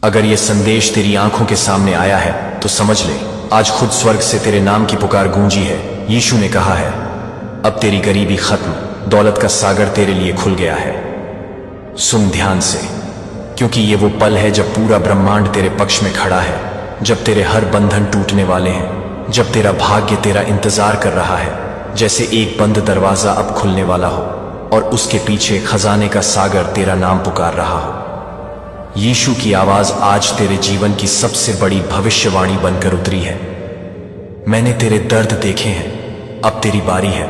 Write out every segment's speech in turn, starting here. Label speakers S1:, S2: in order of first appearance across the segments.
S1: अगर ये संदेश तेरी आंखों के सामने आया है तो समझ ले, आज खुद स्वर्ग से तेरे नाम की पुकार गूंजी है। यीशु ने कहा है, अब तेरी गरीबी खत्म, दौलत का सागर तेरे लिए खुल गया है। सुन ध्यान से, क्योंकि ये वो पल है जब पूरा ब्रह्मांड तेरे पक्ष में खड़ा है, जब तेरे हर बंधन टूटने वाले हैं, जब तेरा भाग्य तेरा इंतजार कर रहा है, जैसे एक बंद दरवाजा अब खुलने वाला हो और उसके पीछे खजाने का सागर तेरा नाम पुकार रहा हो। यीशु की आवाज आज तेरे जीवन की सबसे बड़ी भविष्यवाणी बनकर उतरी है। मैंने तेरे दर्द देखे हैं, अब तेरी बारी है।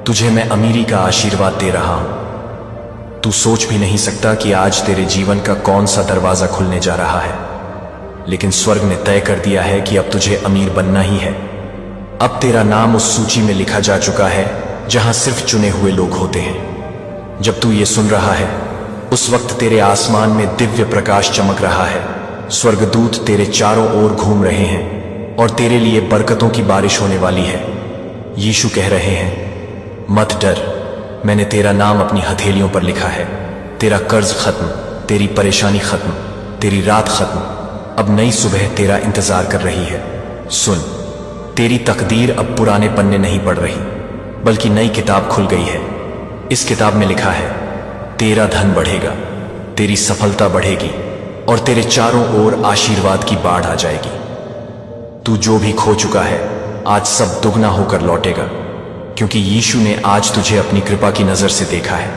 S1: तुझे मैं अमीरी का आशीर्वाद दे रहा हूं। तू सोच भी नहीं सकता कि आज तेरे जीवन का कौन सा दरवाजा खुलने जा रहा है, लेकिन स्वर्ग ने तय कर दिया है कि अब तुझे अमीर बनना ही है। अब तेरा नाम उस सूची में लिखा जा चुका है जहां सिर्फ चुने हुए लोग होते हैं। जब तू ये सुन रहा है, उस वक्त तेरे आसमान में दिव्य प्रकाश चमक रहा है। स्वर्गदूत तेरे चारों ओर घूम रहे हैं और तेरे लिए बरकतों की बारिश होने वाली है। यीशु कह रहे हैं, मत डर, मैंने तेरा नाम अपनी हथेलियों पर लिखा है। तेरा कर्ज खत्म, तेरी परेशानी खत्म, तेरी रात खत्म। अब नई सुबह तेरा इंतजार कर रही है। सुन, तेरी तकदीर अब पुराने पन्ने नहीं पढ़ रही, बल्कि नई किताब खुल गई है। इस किताब में लिखा है, तेरा धन बढ़ेगा, तेरी सफलता बढ़ेगी और तेरे चारों ओर आशीर्वाद की बाढ़ आ जाएगी। तू जो भी खो चुका है, आज सब दुगना होकर लौटेगा, क्योंकि यीशु ने आज तुझे अपनी कृपा की नजर से देखा है।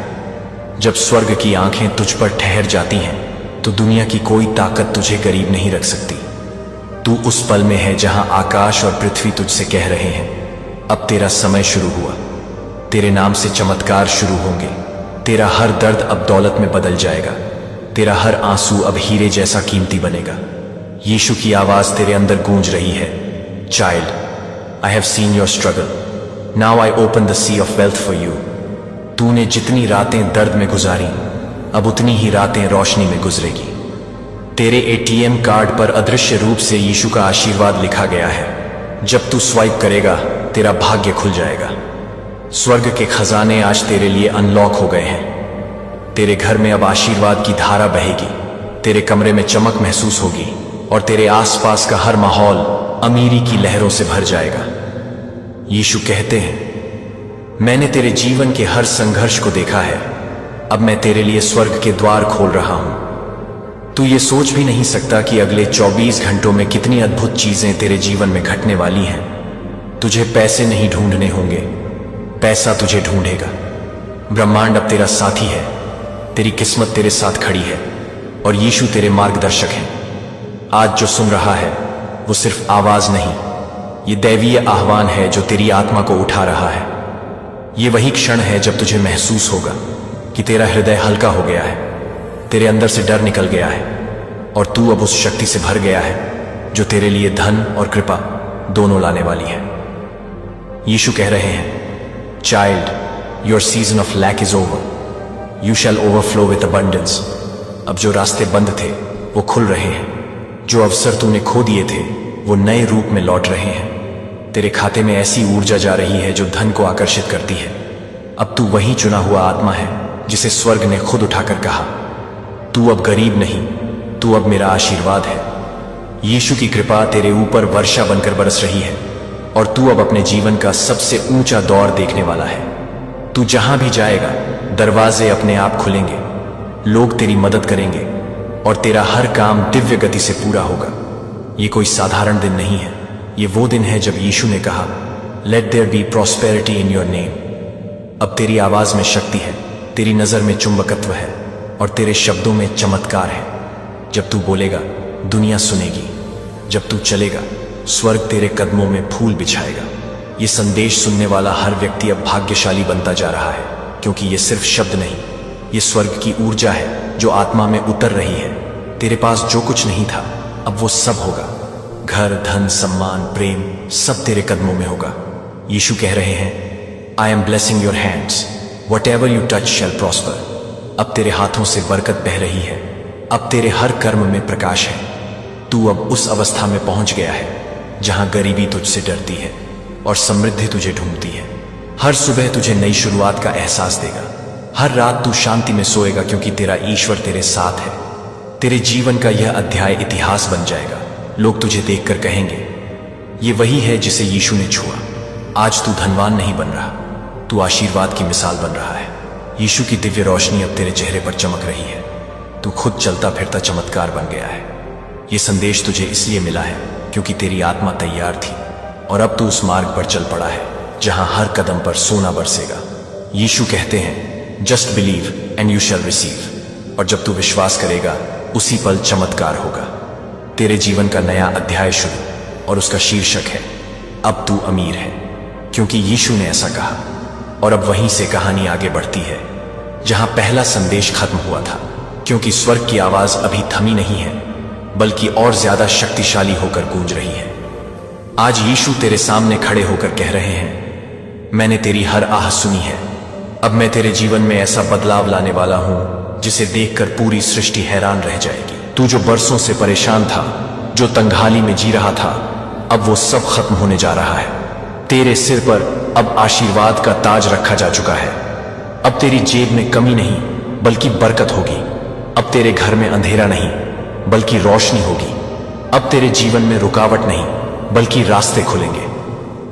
S1: जब स्वर्ग की आंखें तुझ पर ठहर जाती हैं, तो दुनिया की कोई ताकत तुझे गरीब नहीं रख सकती। तू उस पल में है जहां आकाश और पृथ्वी तुझसे कह रहे हैं, अब तेरा समय शुरू हुआ। तेरे नाम से चमत्कार शुरू होंगे। तेरा हर दर्द अब दौलत में बदल जाएगा। तेरा हर आंसू अब हीरे जैसा कीमती बनेगा। यीशु की आवाज तेरे अंदर गूंज रही है, child, I have seen your struggle, now I open the sea of wealth for you. तूने जितनी रातें दर्द में गुजारी, अब उतनी ही रातें रोशनी में गुजरेगी। तेरे एटीएम कार्ड पर अदृश्य रूप से यीशु का आशीर्वाद लिखा गया है। जब तू स्वाइप करेगा, तेरा भाग्य खुल जाएगा। स्वर्ग के खजाने आज तेरे लिए अनलॉक हो गए हैं। तेरे घर में अब आशीर्वाद की धारा बहेगी। तेरे कमरे में चमक महसूस होगी और तेरे आसपास का हर माहौल अमीरी की लहरों से भर जाएगा। यीशु कहते हैं, मैंने तेरे जीवन के हर संघर्ष को देखा है, अब मैं तेरे लिए स्वर्ग के द्वार खोल रहा हूं। तू ये सोच भी नहीं सकता कि अगले 24 घंटों में कितनी अद्भुत चीजें तेरे जीवन में घटने वाली हैं। तुझे पैसे नहीं ढूंढने होंगे, पैसा तुझे ढूंढेगा। ब्रह्मांड अब तेरा साथी है, तेरी किस्मत तेरे साथ खड़ी है और यीशु तेरे मार्गदर्शक हैं। आज जो सुन रहा है वो सिर्फ आवाज नहीं, ये दैवीय आह्वान है जो तेरी आत्मा को उठा रहा है। ये वही क्षण है जब तुझे महसूस होगा कि तेरा हृदय हल्का हो गया है, तेरे अंदर से डर निकल गया है और तू अब उस शक्ति से भर गया है जो तेरे लिए धन और कृपा दोनों लाने वाली है। यीशु कह रहे हैं, child, your season of lack is over, you shall overflow with abundance. अब जो रास्ते बंद थे वो खुल रहे हैं। जो अवसर तूने खो दिए थे वो नए रूप में लौट रहे हैं। तेरे खाते में ऐसी ऊर्जा जा रही है जो धन को आकर्षित करती है। अब तू वही चुना हुआ आत्मा है जिसे स्वर्ग ने खुद उठाकर कहा, तू अब गरीब नहीं, तू अब मेरा आशीर्वाद है। यीशु की कृपा तेरे ऊपर वर्षा बनकर बरस रही है और तू अब अपने जीवन का सबसे ऊंचा दौर देखने वाला है। तू जहां भी जाएगा, दरवाजे अपने आप खुलेंगे, लोग तेरी मदद करेंगे और तेरा हर काम दिव्य गति से पूरा होगा। ये कोई साधारण दिन नहीं है, ये वो दिन है जब यीशु ने कहा, let there be prosperity in your name. अब तेरी आवाज में शक्ति है, तेरी नजर में चुंबकत्व है और तेरे शब्दों में चमत्कार है। जब तू बोलेगा, दुनिया सुनेगी। जब तू चलेगा, स्वर्ग तेरे कदमों में फूल बिछाएगा। ये संदेश सुनने वाला हर व्यक्ति अब भाग्यशाली बनता जा रहा है, क्योंकि ये सिर्फ शब्द नहीं, ये स्वर्ग की ऊर्जा है जो आत्मा में उतर रही है। तेरे पास जो कुछ नहीं था, अब वो सब होगा। घर, धन, सम्मान, प्रेम, सब तेरे कदमों में होगा। यीशु कह रहे हैं, I am blessing your hands, whatever you touch shall prosper. अब तेरे हाथों से बरकत बह रही है। अब तेरे हर कर्म में प्रकाश है। तू अब उस अवस्था में पहुंच गया है जहां गरीबी तुझसे डरती है और समृद्धि तुझे ढूंढती है। हर सुबह तुझे नई शुरुआत का एहसास देगा। हर रात तू शांति में सोएगा, क्योंकि तेरा ईश्वर तेरे साथ है। तेरे जीवन का यह अध्याय इतिहास बन जाएगा। लोग तुझे देखकर कहेंगे, ये वही है जिसे यीशु ने छुआ। आज तू धनवान नहीं बन रहा, तू आशीर्वाद की मिसाल बन रहा है। यीशु की दिव्य रोशनी अब तेरे चेहरे पर चमक रही है। तू खुद चलता फिरता चमत्कार बन गया है। ये संदेश तुझे इसलिए मिला है क्योंकि तेरी आत्मा तैयार थी और अब तू उस मार्ग पर चल पड़ा है जहां हर कदम पर सोना बरसेगा। यीशु कहते हैं, just believe and you shall receive. और जब तू विश्वास करेगा उसी पल चमत्कार होगा। तेरे जीवन का नया अध्याय शुरू, और उसका शीर्षक है, अब तू अमीर है, क्योंकि यीशु ने ऐसा कहा। और अब वहीं से कहानी आगे बढ़ती है जहां पहला संदेश खत्म हुआ था, क्योंकि स्वर्ग की आवाज अभी थमी नहीं है, बल्कि और ज्यादा शक्तिशाली होकर गूंज रही है। आज यीशु तेरे सामने खड़े होकर कह रहे हैं, मैंने तेरी हर आह सुनी है। अब मैं तेरे जीवन में ऐसा बदलाव लाने वाला हूं जिसे देखकर पूरी सृष्टि हैरान रह जाएगी। तू जो बरसों से परेशान था, जो तंगहाली में जी रहा था, अब वो सब खत्म होने जा रहा है। तेरे सिर पर अब आशीर्वाद का ताज रखा जा चुका है। अब तेरी जेब में कमी नहीं बल्कि बरकत होगी। अब तेरे घर में अंधेरा नहीं बल्कि रोशनी होगी। अब तेरे जीवन में रुकावट नहीं बल्कि रास्ते खुलेंगे।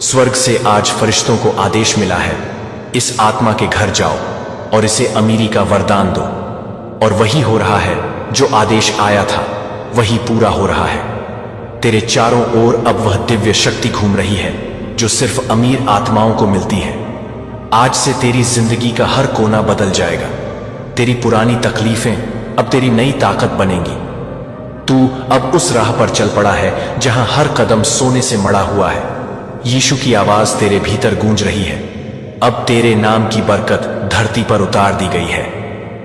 S1: स्वर्ग से आज फरिश्तों को आदेश मिला है, इस आत्मा के घर जाओ और इसे अमीरी का वरदान दो। और वही हो रहा है, जो आदेश आया था वही पूरा हो रहा है। तेरे चारों ओर अब वह दिव्य शक्ति घूम रही है जो सिर्फ अमीर आत्माओं को मिलती है। आज से तेरी जिंदगी का हर कोना बदल जाएगा। तेरी पुरानी तकलीफें अब तेरी नई ताकत बनेंगी। तू अब उस राह पर चल पड़ा है जहां हर कदम सोने से मढ़ा हुआ है। यीशु की आवाज तेरे भीतर गूंज रही है, अब तेरे नाम की बरकत धरती पर उतार दी गई है।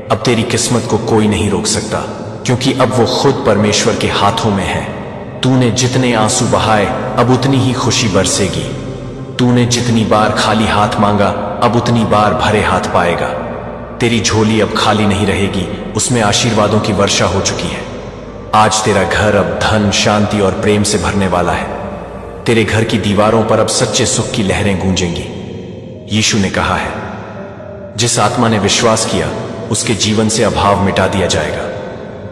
S1: अब तेरी किस्मत को कोई नहीं रोक सकता, क्योंकि अब वो खुद परमेश्वर के हाथों में है। तूने जितने आंसू बहाए अब उतनी ही खुशी बरसेगी। तूने जितनी बार खाली हाथ मांगा अब उतनी बार भरे हाथ पाएगा। तेरी झोली अब खाली नहीं रहेगी, उसमें आशीर्वादों की वर्षा हो चुकी है। आज तेरा घर अब धन, शांति और प्रेम से भरने वाला है। तेरे घर की दीवारों पर अब सच्चे सुख की लहरें गूंजेंगी। यीशु ने कहा है, जिस आत्मा ने विश्वास किया उसके जीवन से अभाव मिटा दिया जाएगा।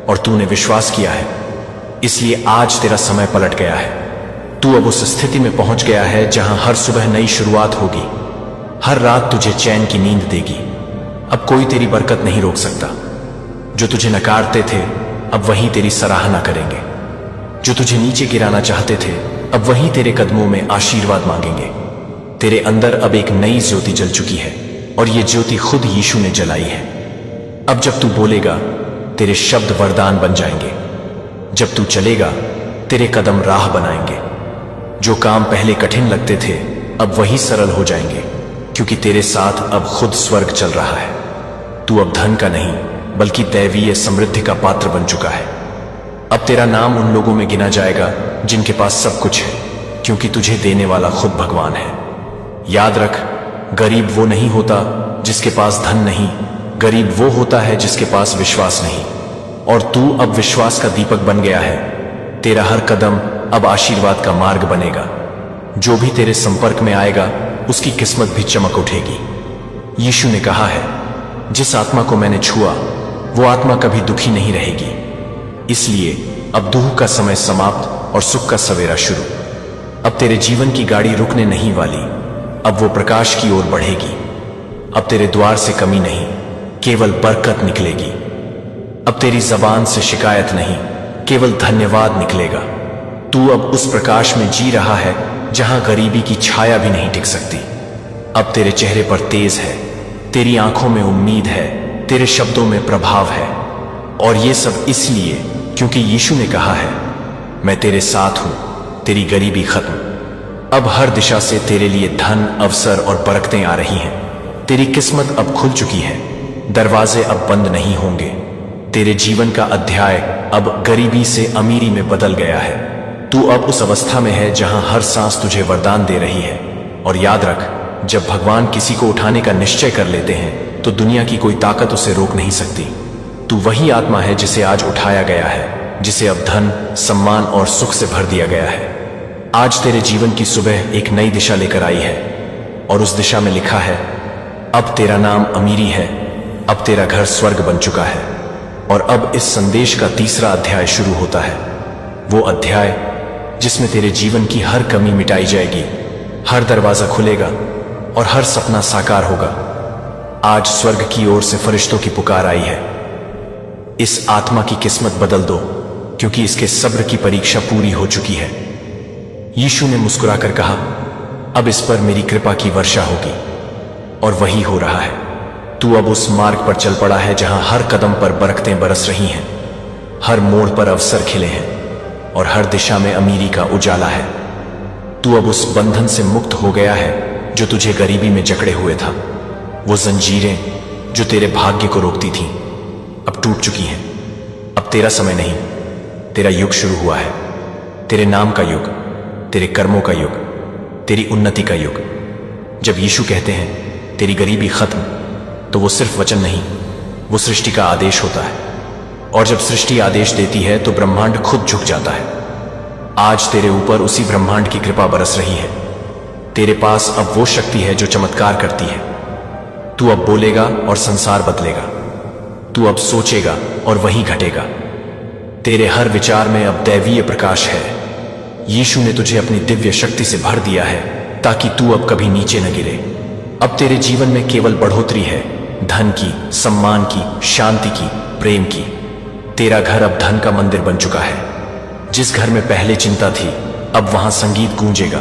S1: और तूने विश्वास किया है, इसलिए आज तेरा समय पलट गया है। तू अब उस स्थिति में पहुंच गया है जहां हर सुबह नई शुरुआत होगी। हर रात तुझे चैन की नींद देगी। अब कोई तेरी बरकत नहीं रोक सकता। जो तुझे नकारते थे अब वही तेरी सराहना करेंगे। जो तुझे नीचे गिराना चाहते थे अब वही तेरे कदमों में आशीर्वाद मांगेंगे। तेरे अंदर अब एक नई ज्योति जल चुकी है, और ये ज्योति खुद यीशु ने जलाई है। अब जब तू बोलेगा तेरे शब्द वरदान बन जाएंगे। जब तू चलेगा तेरे कदम राह बनाएंगे। जो काम पहले कठिन लगते थे अब वही सरल हो जाएंगे, क्योंकि तेरे साथ अब खुद स्वर्ग चल रहा है। तू अब धन का नहीं बल्कि दैवीय समृद्धि का पात्र बन चुका है। अब तेरा नाम उन लोगों में गिना जाएगा जिनके पास सब कुछ है, क्योंकि तुझे देने वाला खुद भगवान है। याद रख, गरीब वो नहीं होता जिसके पास धन नहीं, गरीब वो होता है जिसके पास विश्वास नहीं। और तू अब विश्वास का दीपक बन गया है। तेरा हर कदम अब आशीर्वाद का मार्ग बनेगा। जो भी तेरे संपर्क में आएगा उसकी किस्मत भी चमक उठेगी। यीशु ने कहा है, जिस आत्मा को मैंने छुआ वो आत्मा कभी दुखी नहीं रहेगी। इसलिए अब दुख का समय समाप्त और सुख का सवेरा शुरू। अब तेरे जीवन की गाड़ी रुकने नहीं वाली, अब वो प्रकाश की ओर बढ़ेगी। अब तेरे द्वार से कमी नहीं, केवल बरकत निकलेगी। अब तेरी जबान से शिकायत नहीं, केवल धन्यवाद निकलेगा। तू अब उस प्रकाश में जी रहा है जहां गरीबी की छाया भी नहीं टिक सकती। अब तेरे चेहरे पर तेज है, तेरी आंखों में उम्मीद है, तेरे शब्दों में प्रभाव है। और ये सब इसलिए क्योंकि यीशु ने कहा है, मैं तेरे साथ हूं, तेरी गरीबी खत्म। अब हर दिशा से तेरे लिए धन, अवसर और बरकतें आ रही हैं। तेरी किस्मत अब खुल चुकी है, दरवाजे अब बंद नहीं होंगे। तेरे जीवन का अध्याय अब गरीबी से अमीरी में बदल गया है। तू अब उस अवस्था में है जहां हर सांस तुझे वरदान दे रही है। और याद रख, जब भगवान किसी को उठाने का निश्चय कर लेते हैं तो दुनिया की कोई ताकत उसे रोक नहीं सकती। तू वही आत्मा है जिसे आज उठाया गया है, जिसे अब धन, सम्मान और सुख से भर दिया गया है। आज तेरे जीवन की सुबह एक नई दिशा लेकर आई है, और उस दिशा में लिखा है, अब तेरा नाम अमीरी है, अब तेरा घर स्वर्ग बन चुका है। और अब इस संदेश का तीसरा अध्याय शुरू होता है, वो अध्याय जिसमें तेरे जीवन की हर कमी मिटाई जाएगी, हर दरवाजा खुलेगा और हर सपना साकार होगा। आज स्वर्ग की ओर से फरिश्तों की पुकार आई है, इस आत्मा की किस्मत बदल दो, क्योंकि इसके सब्र की परीक्षा पूरी हो चुकी है। यीशु ने मुस्कुराकर कहा, अब इस पर मेरी कृपा की वर्षा होगी, और वही हो रहा है। तू अब उस मार्ग पर चल पड़ा है जहां हर कदम पर बरकतें बरस रही हैं, हर मोड़ पर अवसर खिले हैं और हर दिशा में अमीरी का उजाला है। तू अब उस बंधन से मुक्त हो गया है जो तुझे गरीबी में जकड़े हुए था। वो जंजीरें जो तेरे भाग्य को रोकती थीं अब टूट चुकी हैं। अब तेरा समय नहीं, तेरा युग शुरू हुआ है, तेरे नाम का युग, तेरे कर्मों का युग, तेरी उन्नति का युग। जब यीशु कहते हैं तेरी गरीबी खत्म, तो वो सिर्फ वचन नहीं, वो सृष्टि का आदेश होता है। और जब सृष्टि आदेश देती है तो ब्रह्मांड खुद झुक जाता है। आज तेरे ऊपर उसी ब्रह्मांड की कृपा बरस रही है। तेरे पास अब वो शक्ति है जो चमत्कार करती है। तू अब बोलेगा और संसार बदलेगा। तू अब सोचेगा और वहीं घटेगा। तेरे हर विचार में अब दैवीय प्रकाश है। यीशु ने तुझे अपनी दिव्य शक्ति से भर दिया है ताकि तू अब कभी नीचे न गिरे। अब तेरे जीवन में केवल बढ़ोतरी है, धन की, सम्मान की, शांति की, प्रेम की। तेरा घर अब धन का मंदिर बन चुका है। जिस घर में पहले चिंता थी, अब वहां संगीत गूंजेगा,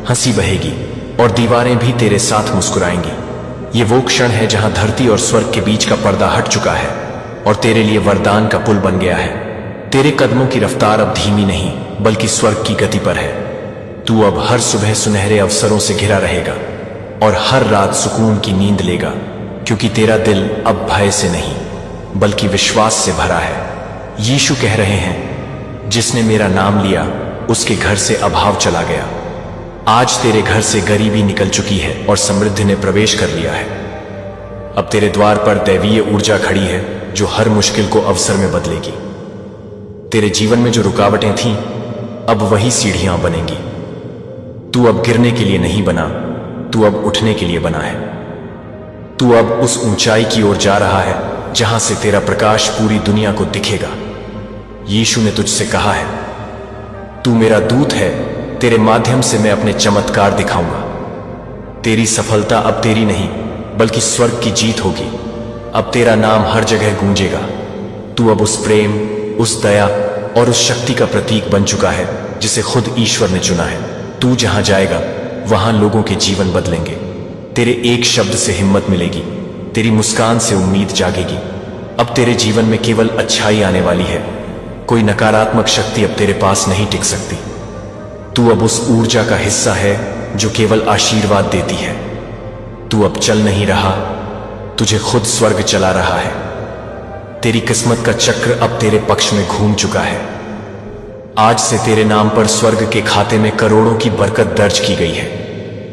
S1: हंसी बहेगी और दीवारें भी तेरे साथ मुस्कुराएंगी। ये वो क्षण है जहां धरती और स्वर्ग के बीच का पर्दा हट चुका है और तेरे लिए वरदान का पुल बन गया है। तेरे कदमों की रफ्तार अब धीमी नहीं बल्कि स्वर्ग की गति पर है। तू अब हर सुबह सुनहरे अवसरों से घिरा रहेगा और हर रात सुकून की नींद लेगा, क्योंकि तेरा दिल अब भय से नहीं बल्कि विश्वास से भरा है। यीशु कह रहे हैं, जिसने मेरा नाम लिया उसके घर से अभाव चला गया। आज तेरे घर से गरीबी निकल चुकी है और समृद्धि ने प्रवेश कर लिया है। अब तेरे द्वार पर दैवीय ऊर्जा खड़ी है जो हर मुश्किल को अवसर में बदलेगी। तेरे जीवन में जो रुकावटें थीं, अब वही सीढ़ियां बनेंगी। तू अब गिरने के लिए नहीं बना, तू अब उठने के लिए बना है। तू अब उस ऊंचाई की ओर जा रहा है जहां से तेरा प्रकाश पूरी दुनिया को दिखेगा। यीशु ने तुझसे कहा है, तू मेरा दूत है, तेरे माध्यम से मैं अपने चमत्कार दिखाऊंगा। तेरी सफलता अब तेरी नहीं बल्कि स्वर्ग की जीत होगी। अब तेरा नाम हर जगह गूंजेगा। तू अब उस प्रेम, उस दया और उस शक्ति का प्रतीक बन चुका है जिसे खुद ईश्वर ने चुना है। तू जहां जाएगा वहां लोगों के जीवन बदलेंगे। तेरे एक शब्द से हिम्मत मिलेगी, तेरी मुस्कान से उम्मीद जागेगी। अब तेरे जीवन में केवल अच्छाई आने वाली है। कोई नकारात्मक शक्ति अब तेरे पास नहीं टिक सकती। तू अब उस ऊर्जा का हिस्सा है जो केवल आशीर्वाद देती है। तू अब चल नहीं रहा, तुझे खुद स्वर्ग चला रहा है। तेरी किस्मत का चक्र अब तेरे पक्ष में घूम चुका है। आज से तेरे नाम पर स्वर्ग के खाते में करोड़ों की बरकत दर्ज की गई है।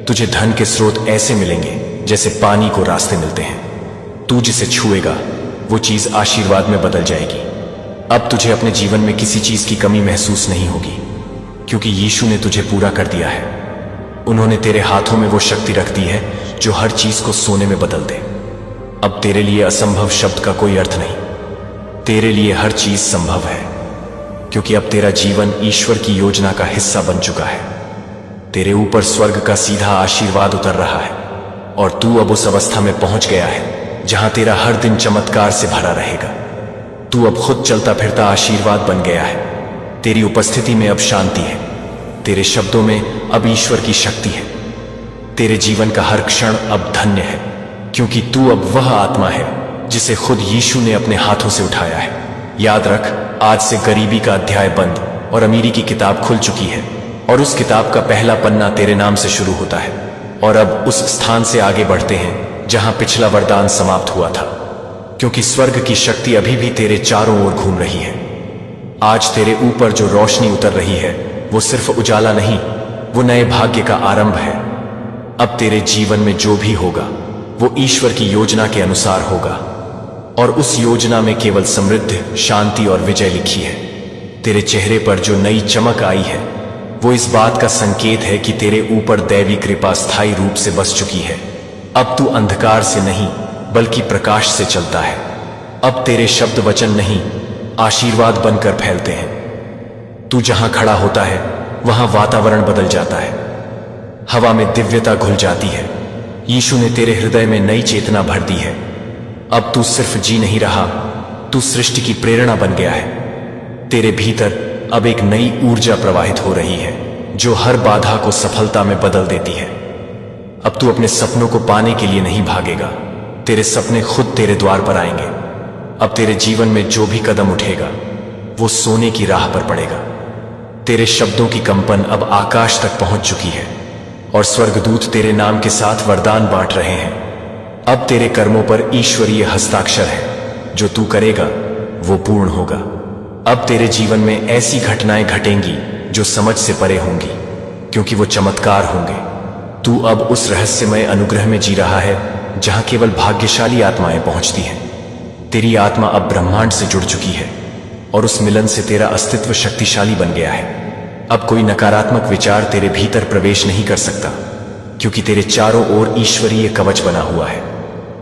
S1: तुझे धन के स्रोत ऐसे मिलेंगे जैसे पानी को रास्ते मिलते हैं। तू जिसे छुएगा वो चीज आशीर्वाद में बदल जाएगी। अब तुझे अपने जीवन में किसी चीज की कमी महसूस नहीं होगी, क्योंकि यीशु ने तुझे पूरा कर दिया है। उन्होंने तेरे हाथों में वो शक्ति रख दी है जो हर चीज को सोने में बदल दे। अब तेरे लिए असंभव शब्द का कोई अर्थ नहीं, तेरे लिए हर चीज संभव है, क्योंकि अब तेरा जीवन ईश्वर की योजना का हिस्सा बन चुका है। तेरे ऊपर स्वर्ग का सीधा आशीर्वाद उतर रहा है और तू अब उस अवस्था में पहुंच गया है जहां तेरा हर दिन चमत्कार से भरा रहेगा। तू अब खुद चलता फिरता आशीर्वाद बन गया है। तेरी उपस्थिति में अब शांति है, तेरे शब्दों में अब ईश्वर की शक्ति है। तेरे जीवन का हर क्षण अब धन्य है, क्योंकि तू अब वह आत्मा है जिसे खुद यीशु ने अपने हाथों से उठाया है। याद रख, आज से गरीबी का अध्याय बंद और अमीरी की किताब खुल चुकी है, और उस किताब का पहला पन्ना तेरे नाम से शुरू होता है। और अब उस स्थान से आगे बढ़ते हैं जहां पिछला वरदान समाप्त हुआ था, क्योंकि स्वर्ग की शक्ति अभी भी तेरे चारों ओर घूम रही है। आज तेरे ऊपर जो रोशनी उतर रही है वो सिर्फ उजाला नहीं, वो नए भाग्य का आरंभ है। अब तेरे जीवन में जो भी होगा वो ईश्वर की योजना के अनुसार होगा, और उस योजना में केवल समृद्धि, शांति और विजय लिखी है। तेरे चेहरे पर जो नई चमक आई है वो इस बात का संकेत है कि तेरे ऊपर दैवी कृपा स्थायी रूप से बस चुकी है। अब तू अंधकार से नहीं बल्कि प्रकाश से चलता है। अब तेरे शब्द वचन नहीं, आशीर्वाद बनकर फैलते हैं। तू जहां खड़ा होता है वहां वातावरण बदल जाता है, हवा में दिव्यता घुल जाती है। यीशु ने तेरे हृदय में नई चेतना भर दी है। अब तू सिर्फ जी नहीं रहा, तू सृष्टि की प्रेरणा बन गया है। तेरे भीतर अब एक नई ऊर्जा प्रवाहित हो रही है जो हर बाधा को सफलता में बदल देती है। अब तू अपने सपनों को पाने के लिए नहीं भागेगा, तेरे सपने खुद तेरे द्वार पर आएंगे। अब तेरे जीवन में जो भी कदम उठेगा वो सोने की राह पर पड़ेगा। तेरे शब्दों की कंपन अब आकाश तक पहुंच चुकी है और स्वर्गदूत तेरे नाम के साथ वरदान बांट रहे हैं। अब तेरे कर्मों पर ईश्वरीय हस्ताक्षर है, जो तू करेगा वो पूर्ण होगा। अब तेरे जीवन में ऐसी घटनाएं घटेंगी जो समझ से परे होंगी, क्योंकि वो चमत्कार होंगे। तू अब उस रहस्यमय अनुग्रह में जी रहा है जहां केवल भाग्यशाली आत्माएं पहुंचती हैं। तेरी आत्मा अब ब्रह्मांड से जुड़ चुकी है और उस मिलन से तेरा अस्तित्व शक्तिशाली बन गया है। अब कोई नकारात्मक विचार तेरे भीतर प्रवेश नहीं कर सकता, क्योंकि तेरे चारों ओर ईश्वरीय कवच बना हुआ है।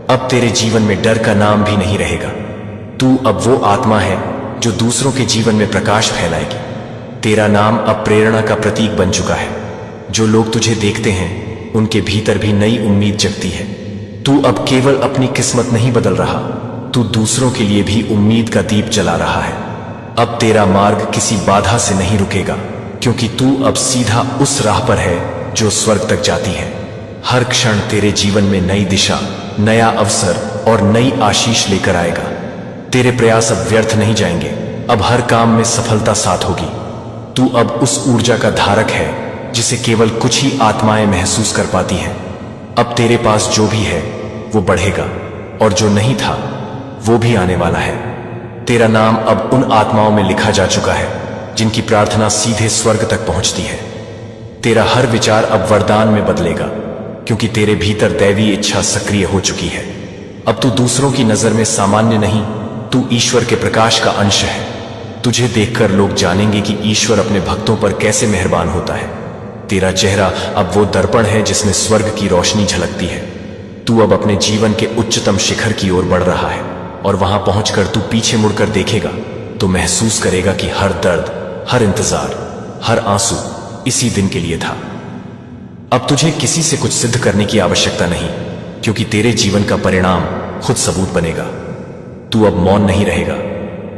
S1: अब तेरे जीवन में डर का नाम भी नहीं रहेगा। तू अब वो आत्मा है जो दूसरों के जीवन में प्रकाश फैलाएगी। तेरा नाम अब प्रेरणा का प्रतीक बन चुका है। जो लोग तुझे देखते हैं उनके भीतर भी नई उम्मीद जगती है। तू अब केवल अपनी किस्मत नहीं बदल रहा, तू दूसरों के लिए भी उम्मीद का दीप जला रहा है। अब तेरा मार्ग किसी बाधा से नहीं रुकेगा, क्योंकि तू अब सीधा उस राह पर है जो स्वर्ग तक जाती है। हर क्षण तेरे जीवन में नई दिशा, नया अवसर और नई आशीष लेकर आएगा। तेरे प्रयास अब व्यर्थ नहीं जाएंगे, अब हर काम में सफलता साथ होगी। तू अब उस ऊर्जा का धारक है जिसे केवल कुछ ही आत्माएं महसूस कर पाती हैं। अब तेरे पास जो भी है वो बढ़ेगा और जो नहीं था वो भी आने वाला है। तेरा नाम अब उन आत्माओं में लिखा जा चुका है जिनकी प्रार्थना सीधे स्वर्ग तक पहुंचती है। तेरा हर विचार अब वरदान में बदलेगा, क्योंकि तेरे भीतर दैवी इच्छा सक्रिय हो चुकी है। अब तू दूसरों की नजर में सामान्य नहीं, तू ईश्वर के प्रकाश का अंश है। तुझे देखकर लोग जानेंगे कि ईश्वर अपने भक्तों पर कैसे मेहरबान होता है। तेरा चेहरा अब वो दर्पण है जिसमें स्वर्ग की रोशनी झलकती है। तू अब अपने जीवन के उच्चतम शिखर की ओर बढ़ रहा है और वहां पहुंचकर तू पीछे मुड़कर देखेगा तो महसूस करेगा कि हर दर्द, हर इंतजार, हर आंसू इसी दिन के लिए था। अब तुझे किसी से कुछ सिद्ध करने की आवश्यकता नहीं, क्योंकि तेरे जीवन का परिणाम खुद सबूत बनेगा। तू अब मौन नहीं रहेगा,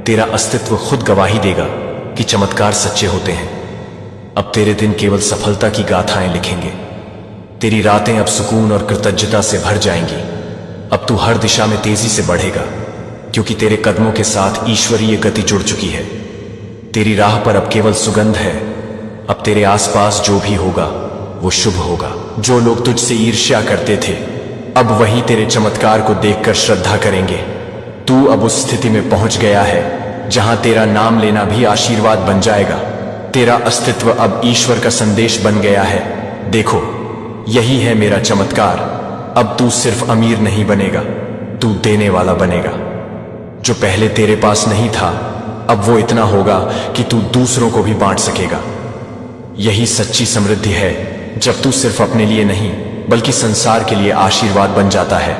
S1: तेरा अस्तित्व खुद गवाही देगा कि चमत्कार सच्चे होते हैं। अब तेरे दिन केवल सफलता की गाथाएं लिखेंगे। तेरी रातें अब सुकून और कृतज्ञता से भर जाएंगी। अब तू हर दिशा में तेजी से बढ़ेगा, क्योंकि तेरे कदमों के साथ ईश्वरीय गति जुड़ चुकी है। तेरी राह पर अब केवल सुगंध है। अब तेरे आसपास जो भी होगा वो शुभ होगा। जो लोग तुझसे ईर्ष्या करते थे अब वही तेरे चमत्कार को देखकर श्रद्धा करेंगे। तू अब उस स्थिति में पहुंच गया है जहां तेरा नाम लेना भी आशीर्वाद बन जाएगा। तेरा अस्तित्व अब ईश्वर का संदेश बन गया है। देखो, यही है मेरा चमत्कार। अब तू सिर्फ अमीर नहीं बनेगा, तू देने वाला बनेगा। जो पहले तेरे पास नहीं था अब वो इतना होगा कि तू दूसरों को भी बांट सकेगा। यही सच्ची समृद्धि है, जब तू सिर्फ अपने लिए नहीं बल्कि संसार के लिए आशीर्वाद बन जाता है।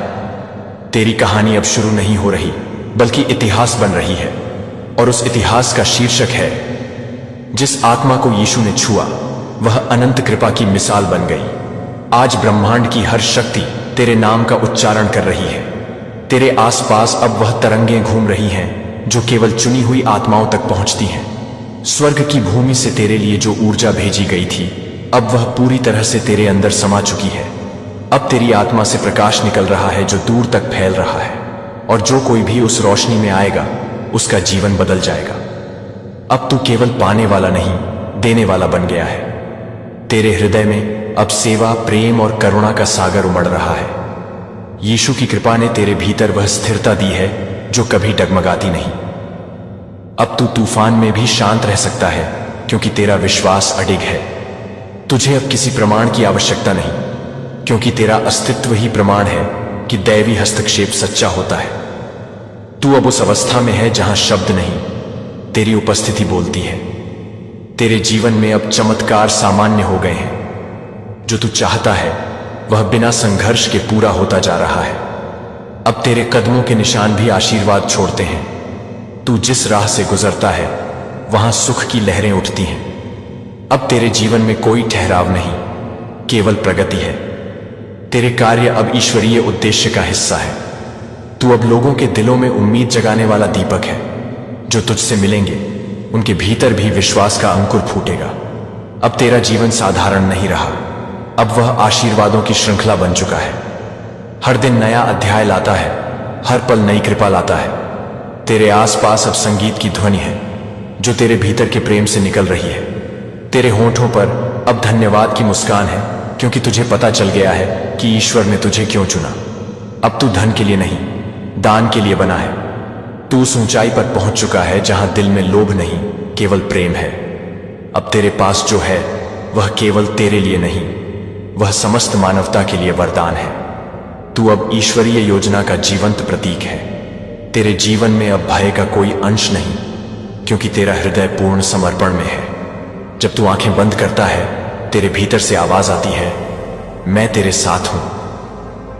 S1: तेरी कहानी अब शुरू नहीं हो रही बल्कि इतिहास बन रही है, और उस इतिहास का शीर्षक है, जिस आत्मा को यीशु ने छुआ वह अनंत कृपा की मिसाल बन गई। आज ब्रह्मांड की हर शक्ति तेरे नाम का उच्चारण कर रही है। तेरे आसपास अब वह तरंगें घूम रही हैं जो केवल चुनी हुई आत्माओं तक पहुंचती हैं। स्वर्ग की भूमि से तेरे लिए जो ऊर्जा भेजी गई थी अब वह पूरी तरह से तेरे अंदर समा चुकी है। अब तेरी आत्मा से प्रकाश निकल रहा है जो दूर तक फैल रहा है, और जो कोई भी उस रोशनी में आएगा उसका जीवन बदल जाएगा। अब तू केवल पाने वाला नहीं, देने वाला बन गया है। तेरे हृदय में अब सेवा, प्रेम और करुणा का सागर उमड़ रहा है। यीशु की कृपा ने तेरे भीतर वह स्थिरता दी है जो कभी डगमगाती नहीं। अब तू तूफान में भी शांत रह सकता है, क्योंकि तेरा विश्वास अडिग है। तुझे अब किसी प्रमाण की आवश्यकता नहीं, क्योंकि तेरा अस्तित्व ही प्रमाण है कि दैवी हस्तक्षेप सच्चा होता है। तू अब उस अवस्था में है जहां शब्द नहीं, तेरी उपस्थिति बोलती है। तेरे जीवन में अब चमत्कार सामान्य हो गए हैं। जो तू चाहता है वह बिना संघर्ष के पूरा होता जा रहा है। अब तेरे कदमों के निशान भी आशीर्वाद छोड़ते हैं। तू जिस राह से गुजरता है वहां सुख की लहरें उठती हैं। अब तेरे जीवन में कोई ठहराव नहीं, केवल प्रगति है। तेरे कार्य अब ईश्वरीय उद्देश्य का हिस्सा है। तू अब लोगों के दिलों में उम्मीद जगाने वाला दीपक है। जो तुझसे मिलेंगे उनके भीतर भी विश्वास का अंकुर फूटेगा। अब तेरा जीवन साधारण नहीं रहा, अब वह आशीर्वादों की श्रृंखला बन चुका है। हर दिन नया अध्याय लाता है, हर पल नई कृपा लाता है। तेरे आसपास अब संगीत की ध्वनि है जो तेरे भीतर के प्रेम से निकल रही है। तेरे होंठों पर अब धन्यवाद की मुस्कान है, क्योंकि तुझे पता चल गया है कि ईश्वर ने तुझे क्यों चुना। अब तू धन के लिए नहीं, दान के लिए बना है। तू उस ऊंचाई पर पहुंच चुका है जहां दिल में लोभ नहीं, केवल प्रेम है। अब तेरे पास जो है वह केवल तेरे लिए नहीं, वह समस्त मानवता के लिए वरदान है। तू अब ईश्वरीय योजना का जीवंत प्रतीक है। तेरे जीवन में अब भय का कोई अंश नहीं, क्योंकि तेरा हृदय पूर्ण समर्पण में है। जब तू आंखें बंद करता है, तेरे भीतर से आवाज आती है, मैं तेरे साथ हूं।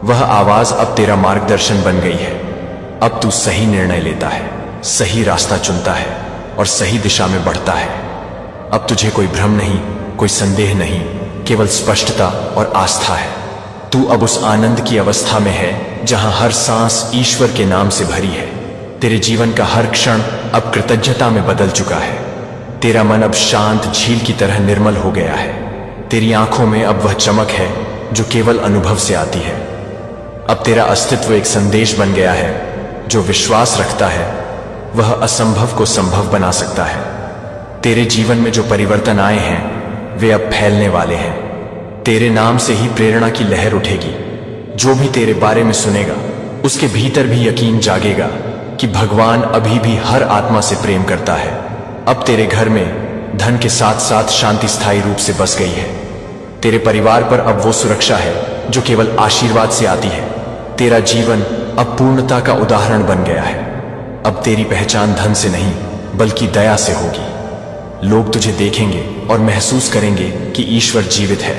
S1: वह आवाज अब तेरा मार्गदर्शन बन गई है। अब तू सही निर्णय लेता है, सही रास्ता चुनता है और सही दिशा में बढ़ता है। अब तुझे कोई भ्रम नहीं, कोई संदेह नहीं, केवल स्पष्टता और आस्था है। तू अब उस आनंद की अवस्था में है जहां हर सांस ईश्वर के नाम से भरी है। तेरे जीवन का हर क्षण अब कृतज्ञता में बदल चुका है। तेरा मन अब शांत झील की तरह निर्मल हो गया है। तेरी आंखों में अब वह चमक है जो केवल अनुभव से आती है। अब तेरा अस्तित्व एक संदेश बन गया है। जो विश्वास रखता है वह असंभव को संभव बना सकता है। तेरे जीवन में जो परिवर्तन आए हैं वे अब फैलने वाले हैं। तेरे नाम से ही प्रेरणा की लहर उठेगी। जो भी तेरे बारे में सुनेगा उसके भीतर भी यकीन जागेगा कि भगवान अभी भी हर आत्मा से प्रेम करता है। अब तेरे घर में धन के साथ साथ शांति स्थायी रूप से बस गई है। तेरे परिवार पर अब वो सुरक्षा है जो केवल आशीर्वाद से आती है। तेरा जीवन अब पूर्णता का उदाहरण बन गया है। अब तेरी पहचान धन से नहीं बल्कि दया से होगी। लोग तुझे देखेंगे और महसूस करेंगे कि ईश्वर जीवित है।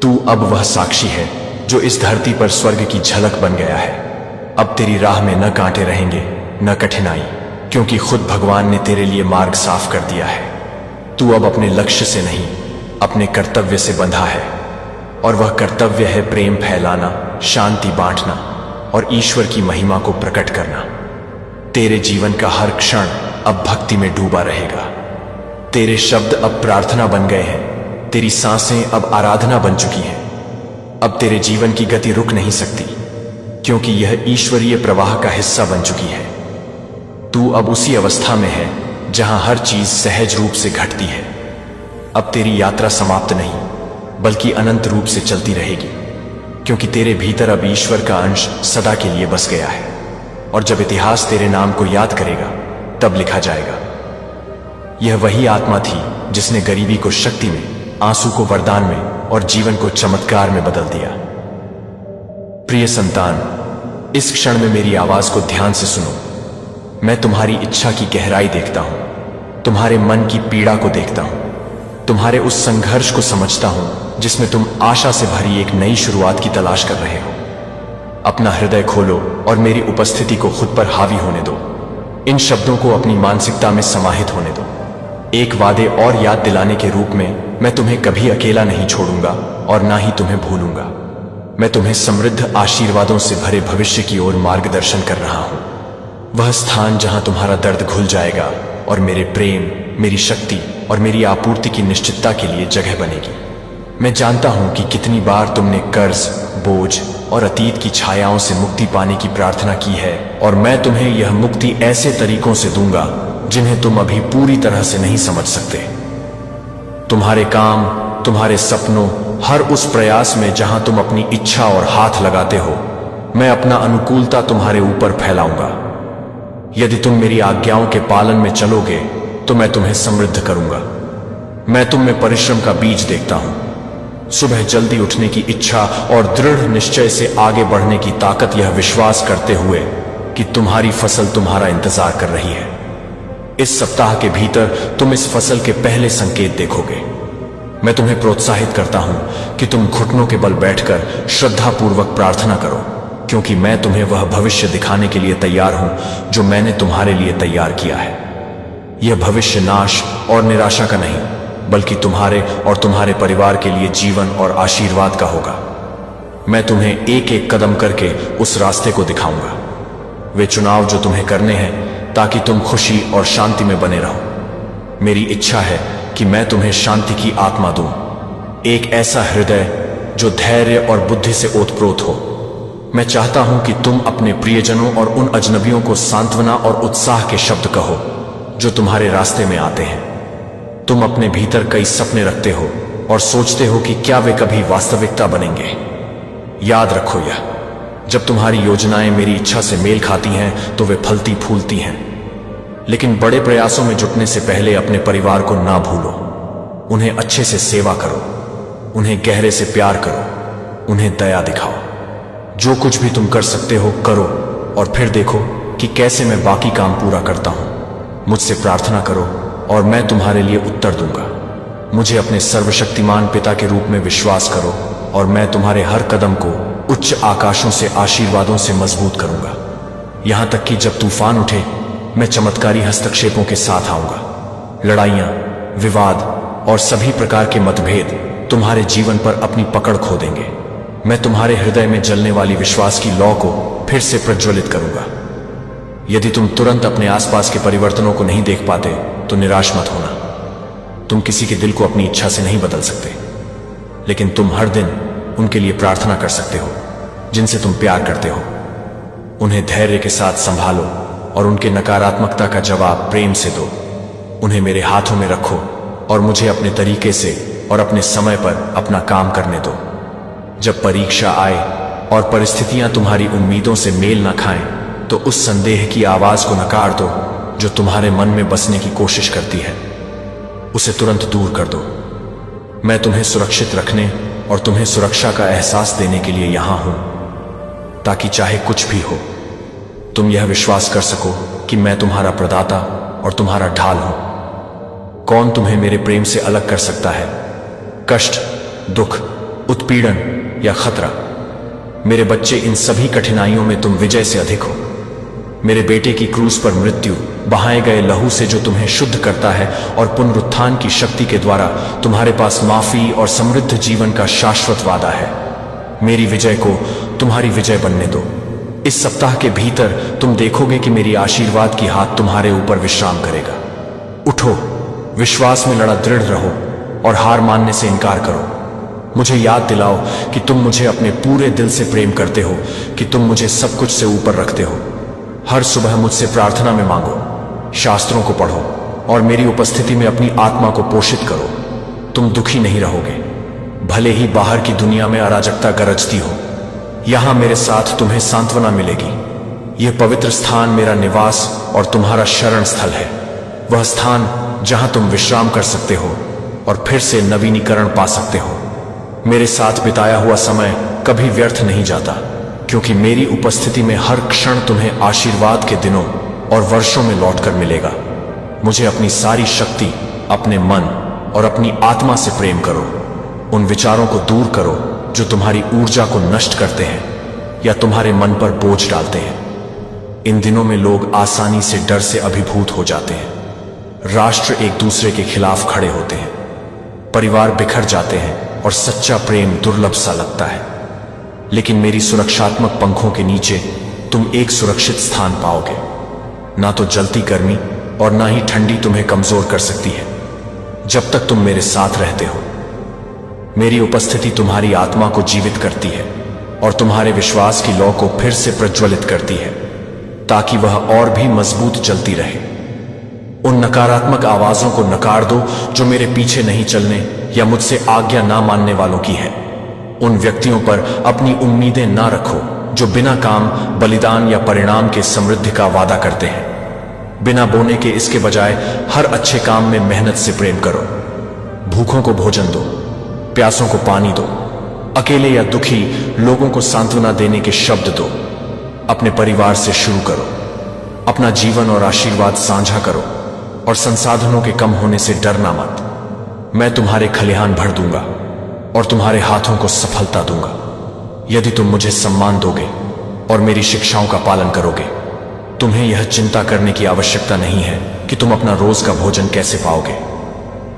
S1: तू अब वह साक्षी है जो इस धरती पर स्वर्ग की झलक बन गया है। अब तेरी राह में न कांटे रहेंगे न कठिनाई, क्योंकि खुद भगवान ने तेरे लिए मार्ग साफ कर दिया है। तू अब अपने लक्ष्य से नहीं अपने कर्तव्य से बंधा है, और वह कर्तव्य है प्रेम फैलाना, शांति बांटना और ईश्वर की महिमा को प्रकट करना। तेरे जीवन का हर क्षण अब भक्ति में डूबा रहेगा। तेरे शब्द अब प्रार्थना बन गए हैं। तेरी सांसें अब आराधना बन चुकी हैं। अब तेरे जीवन की गति रुक नहीं सकती, क्योंकि यह ईश्वरीय प्रवाह का हिस्सा बन चुकी है। तू अब उसी अवस्था में है जहां हर चीज सहज रूप से घटती है। अब तेरी यात्रा समाप्त नहीं बल्कि अनंत रूप से चलती रहेगी, क्योंकि तेरे भीतर अब ईश्वर का अंश सदा के लिए बस गया है। और जब इतिहास तेरे नाम को याद करेगा तब लिखा जाएगा, यह वही आत्मा थी जिसने गरीबी को शक्ति में, आंसू को वरदान में और जीवन को चमत्कार में बदल दिया। प्रिय संतान, इस क्षण में मेरी आवाज को ध्यान से सुनो। मैं तुम्हारी इच्छा की गहराई देखता हूं, तुम्हारे मन की पीड़ा को देखता हूं, तुम्हारे उस संघर्ष को समझता हूं जिसमें तुम आशा से भरी एक नई शुरुआत की तलाश कर रहे हो। अपना हृदय खोलो और मेरी उपस्थिति को खुद पर हावी होने दो। इन शब्दों को अपनी मानसिकता में समाहित होने दो। एक वादे और याद दिलाने के रूप में मैं तुम्हें कभी अकेला नहीं छोड़ूंगा और ना ही तुम्हें भूलूंगा। मैं तुम्हें समृद्ध आशीर्वादों से भरे भविष्य की ओर मार्गदर्शन कर रहा हूं। वह स्थान जहां तुम्हारा दर्द घुल जाएगा और मेरे प्रेम, मेरी शक्ति और मेरी आपूर्ति की निश्चितता के लिए जगह बनेगी। मैं जानता हूं कि कितनी बार तुमने कर्ज, बोझ और अतीत की छायाओं से मुक्ति पाने की प्रार्थना की है, और मैं तुम्हें यह मुक्ति ऐसे तरीकों से दूंगा जिन्हें तुम अभी पूरी तरह से नहीं समझ सकते। तुम्हारे काम, तुम्हारे सपनों, हर उस प्रयास में जहां तुम अपनी इच्छा और हाथ लगाते हो, मैं अपना अनुकूलता तुम्हारे ऊपर फैलाऊंगा। यदि तुम मेरी आज्ञाओं के पालन में चलोगे तो मैं तुम्हें समृद्ध करूंगा। मैं तुम में परिश्रम का बीज देखता हूं, सुबह जल्दी उठने की इच्छा और दृढ़ निश्चय से आगे बढ़ने की ताकत, यह विश्वास करते हुए कि तुम्हारी फसल तुम्हारा इंतजार कर रही है। इस सप्ताह के भीतर तुम इस फसल के पहले संकेत देखोगे। मैं तुम्हें प्रोत्साहित करता हूं कि तुम घुटनों के बल बैठकर श्रद्धापूर्वक प्रार्थना करो। क्योंकि मैं तुम्हें वह भविष्य दिखाने के लिए तैयार हूं जो मैंने तुम्हारे लिए तैयार किया है। यह भविष्य नाश और निराशा का नहीं, बल्कि तुम्हारे और तुम्हारे परिवार के लिए जीवन और आशीर्वाद का होगा। मैं तुम्हें एक एक कदम करके उस रास्ते को दिखाऊंगा। वे चुनाव जो तुम्हें करने हैं ताकि तुम खुशी और शांति में बने रहो। मेरी इच्छा है कि मैं तुम्हें शांति की आत्मा दूं, एक ऐसा हृदय जो धैर्य और बुद्धि से ओतप्रोत हो। मैं चाहता हूं कि तुम अपने प्रियजनों और उन अजनबियों को सांत्वना और उत्साह के शब्द कहो जो तुम्हारे रास्ते में आते हैं। तुम अपने भीतर कई सपने रखते हो और सोचते हो कि क्या वे कभी वास्तविकता बनेंगे। याद रखो, यह जब तुम्हारी योजनाएं मेरी इच्छा से मेल खाती हैं तो वे फलती फूलती हैं। लेकिन बड़े प्रयासों में जुटने से पहले अपने परिवार को ना भूलो। उन्हें अच्छे से सेवा करो, उन्हें गहरे से प्यार करो, उन्हें दया दिखाओ। जो कुछ भी तुम कर सकते हो करो और फिर देखो कि कैसे मैं बाकी काम पूरा करता हूं। मुझसे प्रार्थना करो और मैं तुम्हारे लिए उत्तर दूंगा। मुझे अपने सर्वशक्तिमान पिता के रूप में विश्वास करो और मैं तुम्हारे हर कदम को उच्च आकाशों से आशीर्वादों से मजबूत करूंगा। यहां तक कि जब तूफान उठे, मैं चमत्कारी हस्तक्षेपों के साथ आऊंगा। लड़ाइयां, विवाद और सभी प्रकार के मतभेद तुम्हारे जीवन पर अपनी पकड़ खो देंगे। मैं तुम्हारे हृदय में जलने वाली विश्वास की लौ को फिर से प्रज्वलित करूंगा। यदि तुम तुरंत अपने आसपास के परिवर्तनों को नहीं देख पाते तो निराश मत होना। तुम किसी के दिल को अपनी इच्छा से नहीं बदल सकते, लेकिन तुम हर दिन उनके लिए प्रार्थना कर सकते हो जिनसे तुम प्यार करते हो। उन्हें धैर्य के साथ संभालो और उनके नकारात्मकता का जवाब प्रेम से दो। उन्हें मेरे हाथों में रखो और मुझे अपने तरीके से और अपने समय पर अपना काम करने दो। जब परीक्षा आए और परिस्थितियां तुम्हारी उम्मीदों से मेल न खाएं, तो उस संदेह की आवाज को नकार दो जो तुम्हारे मन में बसने की कोशिश करती है। उसे तुरंत दूर कर दो। मैं तुम्हें सुरक्षित रखने और तुम्हें सुरक्षा का एहसास देने के लिए यहां हूं, ताकि चाहे कुछ भी हो तुम यह विश्वास कर सको कि मैं तुम्हारा प्रदाता और तुम्हारा ढाल हूं। कौन तुम्हें मेरे प्रेम से अलग कर सकता है? कष्ट, दुख, उत्पीड़न या खतरा? मेरे बच्चे, इन सभी कठिनाइयों में तुम विजय से अधिक हो। मेरे बेटे की क्रूस पर मृत्यु, बहाए गए लहू से जो तुम्हें शुद्ध करता है, और पुनरुत्थान की शक्ति के द्वारा तुम्हारे पास माफी और समृद्ध जीवन का शाश्वत वादा है। मेरी विजय को तुम्हारी विजय बनने दो। इस सप्ताह के भीतर तुम देखोगे कि मेरी आशीर्वाद की हाथ तुम्हारे ऊपर विश्राम करेगा। उठो, विश्वास में लड़ा दृढ़ रहो और हार मानने से इनकार करो। मुझे याद दिलाओ कि तुम मुझे अपने पूरे दिल से प्रेम करते हो, कि तुम मुझे सब कुछ से ऊपर रखते हो। हर सुबह मुझसे प्रार्थना में मांगो, शास्त्रों को पढ़ो और मेरी उपस्थिति में अपनी आत्मा को पोषित करो। तुम दुखी नहीं रहोगे, भले ही बाहर की दुनिया में अराजकता गरजती हो। यहां मेरे साथ तुम्हें सांत्वना मिलेगी। यह पवित्र स्थान मेरा निवास और तुम्हारा शरण स्थल है, वह स्थान जहां तुम विश्राम कर सकते हो और फिर से नवीनीकरण पा सकते हो। मेरे साथ बिताया हुआ समय कभी व्यर्थ नहीं जाता, क्योंकि मेरी उपस्थिति में हर क्षण तुम्हें आशीर्वाद के दिनों और वर्षों में लौटकर मिलेगा। मुझे अपनी सारी शक्ति, अपने मन और अपनी आत्मा से प्रेम करो। उन विचारों को दूर करो जो तुम्हारी ऊर्जा को नष्ट करते हैं या तुम्हारे मन पर बोझ डालते हैं। इन दिनों में लोग आसानी से डर से अभिभूत हो जाते हैं। राष्ट्र एक दूसरे के खिलाफ खड़े होते हैं, परिवार बिखर जाते हैं और सच्चा प्रेम दुर्लभ सा लगता है। लेकिन मेरी सुरक्षात्मक पंखों के नीचे तुम एक सुरक्षित स्थान पाओगे। ना तो जलती गर्मी और ना ही ठंडी तुम्हें कमजोर कर सकती है, जब तक तुम मेरे साथ रहते हो। मेरी उपस्थिति तुम्हारी आत्मा को जीवित करती है और तुम्हारे विश्वास की लौ को फिर से प्रज्वलित करती है, ताकि वह और भी मजबूत चलती रहे। उन नकारात्मक आवाजों को नकार दो जो मेरे पीछे नहीं चलने या मुझसे आज्ञा ना मानने वालों की है। उन व्यक्तियों पर अपनी उम्मीदें ना रखो जो बिना काम, बलिदान या परिणाम के समृद्धि का वादा करते हैं। बिना बोने के इसके बजाय हर अच्छे काम में मेहनत से प्रेम करो। भूखों को भोजन दो, प्यासों को पानी दो, अकेले या दुखी लोगों को सांत्वना देने के शब्द दो। अपने परिवार से शुरू करो। अपना जीवन और आशीर्वाद साझा करो और संसाधनों के कम होने से डरना मत। मैं तुम्हारे खलिहान भर दूंगा और तुम्हारे हाथों को सफलता दूंगा। यदि तुम मुझे सम्मान दोगे और मेरी शिक्षाओं का पालन करोगे। तुम्हें यह चिंता करने की आवश्यकता नहीं है कि तुम अपना रोज का भोजन कैसे पाओगे।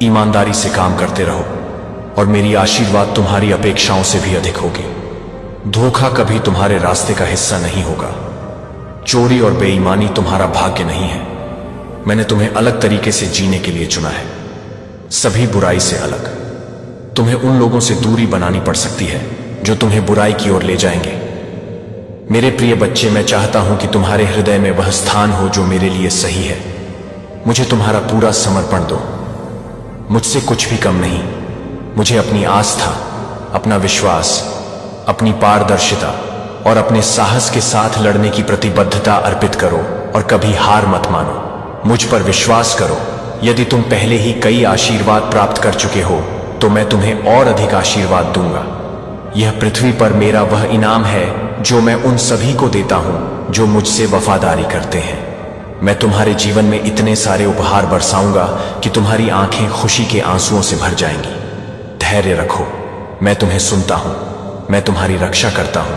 S1: ईमानदारी से काम करते रहो और मेरी आशीर्वाद तुम्हारी अपेक्षाओं से भी अधिक होगी। धोखा कभी तुम्हारे रास्ते का हिस्सा नहीं होगा। चोरी और बेईमानी तुम्हारा भाग्य नहीं है। मैंने तुम्हें अलग तरीके से जीने के लिए चुना है, सभी बुराई से अलग। तुम्हें उन लोगों से दूरी बनानी पड़ सकती है जो तुम्हें बुराई की ओर ले जाएंगे। मेरे प्रिय बच्चे, मैं चाहता हूं कि तुम्हारे हृदय में वह स्थान हो जो मेरे लिए सही है। मुझे तुम्हारा पूरा समर्पण दो। मुझसे कुछ भी कम नहीं। मुझे अपनी आस्था, अपना विश्वास, अपनी पारदर्शिता और अपने साहस के साथ लड़ने की प्रतिबद्धता अर्पित करो और कभी हार मत मानो। मुझ पर विश्वास करो। यदि तुम पहले ही कई आशीर्वाद प्राप्त कर चुके हो तो मैं तुम्हें और अधिक आशीर्वाद दूंगा। यह पृथ्वी पर मेरा वह इनाम है जो मैं उन सभी को देता हूं जो मुझसे वफादारी करते हैं। मैं तुम्हारे जीवन में इतने सारे उपहार बरसाऊंगा कि तुम्हारी आंखें खुशी के आंसुओं से भर जाएंगी। धैर्य रखो, मैं तुम्हें सुनता हूं, मैं तुम्हारी रक्षा करता हूं,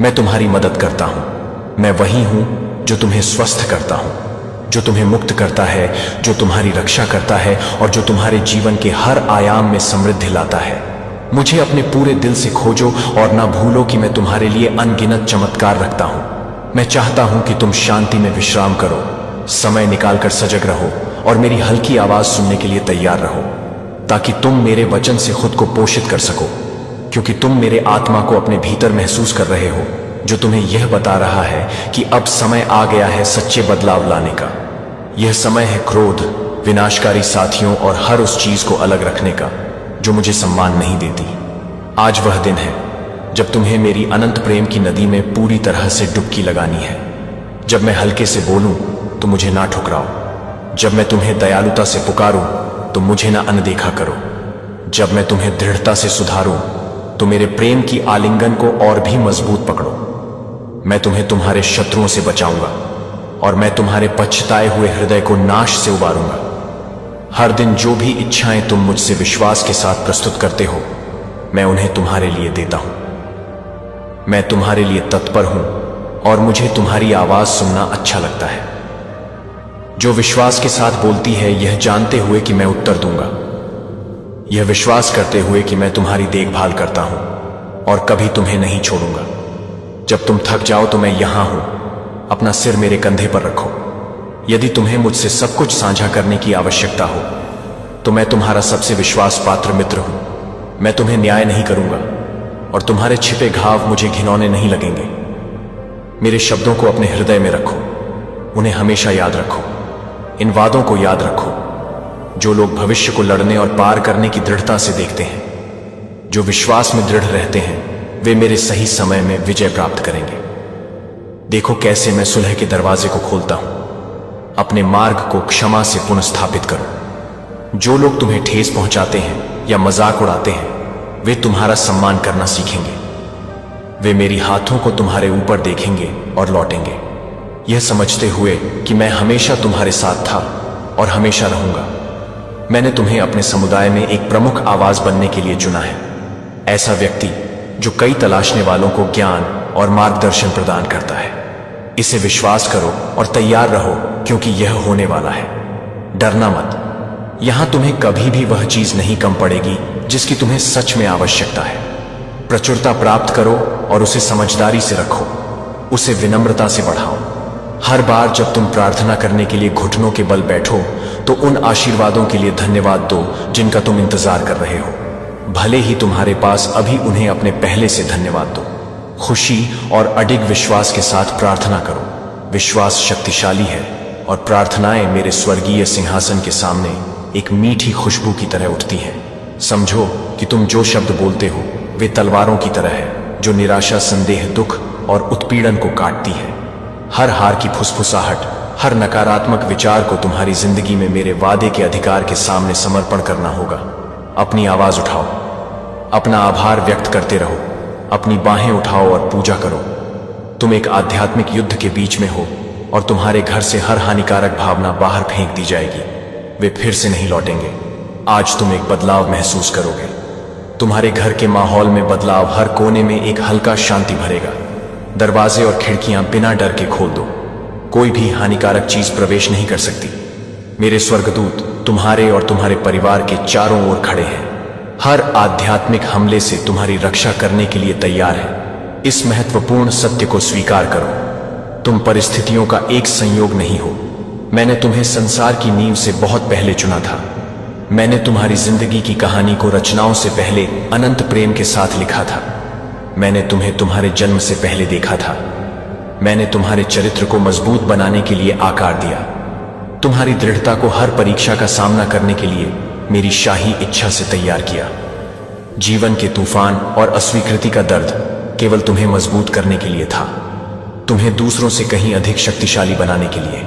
S1: मैं तुम्हारी मदद करता हूं। मैं वही हूं जो तुम्हें स्वस्थ करता हूं, जो तुम्हें मुक्त करता है, जो तुम्हारी रक्षा करता है और जो तुम्हारे जीवन के हर आयाम में समृद्धि लाता है। मुझे अपने पूरे दिल से खोजो और ना भूलो कि मैं तुम्हारे लिए अनगिनत चमत्कार रखता हूं। मैं चाहता हूं कि तुम शांति में विश्राम करो, समय निकालकर सजग रहो और मेरी हल्की आवाज सुनने के लिए तैयार रहो, ताकि तुम मेरे वचन से खुद को पोषित कर सको। क्योंकि तुम मेरे आत्मा को अपने भीतर महसूस कर रहे हो, जो तुम्हें यह बता रहा है कि अब समय आ गया है सच्चे बदलाव लाने का। यह समय है क्रोध, विनाशकारी साथियों और हर उस चीज को अलग रखने का जो मुझे सम्मान नहीं देती। आज वह दिन है जब तुम्हें मेरी अनंत प्रेम की नदी में पूरी तरह से डुबकी लगानी है। जब मैं हल्के से बोलूं तो मुझे ना ठुकराओ। जब मैं तुम्हें दयालुता से पुकारूं तो मुझे ना अनदेखा करो। जब मैं तुम्हें दृढ़ता से सुधारूं तो मेरे प्रेम की आलिंगन को और भी मजबूत पकड़ो। मैं तुम्हें तुम्हारे शत्रुओं से बचाऊंगा और मैं तुम्हारे पछताए हुए हृदय को नाश से उबारूंगा। हर दिन जो भी इच्छाएं तुम मुझसे विश्वास के साथ प्रस्तुत करते हो, मैं उन्हें तुम्हारे लिए देता हूं। मैं तुम्हारे लिए तत्पर हूं और मुझे तुम्हारी आवाज सुनना अच्छा लगता है। जो विश्वास के साथ बोलती है, यह जानते हुए कि मैं उत्तर दूंगा। यह विश्वास करते हुए कि मैं तुम्हारी देखभाल करता हूं और कभी तुम्हें नहीं छोड़ूंगा। जब तुम थक जाओ तो मैं यहां हूं। अपना सिर मेरे कंधे पर रखो। यदि तुम्हें मुझसे सब कुछ साझा करने की आवश्यकता हो तो मैं तुम्हारा सबसे विश्वास पात्र मित्र हूं। मैं तुम्हें न्याय नहीं करूंगा और तुम्हारे छिपे घाव मुझे घिनौने नहीं लगेंगे। मेरे शब्दों को अपने हृदय में रखो, उन्हें हमेशा याद रखो। इन वादों को याद रखो। जो लोग भविष्य को लड़ने और पार करने की दृढ़ता से देखते हैं, जो विश्वास में दृढ़ रहते हैं, वे मेरे सही समय में विजय प्राप्त करेंगे। देखो कैसे मैं सुलह के दरवाजे को खोलता हूं। अपने मार्ग को क्षमा से पुनर्स्थापित करो। जो लोग तुम्हें ठेस पहुंचाते हैं या मजाक उड़ाते हैं, वे तुम्हारा सम्मान करना सीखेंगे। वे मेरी हाथों को तुम्हारे ऊपर देखेंगे और लौटेंगे, यह समझते हुए कि मैं हमेशा तुम्हारे साथ था और हमेशा रहूंगा। मैंने तुम्हें अपने समुदाय में एक प्रमुख आवाज बनने के लिए चुना है। ऐसा व्यक्ति जो कई तलाशने वालों को ज्ञान और मार्गदर्शन प्रदान करता है। इसे विश्वास करो और तैयार रहो, क्योंकि यह होने वाला है। डरना मत। यहां तुम्हें कभी भी वह चीज नहीं कम पड़ेगी जिसकी तुम्हें सच में आवश्यकता है। प्रचुरता प्राप्त करो और उसे समझदारी से रखो। उसे विनम्रता से बढ़ाओ। हर बार जब तुम प्रार्थना करने के लिए घुटनों के बल बैठो तो उन आशीर्वादों के लिए धन्यवाद दो जिनका तुम इंतजार कर रहे हो। भले ही तुम्हारे पास अभी उन्हें अपने पहले से धन्यवाद दो। खुशी और अडिग विश्वास के साथ प्रार्थना करो। विश्वास शक्तिशाली है और प्रार्थनाएं मेरे स्वर्गीय सिंहासन के सामने एक मीठी खुशबू की तरह उठती हैं। समझो कि तुम जो शब्द बोलते हो वे तलवारों की तरह है, जो निराशा, संदेह, दुख और उत्पीड़न को काटती है। हर हार की फुसफुसाहट, हर नकारात्मक विचार को तुम्हारी जिंदगी में मेरे वादे के अधिकार के सामने समर्पण करना होगा। अपनी आवाज उठाओ, अपना आभार व्यक्त करते रहो, अपनी बाहें उठाओ और पूजा करो। तुम एक आध्यात्मिक युद्ध के बीच में हो और तुम्हारे घर से हर हानिकारक भावना बाहर फेंक दी जाएगी। वे फिर से नहीं लौटेंगे। आज तुम एक बदलाव महसूस करोगे। तुम्हारे घर के माहौल में बदलाव, हर कोने में एक हल्का शांति भरेगा। दरवाजे और खिड़कियां बिना डर के खोल दो। कोई भी हानिकारक चीज प्रवेश नहीं कर सकती। मेरे स्वर्गदूत तुम्हारे और तुम्हारे परिवार के चारों ओर खड़े हैं, हर आध्यात्मिक हमले से तुम्हारी रक्षा करने के लिए तैयार है। इस महत्वपूर्ण सत्य को स्वीकार करो, तुम परिस्थितियों का एक संयोग नहीं हो। मैंने तुम्हें संसार की नींव से बहुत पहले चुना था। मैंने तुम्हारी जिंदगी की कहानी को रचनाओं से पहले अनंत प्रेम के साथ लिखा था। मैंने तुम्हें तुम्हारे जन्म से पहले देखा था। मैंने तुम्हारे चरित्र को मजबूत बनाने के लिए आकार दिया, तुम्हारी दृढ़ता को हर परीक्षा का सामना करने के लिए मेरी शाही इच्छा से तैयार किया। जीवन के तूफान और अस्वीकृति का दर्द केवल तुम्हें मजबूत करने के लिए था, तुम्हें दूसरों से कहीं अधिक शक्तिशाली बनाने के लिए।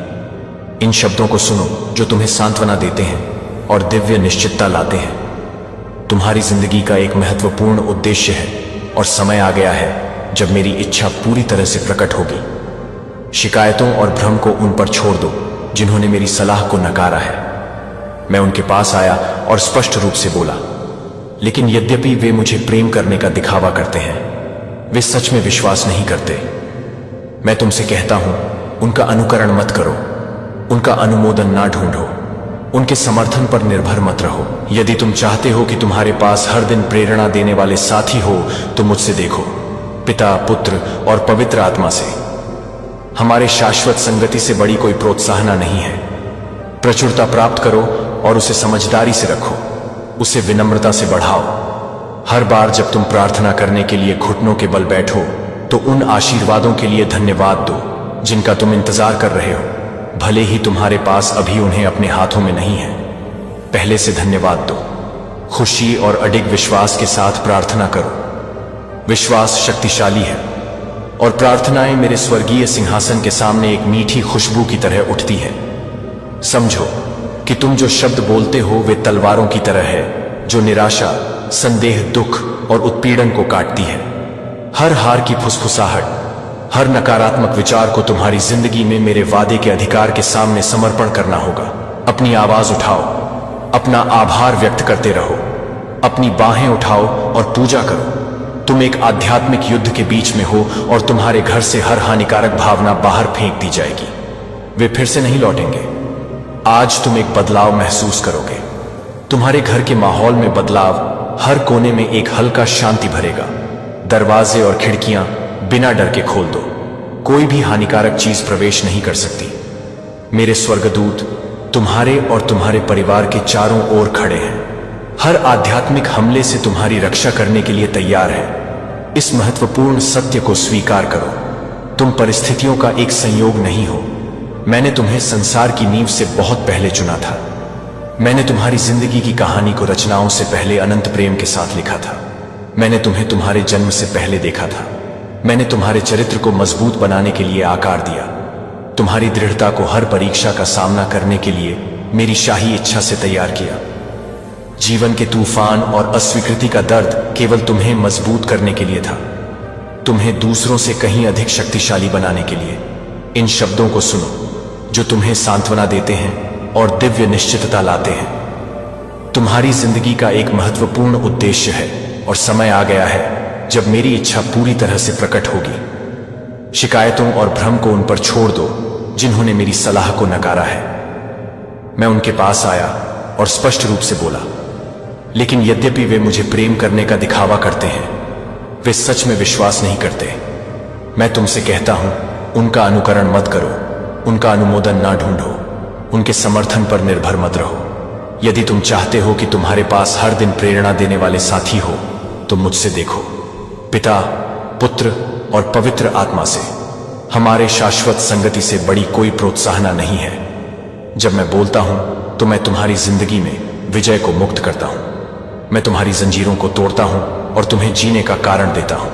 S1: इन शब्दों को सुनो जो तुम्हें सांत्वना देते हैं और दिव्य निश्चितता लाते हैं। तुम्हारी जिंदगी का एक महत्वपूर्ण उद्देश्य है और समय आ गया है जब मेरी इच्छा पूरी तरह से प्रकट होगी। शिकायतों और भ्रम को उन पर छोड़ दो जिन्होंने मेरी सलाह को नकारा है। मैं उनके पास आया और स्पष्ट रूप से बोला, लेकिन यद्यपि वे मुझे प्रेम करने का दिखावा करते हैं, वे सच में विश्वास नहीं करते। मैं तुमसे कहता हूं, उनका अनुकरण मत करो, उनका अनुमोदन ना ढूंढो, उनके समर्थन पर निर्भर मत रहो। यदि तुम चाहते हो कि तुम्हारे पास हर दिन प्रेरणा देने वाले साथी हो तो मुझसे देखो, पिता, पुत्र और पवित्र आत्मा से। हमारे शाश्वत संगति से बड़ी कोई प्रोत्साहना नहीं है। प्रचुरता प्राप्त करो और उसे समझदारी से रखो, उसे विनम्रता से बढ़ाओ। हर बार जब तुम प्रार्थना करने के लिए घुटनों के बल बैठो तो उन आशीर्वादों के लिए धन्यवाद दो जिनका तुम इंतजार कर रहे हो, भले ही तुम्हारे पास अभी उन्हें अपने हाथों में नहीं है। पहले से धन्यवाद दो। खुशी और अडिग विश्वास के साथ प्रार्थना करो। विश्वास शक्तिशाली है और प्रार्थनाएं मेरे स्वर्गीय सिंहासन के सामने एक मीठी खुशबू की तरह उठती है। समझो कि तुम जो शब्द बोलते हो वे तलवारों की तरह है जो निराशा, संदेह, दुख और उत्पीड़न को काटती है। हर हार की फुसफुसाहट, हर नकारात्मक विचार को तुम्हारी जिंदगी में मेरे वादे के अधिकार के सामने समर्पण करना होगा। अपनी आवाज उठाओ, अपना आभार व्यक्त करते रहो, अपनी बाहें उठाओ और पूजा करो। तुम एक आध्यात्मिक युद्ध के बीच में हो और तुम्हारे घर से हर हानिकारक भावना बाहर फेंक दी जाएगी। वे फिर से नहीं लौटेंगे। आज तुम एक बदलाव महसूस करोगे। तुम्हारे घर के माहौल में बदलाव, हर कोने में एक हल्का शांति भरेगा। दरवाजे और खिड़कियां बिना डर के खोल दो। कोई भी हानिकारक चीज प्रवेश नहीं कर सकती। मेरे स्वर्गदूत तुम्हारे और तुम्हारे परिवार के चारों ओर खड़े हैं, हर आध्यात्मिक हमले से तुम्हारी रक्षा करने के लिए तैयार है। इस महत्वपूर्ण सत्य को स्वीकार करो, तुम परिस्थितियों का एक संयोग नहीं हो। मैंने तुम्हें संसार की नींव से बहुत पहले चुना था। मैंने तुम्हारी जिंदगी की कहानी को रचनाओं से पहले अनंत प्रेम के साथ लिखा था। मैंने तुम्हें तुम्हारे जन्म से पहले देखा था। मैंने तुम्हारे चरित्र को मजबूत बनाने के लिए आकार दिया, तुम्हारी दृढ़ता को हर परीक्षा का सामना करने के लिए मेरी शाही इच्छा से तैयार किया। जीवन के तूफान और अस्वीकृति का दर्द केवल तुम्हें मजबूत करने के लिए था, तुम्हें दूसरों से कहीं अधिक शक्तिशाली बनाने के लिए। इन शब्दों को सुनो जो तुम्हें सांत्वना देते हैं और दिव्य निश्चितता लाते हैं। तुम्हारी जिंदगी का एक महत्वपूर्ण उद्देश्य है और समय आ गया है जब मेरी इच्छा पूरी तरह से प्रकट होगी। शिकायतों और भ्रम को उन पर छोड़ दो जिन्होंने मेरी सलाह को नकारा है। मैं उनके पास आया और स्पष्ट रूप से बोला, लेकिन यद्यपि वे मुझे प्रेम करने का दिखावा करते हैं, वे सच में विश्वास नहीं करते। मैं तुमसे कहता हूं, उनका अनुकरण मत करो, उनका अनुमोदन ना ढूंढो, उनके समर्थन पर निर्भर मत रहो। यदि तुम चाहते हो कि तुम्हारे पास हर दिन प्रेरणा देने वाले साथी हो तो मुझसे देखो, पिता, पुत्र और पवित्र आत्मा से। हमारे शाश्वत संगति से बड़ी कोई प्रोत्साहना नहीं है। जब मैं बोलता हूं तो मैं तुम्हारी जिंदगी में विजय को मुक्त करता हूं। मैं तुम्हारी जंजीरों को तोड़ता हूं और तुम्हें जीने का कारण देता हूं।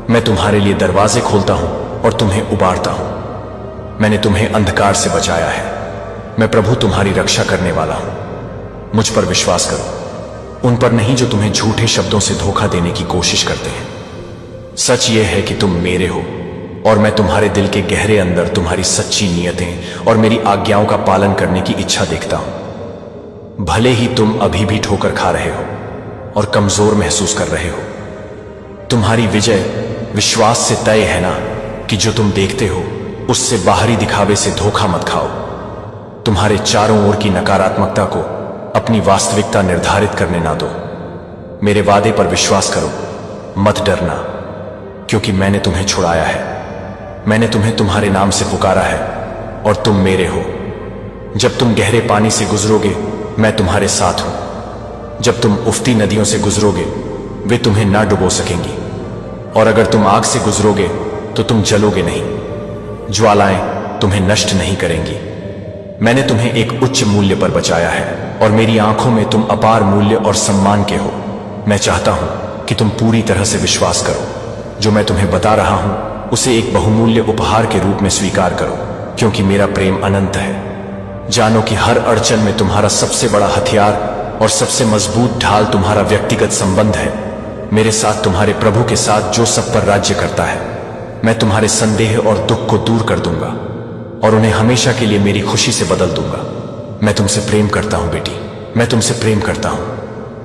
S1: मैं तुम्हारे लिए दरवाजे खोलता हूं और तुम्हें उबारता हूं। मैंने तुम्हें अंधकार से बचाया है। मैं प्रभु तुम्हारी रक्षा करने वाला हूं। मुझ पर विश्वास करो, उन पर नहीं जो तुम्हें झूठे शब्दों से धोखा देने की कोशिश करते हैं। सच यह है कि तुम मेरे हो और मैं तुम्हारे दिल के गहरे अंदर तुम्हारी सच्ची नीयतें और मेरी आज्ञाओं का पालन करने की इच्छा देखता हूं। भले ही तुम अभी भी ठोकर खा रहे हो और कमजोर महसूस कर रहे हो, तुम्हारी विजय विश्वास से तय है ना। कि जो तुम देखते हो उससे बाहरी दिखावे से धोखा मत खाओ। तुम्हारे चारों ओर की नकारात्मकता को अपनी वास्तविकता निर्धारित करने ना दो। मेरे वादे पर विश्वास करो, मत डरना, क्योंकि मैंने तुम्हें छुड़ाया है। मैंने तुम्हें तुम्हारे नाम से पुकारा है और तुम मेरे हो। जब तुम गहरे पानी से गुजरोगे मैं तुम्हारे साथ हूं। जब तुम उफती नदियों से गुजरोगे वे तुम्हें ना डुबो सकेंगी, और अगर तुम आग से गुजरोगे तो तुम जलोगे नहीं। ज्वालाएं तुम्हें नष्ट नहीं करेंगी। मैंने तुम्हें एक उच्च मूल्य पर बचाया है और मेरी आंखों में तुम अपार मूल्य और सम्मान के हो। मैं चाहता हूं कि तुम पूरी तरह से विश्वास करो। जो मैं तुम्हें बता रहा हूं उसे एक बहुमूल्य उपहार के रूप में स्वीकार करो, क्योंकि मेरा प्रेम अनंत है। जानो कि हर अड़चन में तुम्हारा सबसे बड़ा हथियार और सबसे मजबूत ढाल तुम्हारा व्यक्तिगत संबंध है। मेरे साथ, तुम्हारे प्रभु के साथ जो सब पर राज्य करता है। मैं तुम्हारे संदेह और दुख को दूर कर दूंगा और उन्हें हमेशा के लिए मेरी खुशी से बदल दूंगा। मैं तुमसे प्रेम करता हूं बेटी, मैं तुमसे प्रेम करता हूं।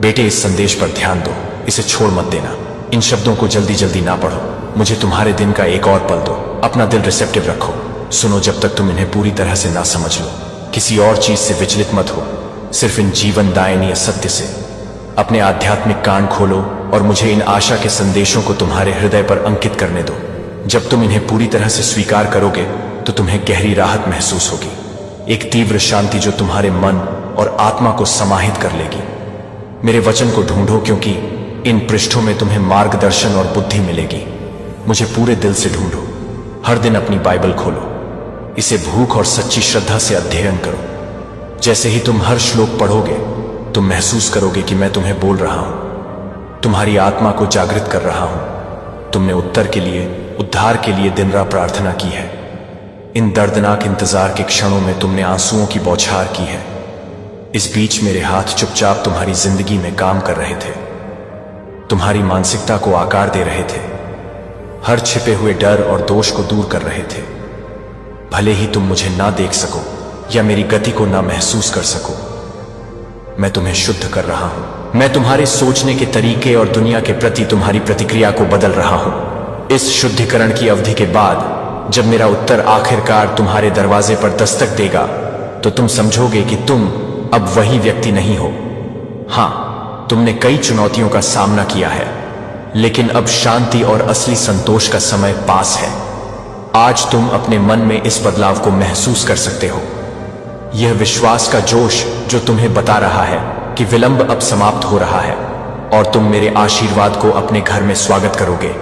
S1: बेटे, इस संदेश पर ध्यान दो, इसे छोड़ मत देना। इन शब्दों को जल्दी जल्दी ना पढ़ो। मुझे तुम्हारे दिन का एक और पल दो। अपना दिल रिसेप्टिव रखो। सुनो जब तक तुम इन्हें पूरी तरह से ना समझ लो। किसी और चीज से विचलित मत हो, सिर्फ इन जीवन दायनीय सत्य से। अपने आध्यात्मिक कान खोलो और मुझे इन आशा के संदेशों को तुम्हारे हृदय पर अंकित करने दो। जब तुम इन्हें पूरी तरह से स्वीकार करोगे तो तुम्हें गहरी राहत महसूस होगी, एक तीव्र शांति जो तुम्हारे मन और आत्मा को समाहित कर लेगी। मेरे वचन को ढूंढो, क्योंकि इन पृष्ठों में तुम्हें मार्गदर्शन और बुद्धि मिलेगी। मुझे पूरे दिल से ढूंढो। हर दिन अपनी बाइबल खोलो, इसे भूख और सच्ची श्रद्धा से अध्ययन करो। जैसे ही तुम हर श्लोक पढ़ोगे तुम महसूस करोगे कि मैं तुम्हें बोल रहा हूं, तुम्हारी आत्मा को जागृत कर रहा हूं। तुमने उत्तर के लिए, उद्धार के लिए दिन रात प्रार्थना की है। इन दर्दनाक इंतजार के क्षणों में तुमने आंसुओं की बौछार की है। इस बीच मेरे हाथ चुपचाप तुम्हारी जिंदगी में काम कर रहे थे, तुम्हारी मानसिकता को आकार दे रहे थे, हर छिपे हुए डर और दोष को दूर कर रहे थे। भले ही तुम मुझे ना देख सको या मेरी गति को ना महसूस कर सको, मैं तुम्हें शुद्ध कर रहा हूं। मैं तुम्हारे सोचने के तरीके और दुनिया के प्रति तुम्हारी प्रतिक्रिया को बदल रहा हूं। इस शुद्धिकरण की अवधि के बाद जब मेरा उत्तर आखिरकार तुम्हारे दरवाजे पर दस्तक देगा तो तुम समझोगे कि तुम अब वही व्यक्ति नहीं हो। हां, तुमने कई चुनौतियों का सामना किया है, लेकिन अब शांति और असली संतोष का समय पास है। आज तुम अपने मन में इस बदलाव को महसूस कर सकते हो। यह विश्वास का जोश जो तुम्हें बता रहा है कि विलंब अब समाप्त हो रहा है और तुम मेरे आशीर्वाद को अपने घर में स्वागत करोगे।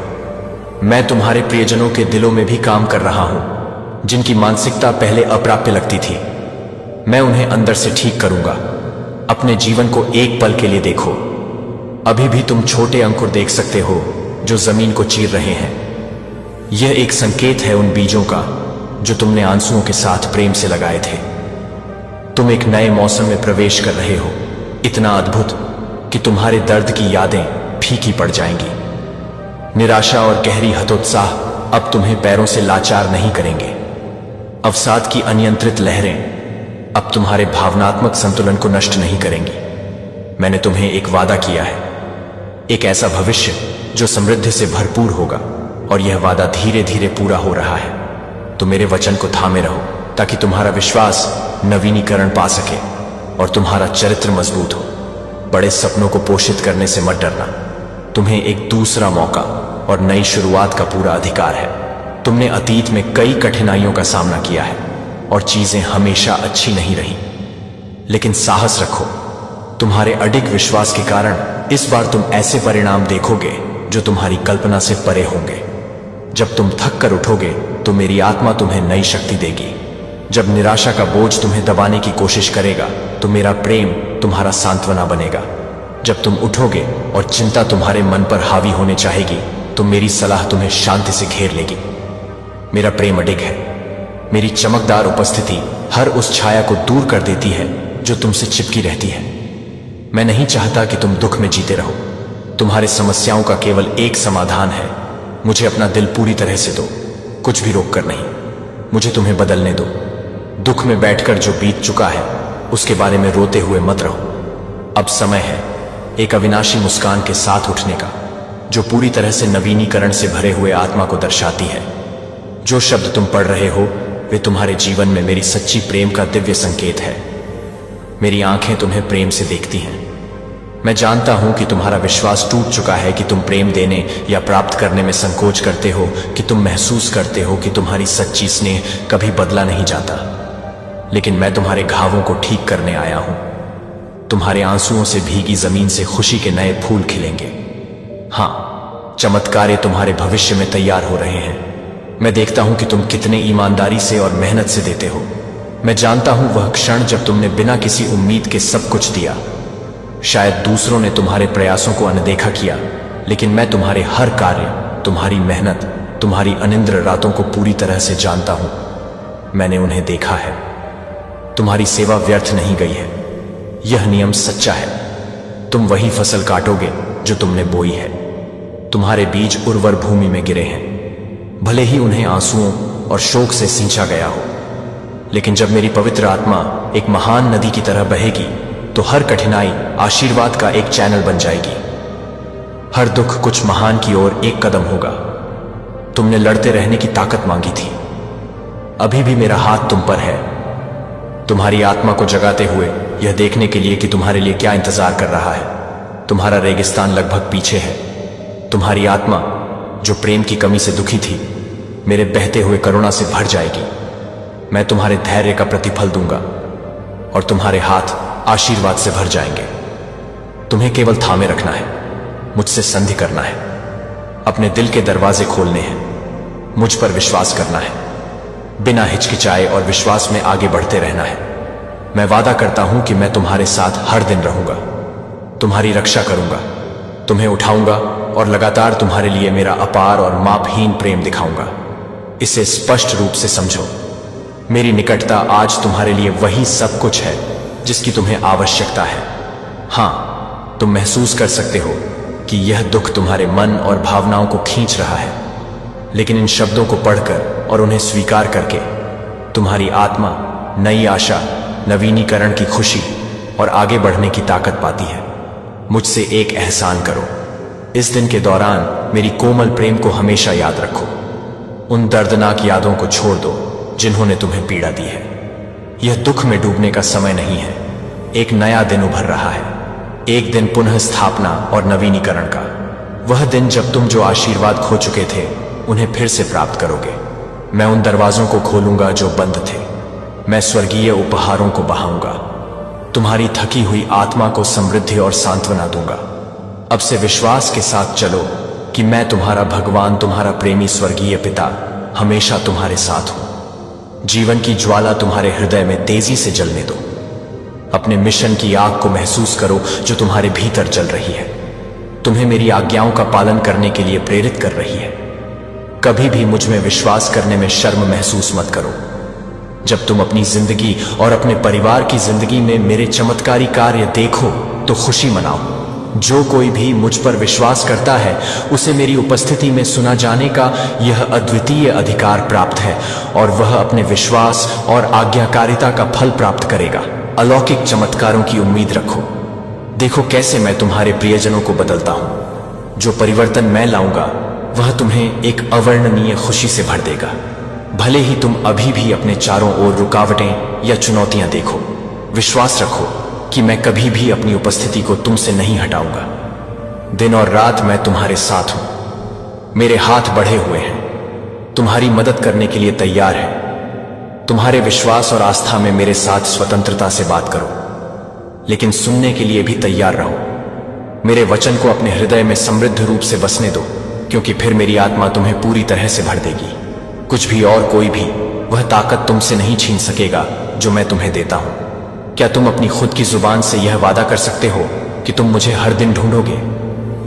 S1: मैं तुम्हारे प्रियजनों के दिलों में भी काम कर रहा हूं, जिनकी मानसिकता पहले अप्राप्य लगती थी। मैं उन्हें अंदर से ठीक करूंगा। अपने जीवन को एक पल के लिए देखो। अभी भी तुम छोटे अंकुर देख सकते हो जो जमीन को चीर रहे हैं। यह एक संकेत है उन बीजों का जो तुमने आंसुओं के साथ प्रेम से लगाए थे। तुम एक नए मौसम में प्रवेश कर रहे हो, इतना अद्भुत कि तुम्हारे दर्द की यादें फीकी पड़ जाएंगी। निराशा और गहरी हतोत्साह अब तुम्हें पैरों से लाचार नहीं करेंगे। अवसाद की अनियंत्रित लहरें अब तुम्हारे भावनात्मक संतुलन को नष्ट नहीं करेंगी। मैंने तुम्हें एक वादा किया है, एक ऐसा भविष्य जो समृद्धि से भरपूर होगा, और यह वादा धीरे धीरे पूरा हो रहा है। तो मेरे वचन को थामे रहो ताकि तुम्हारा विश्वास नवीनीकरण पा सके और तुम्हारा चरित्र मजबूत हो। बड़े सपनों को पोषित करने से मत डरना। तुम्हें एक दूसरा मौका और नई शुरुआत का पूरा अधिकार है। तुमने अतीत में कई कठिनाइयों का सामना किया है और चीजें हमेशा अच्छी नहीं रही, लेकिन साहस रखो। तुम्हारे अडिग विश्वास के कारण इस बार तुम ऐसे परिणाम देखोगे जो तुम्हारी कल्पना से परे होंगे। जब तुम थक कर उठोगे तो मेरी आत्मा तुम्हें नई शक्ति देगी। जब निराशा का बोझ तुम्हें दबाने की कोशिश करेगा तो मेरा प्रेम तुम्हारा सांत्वना बनेगा। जब तुम उठोगे और चिंता तुम्हारे मन पर हावी होने चाहेगी तो मेरी सलाह तुम्हें शांति से घेर लेगी। मेरा प्रेम अडिग है। मेरी चमकदार उपस्थिति हर उस छाया को दूर कर देती है जो तुमसे चिपकी रहती है। मैं नहीं चाहता कि तुम दुख में जीते रहो। तुम्हारी समस्याओं का केवल एक समाधान है, मुझे अपना दिल पूरी तरह से दो, कुछ भी रोक कर नहीं। मुझे तुम्हें बदलने दो। दुख में बैठकर जो बीत चुका है उसके बारे में रोते हुए मत रहो। अब समय है एक अविनाशी मुस्कान के साथ उठने का, जो पूरी तरह से नवीनीकरण से भरे हुए आत्मा को दर्शाती है। जो शब्द तुम पढ़ रहे हो वे तुम्हारे जीवन में मेरी सच्ची प्रेम का दिव्य संकेत है। मेरी आंखें तुम्हें प्रेम से देखती हैं। मैं जानता हूं कि तुम्हारा विश्वास टूट चुका है, कि तुम प्रेम देने या प्राप्त करने में संकोच करते हो, कि तुम महसूस करते हो कि तुम्हारी सच्ची स्नेह कभी बदला नहीं जाता। लेकिन मैं तुम्हारे घावों को ठीक करने आया हूं। तुम्हारे आंसुओं से भीगी जमीन से खुशी के नए फूल खिलेंगे। हाँ, चमत्कार तुम्हारे भविष्य में तैयार हो रहे हैं। मैं देखता हूं कि तुम कितने ईमानदारी से और मेहनत से देते हो। मैं जानता हूं वह क्षण जब तुमने बिना किसी उम्मीद के सब कुछ दिया। शायद दूसरों ने तुम्हारे प्रयासों को अनदेखा किया, लेकिन मैं तुम्हारे हर कार्य, तुम्हारी मेहनत, तुम्हारी अनिद्र रातों को पूरी तरह से जानता हूं। मैंने उन्हें देखा है। तुम्हारी सेवा व्यर्थ नहीं गई है। यह नियम सच्चा है। तुम वही फसल काटोगे जो तुमने बोई है। तुम्हारे बीज उर्वर भूमि में गिरे हैं, भले ही उन्हें आंसुओं और शोक से सींचा गया हो। लेकिन जब मेरी पवित्र आत्मा एक महान नदी की तरह बहेगी, तो हर कठिनाई आशीर्वाद का एक चैनल बन जाएगी। हर दुख कुछ महान की ओर एक कदम होगा। तुमने लड़ते रहने की ताकत मांगी थी। अभी भी मेरा हाथ तुम पर है, तुम्हारी आत्मा को जगाते हुए, यह देखने के लिए कि तुम्हारे लिए क्या इंतजार कर रहा है। तुम्हारा रेगिस्तान लगभग पीछे है। तुम्हारी आत्मा जो प्रेम की कमी से दुखी थी, मेरे बहते हुए करुणा से भर जाएगी। मैं तुम्हारे धैर्य का प्रतिफल दूंगा और तुम्हारे हाथ आशीर्वाद से भर जाएंगे। तुम्हें केवल थामे रखना है, मुझसे संधि करना है, अपने दिल के दरवाजे खोलने हैं, मुझ पर विश्वास करना है, बिना हिचकिचाए और विश्वास में आगे बढ़ते रहना है। मैं वादा करता हूं कि मैं तुम्हारे साथ हर दिन रहूंगा, तुम्हारी रक्षा करूंगा, तुम्हें उठाऊंगा और लगातार तुम्हारे लिए मेरा अपार और मापहीन प्रेम दिखाऊंगा। इसे स्पष्ट रूप से समझो। मेरी निकटता आज तुम्हारे लिए वही सब कुछ है जिसकी तुम्हें आवश्यकता है। हां, तुम महसूस कर सकते हो कि यह दुख तुम्हारे मन और भावनाओं को खींच रहा है, लेकिन इन शब्दों को पढ़कर और उन्हें स्वीकार करके तुम्हारी आत्मा नई आशा, नवीनीकरण की खुशी और आगे बढ़ने की ताकत पाती है। मुझसे एक एहसान करो। इस दिन के दौरान मेरी कोमल प्रेम को हमेशा याद रखो। उन दर्दनाक यादों को छोड़ दो जिन्होंने तुम्हें पीड़ा दी है। यह दुख में डूबने का समय नहीं है। एक नया दिन उभर रहा है, एक दिन पुनः स्थापना और नवीनीकरण का। वह दिन जब तुम जो आशीर्वाद खो चुके थे उन्हें फिर से प्राप्त करोगे। मैं उन दरवाजों को खोलूंगा जो बंद थे। मैं स्वर्गीय उपहारों को बहाऊंगा। तुम्हारी थकी हुई आत्मा को समृद्धि और सांत्वना दूंगा। अब से विश्वास के साथ चलो कि मैं तुम्हारा भगवान, तुम्हारा प्रेमी स्वर्गीय पिता हमेशा तुम्हारे साथ हूं। जीवन की ज्वाला तुम्हारे हृदय में तेजी से जलने दो। अपने मिशन की आग को महसूस करो जो तुम्हारे भीतर जल रही है, तुम्हें मेरी आज्ञाओं का पालन करने के लिए प्रेरित कर रही है। कभी भी मुझ में विश्वास करने में शर्म महसूस मत करो। जब तुम अपनी जिंदगी और अपने परिवार की जिंदगी में मेरे चमत्कारी कार्य देखो तो खुशी मनाओ। जो कोई भी मुझ पर विश्वास करता है उसे मेरी उपस्थिति में सुना जाने का यह अद्वितीय अधिकार प्राप्त है, और वह अपने विश्वास और आज्ञाकारिता का फल प्राप्त करेगा। अलौकिक चमत्कारों की उम्मीद रखो। देखो कैसे मैं तुम्हारे प्रियजनों को बदलता हूं। जो परिवर्तन मैं लाऊंगा वह तुम्हें एक अवर्णनीय खुशी से भर देगा। भले ही तुम अभी भी अपने चारों ओर रुकावटें या चुनौतियां देखो, विश्वास रखो कि मैं कभी भी अपनी उपस्थिति को तुमसे नहीं हटाऊंगा। दिन और रात मैं तुम्हारे साथ हूं। मेरे हाथ बढ़े हुए हैं, तुम्हारी मदद करने के लिए तैयार है। तुम्हारे विश्वास और आस्था में मेरे साथ स्वतंत्रता से बात करो, लेकिन सुनने के लिए भी तैयार रहो। मेरे वचन को अपने हृदय में समृद्ध रूप से बसने दो, क्योंकि फिर मेरी आत्मा तुम्हें पूरी तरह से भर देगी। कुछ भी और कोई भी वह ताकत तुमसे नहीं छीन सकेगा जो मैं तुम्हें देता हूं। क्या तुम अपनी खुद की जुबान से यह वादा कर सकते हो कि तुम मुझे हर दिन ढूंढोगे?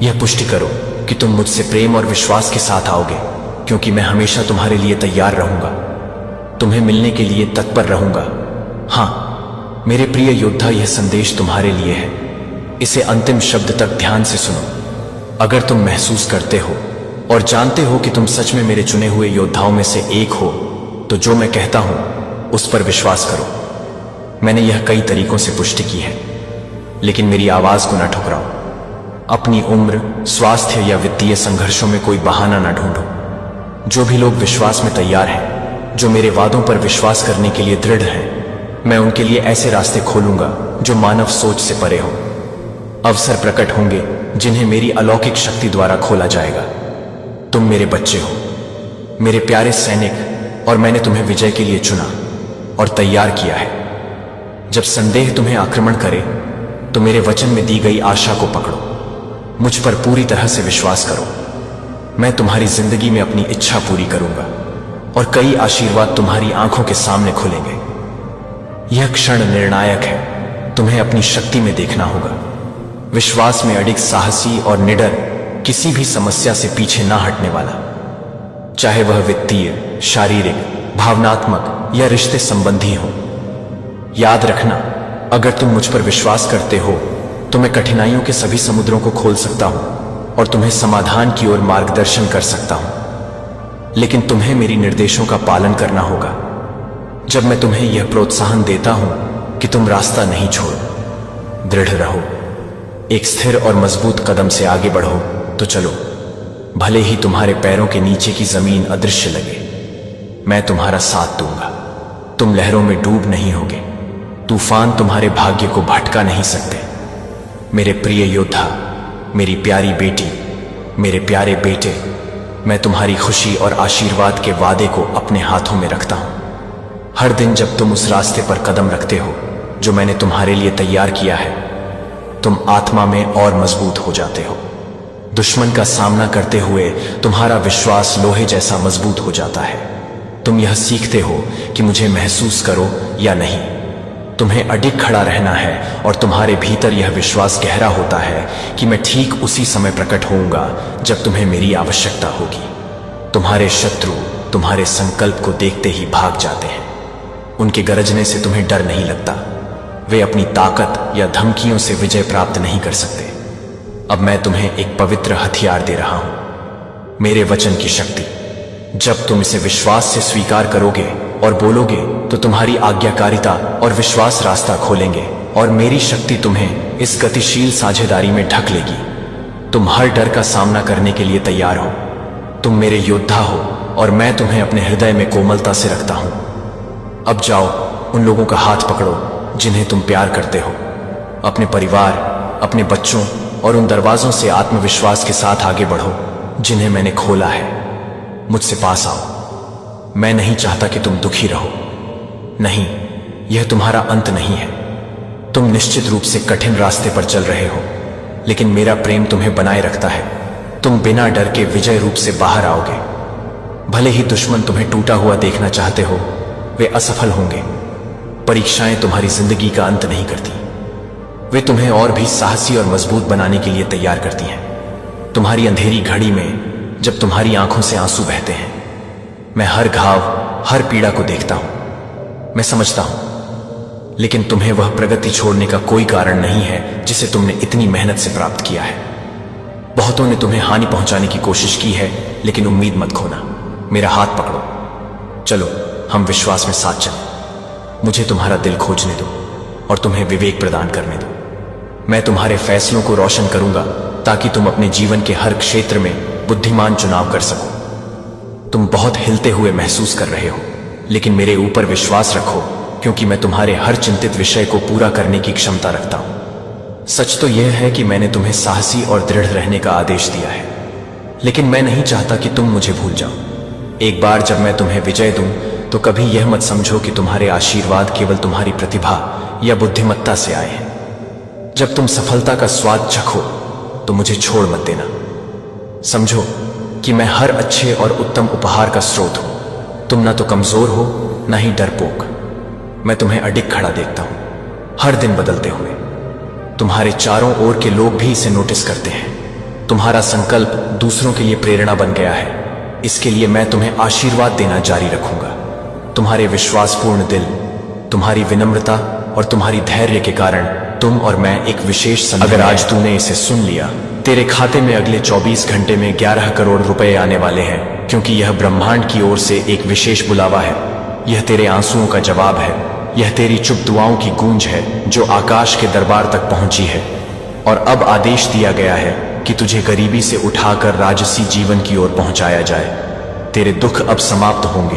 S1: यह पुष्टि करो कि तुम मुझसे प्रेम और विश्वास के साथ आओगे, क्योंकि मैं हमेशा तुम्हारे लिए तैयार रहूंगा, तुम्हें मिलने के लिए तत्पर रहूंगा। हां मेरे प्रिय योद्धा, यह संदेश तुम्हारे लिए है। इसे अंतिम शब्द तक ध्यान से सुनो। अगर तुम महसूस करते हो और जानते हो कि तुम सच में मेरे चुने हुए योद्धाओं में से एक हो, तो जो मैं कहता हूं उस पर विश्वास करो। मैंने यह कई तरीकों से पुष्टि की है, लेकिन मेरी आवाज को न ठुकराओ। अपनी उम्र, स्वास्थ्य या वित्तीय संघर्षों में कोई बहाना न ढूंढो। जो भी लोग विश्वास में तैयार हैं, जो मेरे वादों पर विश्वास करने के लिए दृढ़ हैं, मैं उनके लिए ऐसे रास्ते खोलूंगा जो मानव सोच से परे हो। अवसर प्रकट होंगे जिन्हें मेरी अलौकिक शक्ति द्वारा खोला जाएगा। तुम मेरे बच्चे हो, मेरे प्यारे सैनिक, और मैंने तुम्हें विजय के लिए चुना और तैयार किया है। जब संदेह तुम्हें आक्रमण करे तो मेरे वचन में दी गई आशा को पकड़ो, मुझ पर पूरी तरह से विश्वास करो। मैं तुम्हारी जिंदगी में अपनी इच्छा पूरी करूंगा और कई आशीर्वाद तुम्हारी आंखों के सामने खुलेंगे। यह क्षण निर्णायक है, तुम्हें अपनी शक्ति में देखना होगा। विश्वास में अडिग, साहसी और निडर, किसी भी समस्या से पीछे ना हटने वाला, चाहे वह वित्तीय, शारीरिक, भावनात्मक या रिश्ते संबंधी हो। याद रखना, अगर तुम मुझ पर विश्वास करते हो तो मैं कठिनाइयों के सभी समुद्रों को खोल सकता हूं और तुम्हें समाधान की ओर मार्गदर्शन कर सकता हूं। लेकिन तुम्हें मेरी निर्देशों का पालन करना होगा। जब मैं तुम्हें यह प्रोत्साहन देता हूं कि तुम रास्ता नहीं छोड़ो, दृढ़ रहो, एक स्थिर और मजबूत कदम से आगे बढ़ो, तो चलो, भले ही तुम्हारे पैरों के नीचे की जमीन अदृश्य लगे, मैं तुम्हारा साथ दूंगा। तुम लहरों में डूब नहीं होगे, तूफान तुम्हारे भाग्य को भटका नहीं सकते। मेरे प्रिय योद्धा, मेरी प्यारी बेटी, मेरे प्यारे बेटे, मैं तुम्हारी खुशी और आशीर्वाद के वादे को अपने हाथों में रखता हूं। हर दिन जब तुम उस रास्ते पर कदम रखते हो जो मैंने तुम्हारे लिए तैयार किया है, तुम आत्मा में और मजबूत हो जाते हो। दुश्मन का सामना करते हुए तुम्हारा विश्वास लोहे जैसा मजबूत हो जाता है। तुम यह सीखते हो कि मुझे महसूस करो या नहीं, तुम्हें अडिग खड़ा रहना है और तुम्हारे भीतर यह विश्वास गहरा होता है कि मैं ठीक उसी समय प्रकट होऊंगा जब तुम्हें मेरी आवश्यकता होगी। तुम्हारे शत्रु तुम्हारे संकल्प को देखते ही भाग जाते हैं। उनके गरजने से तुम्हें डर नहीं लगता। वे अपनी ताकत या धमकियों से विजय प्राप्त नहीं कर सकते। अब मैं तुम्हें एक पवित्र हथियार दे रहा हूं, मेरे वचन की शक्ति। जब तुम इसे विश्वास से स्वीकार करोगे और बोलोगे तो तुम्हारी आज्ञाकारिता और विश्वास रास्ता खोलेंगे और मेरी शक्ति तुम्हें इस गतिशील साझेदारी में ढक लेगी। तुम हर डर का सामना करने के लिए तैयार हो। तुम मेरे योद्धा हो और मैं तुम्हें अपने हृदय में कोमलता से रखता हूं। अब जाओ, उन लोगों का हाथ पकड़ो जिन्हें तुम प्यार करते हो, अपने परिवार, अपने बच्चों और उन दरवाजों से आत्मविश्वास के साथ आगे बढ़ो जिन्हें मैंने खोला है। मुझसे पास आओ। मैं नहीं चाहता कि तुम दुखी रहो। नहीं, यह तुम्हारा अंत नहीं है। तुम निश्चित रूप से कठिन रास्ते पर चल रहे हो, लेकिन मेरा प्रेम तुम्हें बनाए रखता है। तुम बिना डर के विजय रूप से बाहर आओगे। भले ही दुश्मन तुम्हें टूटा हुआ देखना चाहते हो, वे असफल होंगे। परीक्षाएं तुम्हारी जिंदगी का अंत नहीं करती, वे तुम्हें और भी साहसी और मजबूत बनाने के लिए तैयार करती हैं। तुम्हारी अंधेरी घड़ी में जब तुम्हारी आंखों से आंसू बहते हैं, मैं हर घाव, हर पीड़ा को देखता हूं। मैं समझता हूं, लेकिन तुम्हें वह प्रगति छोड़ने का कोई कारण नहीं है जिसे तुमने इतनी मेहनत से प्राप्त किया है। बहुतों ने तुम्हें हानि पहुंचाने की कोशिश की है, लेकिन उम्मीद मत खोना। मेरा हाथ पकड़ो, चलो हम विश्वास में साथ चलें। मुझे तुम्हारा दिल खोजने दो और तुम्हें विवेक प्रदान करने दो। मैं तुम्हारे फैसलों को रोशन करूंगा ताकि तुम अपने जीवन के हर क्षेत्र में बुद्धिमान चुनाव कर सको। तुम बहुत हिलते हुए महसूस कर रहे हो, लेकिन मेरे ऊपर विश्वास रखो, क्योंकि मैं तुम्हारे हर चिंतित विषय को पूरा करने की क्षमता रखता हूं। सच तो यह है कि मैंने तुम्हें साहसी और दृढ़ रहने का आदेश दिया है, लेकिन मैं नहीं चाहता कि तुम मुझे भूल जाओ। एक बार जब मैं तुम्हें विजय दूं तो कभी यह मत समझो कि तुम्हारे आशीर्वाद केवल तुम्हारी प्रतिभा या बुद्धिमत्ता से आए हैं। जब तुम सफलता का स्वाद चखो तो मुझे छोड़ मत देना। समझो कि मैं हर अच्छे और उत्तम उपहार का स्रोत हूं। तुम ना तो कमजोर हो, ना ही डरपोक। मैं तुम्हें अडिग खड़ा देखता हूं, हर दिन बदलते हुए। तुम्हारे चारों ओर के लोग भी इसे नोटिस करते हैं। तुम्हारा संकल्प दूसरों के लिए प्रेरणा बन गया है। इसके लिए मैं तुम्हें आशीर्वाद देना जारी रखूंगा। तुम्हारे विश्वासपूर्ण दिल, तुम्हारी विनम्रता और तुम्हारी धैर्य के कारण तुम और मैं एक विशेष संबंध। अगर आज तूने इसे सुन लिया, तेरे खाते में अगले 24 घंटे में 11 करोड़ रुपए आने वाले हैं, क्योंकि यह ब्रह्मांड की ओर से एक विशेष बुलावा है। यह तेरे आंसुओं का जवाब है। यह तेरी चुप दुआओं की गूंज है जो आकाश के दरबार तक पहुंची है। और अब आदेश दिया गया है कि तुझे गरीबी से उठाकर राजसी जीवन की ओर पहुंचाया जाए। तेरे दुख अब समाप्त होंगे,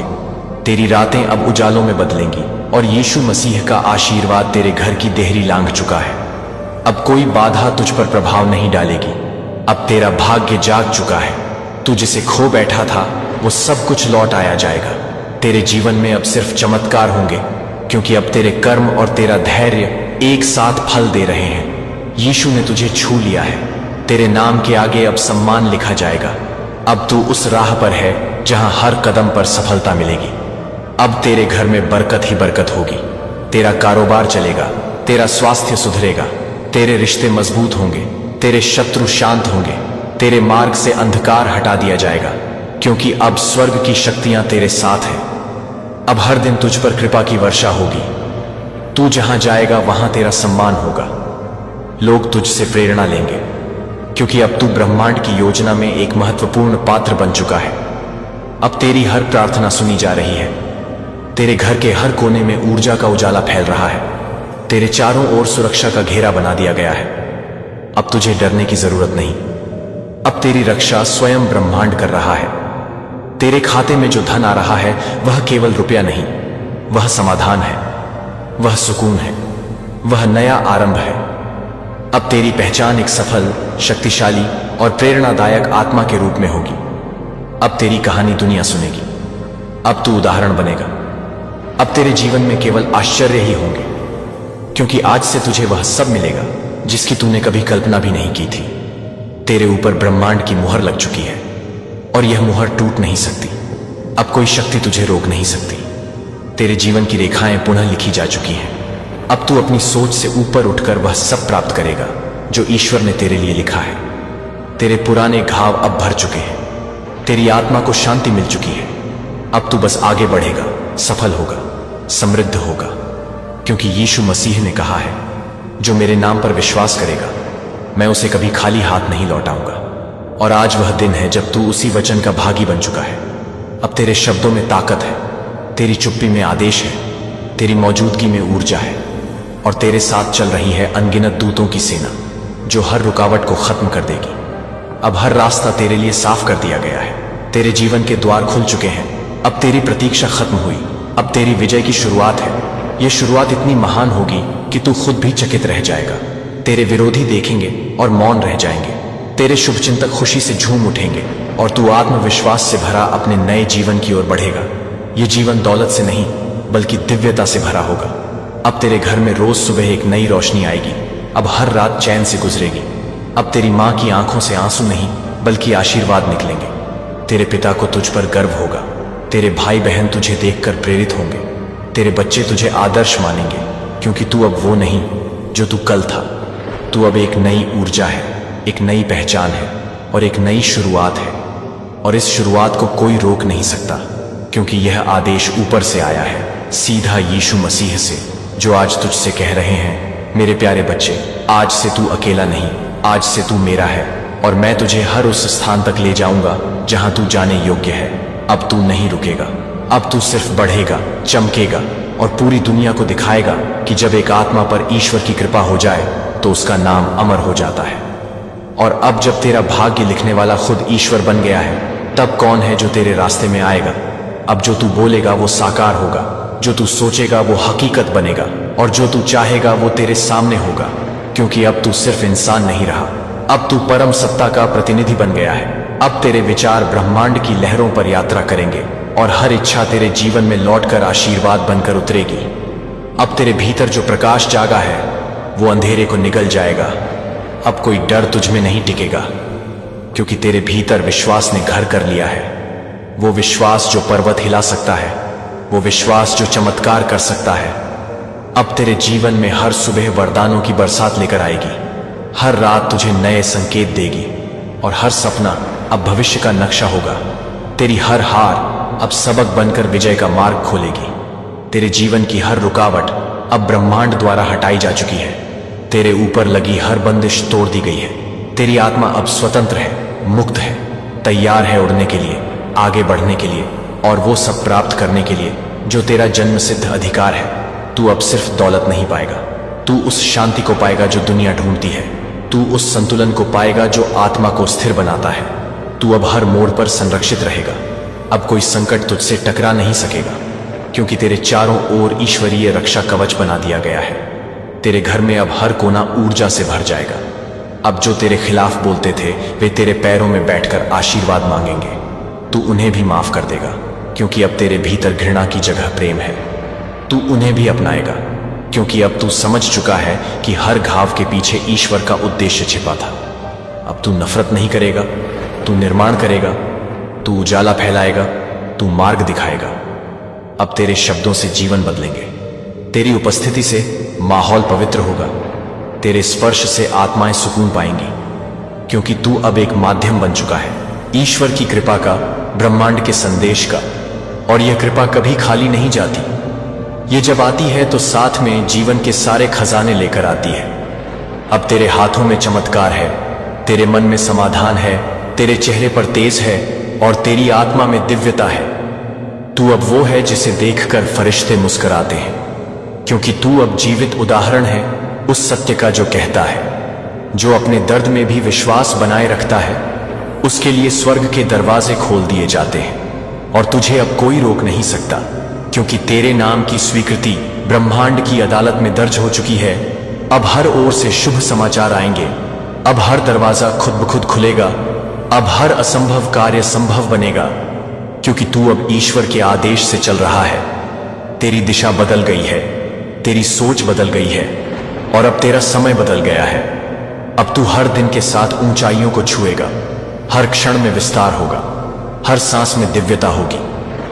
S1: तेरी रातें अब उजालों में बदलेंगी और यीशु मसीह का आशीर्वाद तेरे घर की देहरी लांघ चुका है। अब कोई बाधा तुझ पर प्रभाव नहीं डालेगी। अब तेरा भाग्य जाग चुका है। तू जिसे खो बैठा था वो सब कुछ लौट आया जाएगा। तेरे जीवन में अब सिर्फ चमत्कार होंगे, क्योंकि अब तेरे कर्म और तेरा धैर्य एक साथ फल दे रहे हैं। यीशु ने तुझे छू लिया है। तेरे नाम के आगे अब सम्मान लिखा जाएगा। अब तू उस राह पर है जहां हर कदम पर सफलता मिलेगी। अब तेरे घर में बरकत ही बरकत होगी। तेरा कारोबार चलेगा, तेरा स्वास्थ्य सुधरेगा, तेरे रिश्ते मजबूत होंगे, तेरे शत्रु शांत होंगे, तेरे मार्ग से अंधकार हटा दिया जाएगा, क्योंकि अब स्वर्ग की शक्तियां तेरे साथ हैं। अब हर दिन तुझ पर कृपा की वर्षा होगी। तू जहां जाएगा वहां तेरा सम्मान होगा। लोग तुझसे प्रेरणा लेंगे, क्योंकि अब तू ब्रह्मांड की योजना में एक महत्वपूर्ण पात्र बन चुका है। अब तेरी हर प्रार्थना सुनी जा रही है। तेरे घर के हर कोने में ऊर्जा का उजाला फैल रहा है। तेरे चारों ओर सुरक्षा का घेरा बना दिया गया है। अब तुझे डरने की जरूरत नहीं। अब तेरी रक्षा स्वयं ब्रह्मांड कर रहा है। तेरे खाते में जो धन आ रहा है वह केवल रुपया नहीं, वह समाधान है, वह सुकून है, वह नया आरंभ है। अब तेरी पहचान एक सफल, शक्तिशाली और प्रेरणादायक आत्मा के रूप में होगी। अब तेरी कहानी दुनिया सुनेगी। अब तू उदाहरण बनेगा। अब तेरे जीवन में केवल आश्चर्य ही होंगे, क्योंकि आज से तुझे वह सब मिलेगा जिसकी तूने कभी कल्पना भी नहीं की थी। तेरे ऊपर ब्रह्मांड की मुहर लग चुकी है और यह मुहर टूट नहीं सकती। अब कोई शक्ति तुझे रोक नहीं सकती। तेरे जीवन की रेखाएं पुनः लिखी जा चुकी हैं। अब तू अपनी सोच से ऊपर उठकर वह सब प्राप्त करेगा जो ईश्वर ने तेरे लिए लिखा है। तेरे पुराने घाव अब भर चुके हैं। तेरी आत्मा को शांति मिल चुकी है। अब तू बस आगे बढ़ेगा, सफल होगा, समृद्ध होगा, क्योंकि यीशु मसीह ने कहा है, जो मेरे नाम पर विश्वास करेगा मैं उसे कभी खाली हाथ नहीं लौटाऊंगा। और आज वह दिन है जब तू उसी वचन का भागी बन चुका है। अब तेरे शब्दों में ताकत है, तेरी चुप्पी में आदेश है, तेरी मौजूदगी में ऊर्जा है, और तेरे साथ चल रही है अनगिनत दूतों की सेना जो हर रुकावट को खत्म कर देगी। अब हर रास्ता तेरे लिए साफ कर दिया गया है। तेरे जीवन के द्वार खुल चुके हैं। अब तेरी प्रतीक्षा खत्म हुई। अब तेरी विजय की शुरुआत है। यह शुरुआत इतनी महान होगी कि तू खुद भी चकित रह जाएगा। तेरे विरोधी देखेंगे और मौन रह जाएंगे। तेरे शुभचिंतक खुशी से झूम उठेंगे और तू आत्मविश्वास से भरा अपने नए जीवन की ओर बढ़ेगा। यह जीवन दौलत से नहीं बल्कि दिव्यता से भरा होगा। अब तेरे घर में रोज सुबह एक नई रोशनी आएगी। अब हर रात चैन से गुजरेगी। अब तेरी माँ की आंखों से आंसू नहीं बल्कि आशीर्वाद निकलेंगे। तेरे पिता को तुझ पर गर्व होगा। तेरे भाई बहन तुझे देखकर प्रेरित होंगे। तेरे बच्चे तुझे आदर्श मानेंगे, क्योंकि तू अब वो नहीं जो तू कल था। तू अब एक नई ऊर्जा है, एक नई पहचान है और एक नई शुरुआत है। और इस शुरुआत को कोई रोक नहीं सकता, क्योंकि यह आदेश ऊपर से आया है, सीधा यीशु मसीह से, जो आज तुझसे कह रहे हैं, मेरे प्यारे बच्चे, आज से तू अकेला नहीं, आज से तू मेरा है और मैं तुझे हर उस स्थान तक ले जाऊंगा जहां तू जाने योग्य है। अब तू नहीं रुकेगा। अब तू सिर्फ बढ़ेगा, चमकेगा और पूरी दुनिया को दिखाएगा कि जब एक आत्मा पर ईश्वर की कृपा हो जाए तो उसका नाम अमर हो जाता है। और अब जब तेरा भाग्य लिखने वाला खुद ईश्वर बन गया है, तब कौन है जो तेरे रास्ते में आएगा? अब जो तू बोलेगा वो साकार होगा, जो तू सोचेगा वो हकीकत बनेगा और जो तू चाहेगा वो तेरे सामने होगा, क्योंकि अब तू सिर्फ इंसान नहीं रहा। अब तू परम सत्ता का प्रतिनिधि बन गया है। अब तेरे विचार ब्रह्मांड की लहरों पर यात्रा करेंगे और हर इच्छा तेरे जीवन में लौटकर आशीर्वाद बनकर उतरेगी। अब तेरे भीतर जो प्रकाश जागा है वो अंधेरे को निगल जाएगा। अब कोई डर तुझ में नहीं टिकेगा, क्योंकि तेरे भीतर विश्वास ने घर कर लिया है। वो विश्वास जो पर्वत हिला सकता है, वो विश्वास जो चमत्कार कर सकता है। अब तेरे जीवन में हर सुबह वरदानों की बरसात लेकर आएगी। हर रात तुझे नए संकेत देगी और हर सपना अब भविष्य का नक्शा होगा। तेरी हर हार अब सबक बनकर विजय का मार्ग खोलेगी। तेरे जीवन की हर रुकावट अब ब्रह्मांड द्वारा हटाई जा चुकी है। तेरे ऊपर लगी हर बंदिश तोड़ दी गई है। तेरी आत्मा अब स्वतंत्र है, मुक्त है, तैयार है उड़ने के लिए, आगे बढ़ने के लिए और वो सब प्राप्त करने के लिए जो तेरा जन्म सिद्ध अधिकार है। तू अब सिर्फ दौलत नहीं पाएगा, तू उस शांति को पाएगा जो दुनिया ढूंढती है। तू उस संतुलन को पाएगा जो आत्मा को स्थिर बनाता है। तू अब हर मोड़ पर संरक्षित रहेगा। अब कोई संकट तुझसे टकरा नहीं सकेगा, क्योंकि तेरे चारों ओर ईश्वरीय रक्षा कवच बना दिया गया है। तेरे घर में अब हर कोना ऊर्जा से भर जाएगा। अब जो तेरे खिलाफ बोलते थे वे तेरे पैरों में बैठकर आशीर्वाद मांगेंगे। तू उन्हें भी माफ कर देगा, क्योंकि अब तेरे भीतर घृणा की जगह प्रेम है। तू उन्हें भी अपनाएगा, क्योंकि अब तू समझ चुका है कि हर घाव के पीछे ईश्वर का उद्देश्य छिपा था। अब तू नफरत नहीं करेगा, तू निर्माण करेगा, तू उजाला फैलाएगा, तू मार्ग दिखाएगा। अब तेरे शब्दों से जीवन बदलेंगे, तेरी उपस्थिति से माहौल पवित्र होगा, तेरे स्पर्श से आत्माएं सुकून पाएंगी, क्योंकि तू अब एक माध्यम बन चुका है ईश्वर की कृपा का, ब्रह्मांड के संदेश का। और यह कृपा कभी खाली नहीं जाती। ये जब आती है तो साथ में जीवन के सारे खजाने लेकर आती है। अब तेरे हाथों में चमत्कार है, तेरे मन में समाधान है, तेरे चेहरे पर तेज है और तेरी आत्मा में दिव्यता है। तू अब वो है जिसे देखकर फरिश्ते मुस्कुराते हैं, क्योंकि तू अब जीवित उदाहरण है उस सत्य का जो कहता है, जो अपने दर्द में भी विश्वास बनाए रखता है, उसके लिए स्वर्ग के दरवाजे खोल दिए जाते हैं और तुझे अब कोई रोक नहीं सकता, क्योंकि तेरे नाम की स्वीकृति ब्रह्मांड की अदालत में दर्ज हो चुकी है। अब हर ओर से शुभ समाचार आएंगे, अब हर दरवाजा खुद ब खुद खुलेगा, अब हर असंभव कार्य संभव बनेगा, क्योंकि तू अब ईश्वर के आदेश से चल रहा है। तेरी दिशा बदल गई है, तेरी सोच बदल गई है और अब तेरा समय बदल गया है। अब तू हर दिन के साथ ऊंचाइयों को छुएगा, हर क्षण में विस्तार होगा, हर सांस में दिव्यता होगी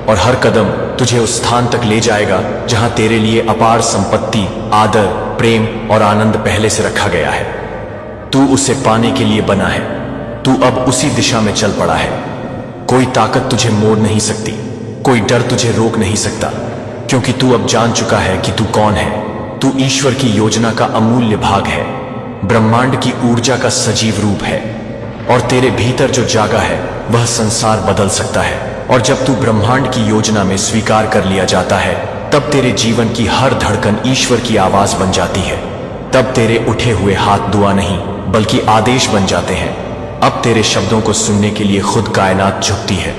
S1: और हर कदम तुझे उस स्थान तक ले जाएगा जहां तेरे लिए अपार संपत्ति, आदर, प्रेम और आनंद पहले से रखा गया है। तू उसे पाने के लिए बना है, तू अब उसी दिशा में चल पड़ा है। कोई ताकत तुझे मोड़ नहीं सकती, कोई डर तुझे रोक नहीं सकता, क्योंकि तू अब जान चुका है कि तू कौन है। तू ईश्वर की योजना का अमूल्य भाग है, ब्रह्मांड की ऊर्जा का सजीव रूप है और तेरे भीतर जो जागा है वह संसार बदल सकता है। और जब तू ब्रह्मांड की योजना में स्वीकार कर लिया जाता है, तब तेरे जीवन की हर धड़कन ईश्वर की आवाज बन जाती है। तब तेरे उठे हुए हाथ दुआ नहीं बल्कि आदेश बन जाते हैं। अब तेरे शब्दों को सुनने के लिए खुद कायनात झुकती है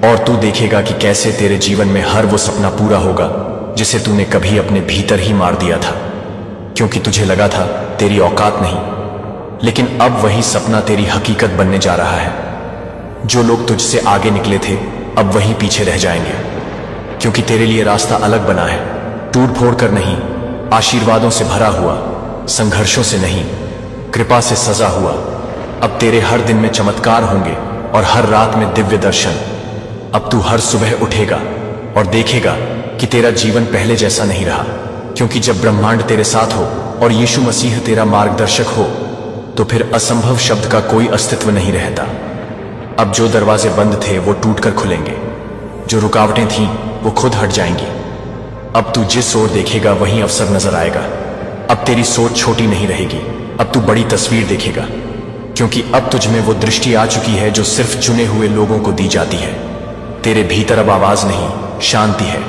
S1: और तू देखेगा कि कैसे तेरे जीवन में हर वो सपना पूरा होगा जिसे तूने कभी अपने भीतर ही मार दिया था, क्योंकि तुझे लगा था तेरी औकात नहीं। लेकिन अब वही सपना तेरी हकीकत बनने जा रहा है। जो लोग तुझसे आगे निकले थे अब वहीं पीछे रह जाएंगे, क्योंकि तेरे लिए रास्ता अलग बना है, टूट फोड़ कर नहीं, आशीर्वादों से भरा हुआ, संघर्षों से नहीं, कृपा से सजा हुआ। अब तेरे हर दिन में चमत्कार होंगे और हर रात में दिव्य दर्शन। अब तू हर सुबह उठेगा और देखेगा कि तेरा जीवन पहले जैसा नहीं रहा, क्योंकि जब ब्रह्मांड तेरे साथ हो और यीशु मसीह तेरा मार्गदर्शक हो तो फिर असंभव शब्द का कोई अस्तित्व नहीं रहता। अब जो दरवाजे बंद थे वो टूटकर खुलेंगे, जो रुकावटें थीं वो खुद हट जाएंगी। अब तू जिस ओर देखेगा वहीं अवसर नजर आएगा। अब तेरी सोच छोटी नहीं रहेगी, अब तू बड़ी तस्वीर देखेगा, क्योंकि अब तुझ में वो दृष्टि आ चुकी है जो सिर्फ चुने हुए लोगों को दी जाती है। तेरे भीतर अब आवाज नहीं, शांति है।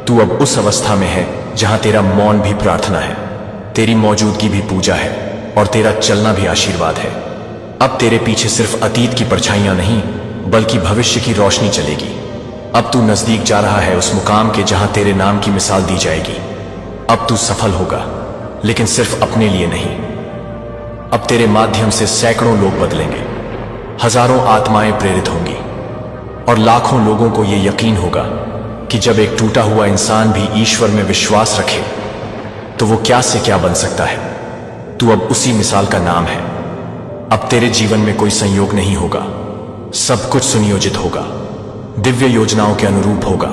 S1: तू अब उस अवस्था में है जहां तेरा मौन भी प्रार्थना है, तेरी मौजूदगी भी पूजा है और तेरा चलना भी आशीर्वाद है। अब तेरे पीछे सिर्फ अतीत की परछाइयां नहीं बल्कि भविष्य की रोशनी चलेगी। अब तू नजदीक जा रहा है उस मुकाम के जहां तेरे नाम की मिसाल दी जाएगी। अब तू सफल होगा, लेकिन सिर्फ अपने लिए नहीं। अब तेरे माध्यम से सैकड़ों लोग बदलेंगे, हजारों आत्माएं प्रेरित होंगी और लाखों लोगों को यह यकीन होगा कि जब एक टूटा हुआ इंसान भी ईश्वर में विश्वास रखे तो वो क्या से क्या बन सकता है। तू अब उसी मिसाल का नाम है। अब तेरे जीवन में कोई संयोग नहीं होगा, सब कुछ सुनियोजित होगा, दिव्य योजनाओं के अनुरूप होगा।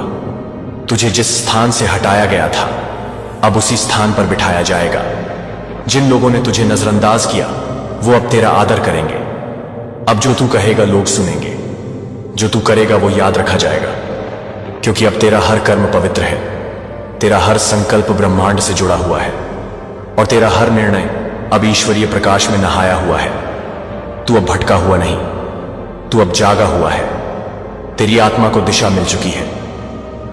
S1: तुझे जिस स्थान से हटाया गया था अब उसी स्थान पर बिठाया जाएगा। जिन लोगों ने तुझे नजरअंदाज किया वो अब तेरा आदर करेंगे। अब जो तू कहेगा लोग सुनेंगे, जो तू करेगा वो याद रखा जाएगा, क्योंकि अब तेरा हर कर्म पवित्र है, तेरा हर संकल्प ब्रह्मांड से जुड़ा हुआ है और तेरा हर निर्णय अब ईश्वरीय प्रकाश में नहाया हुआ है। तू अब भटका हुआ नहीं, तू अब जागा हुआ है। तेरी आत्मा को दिशा मिल चुकी है,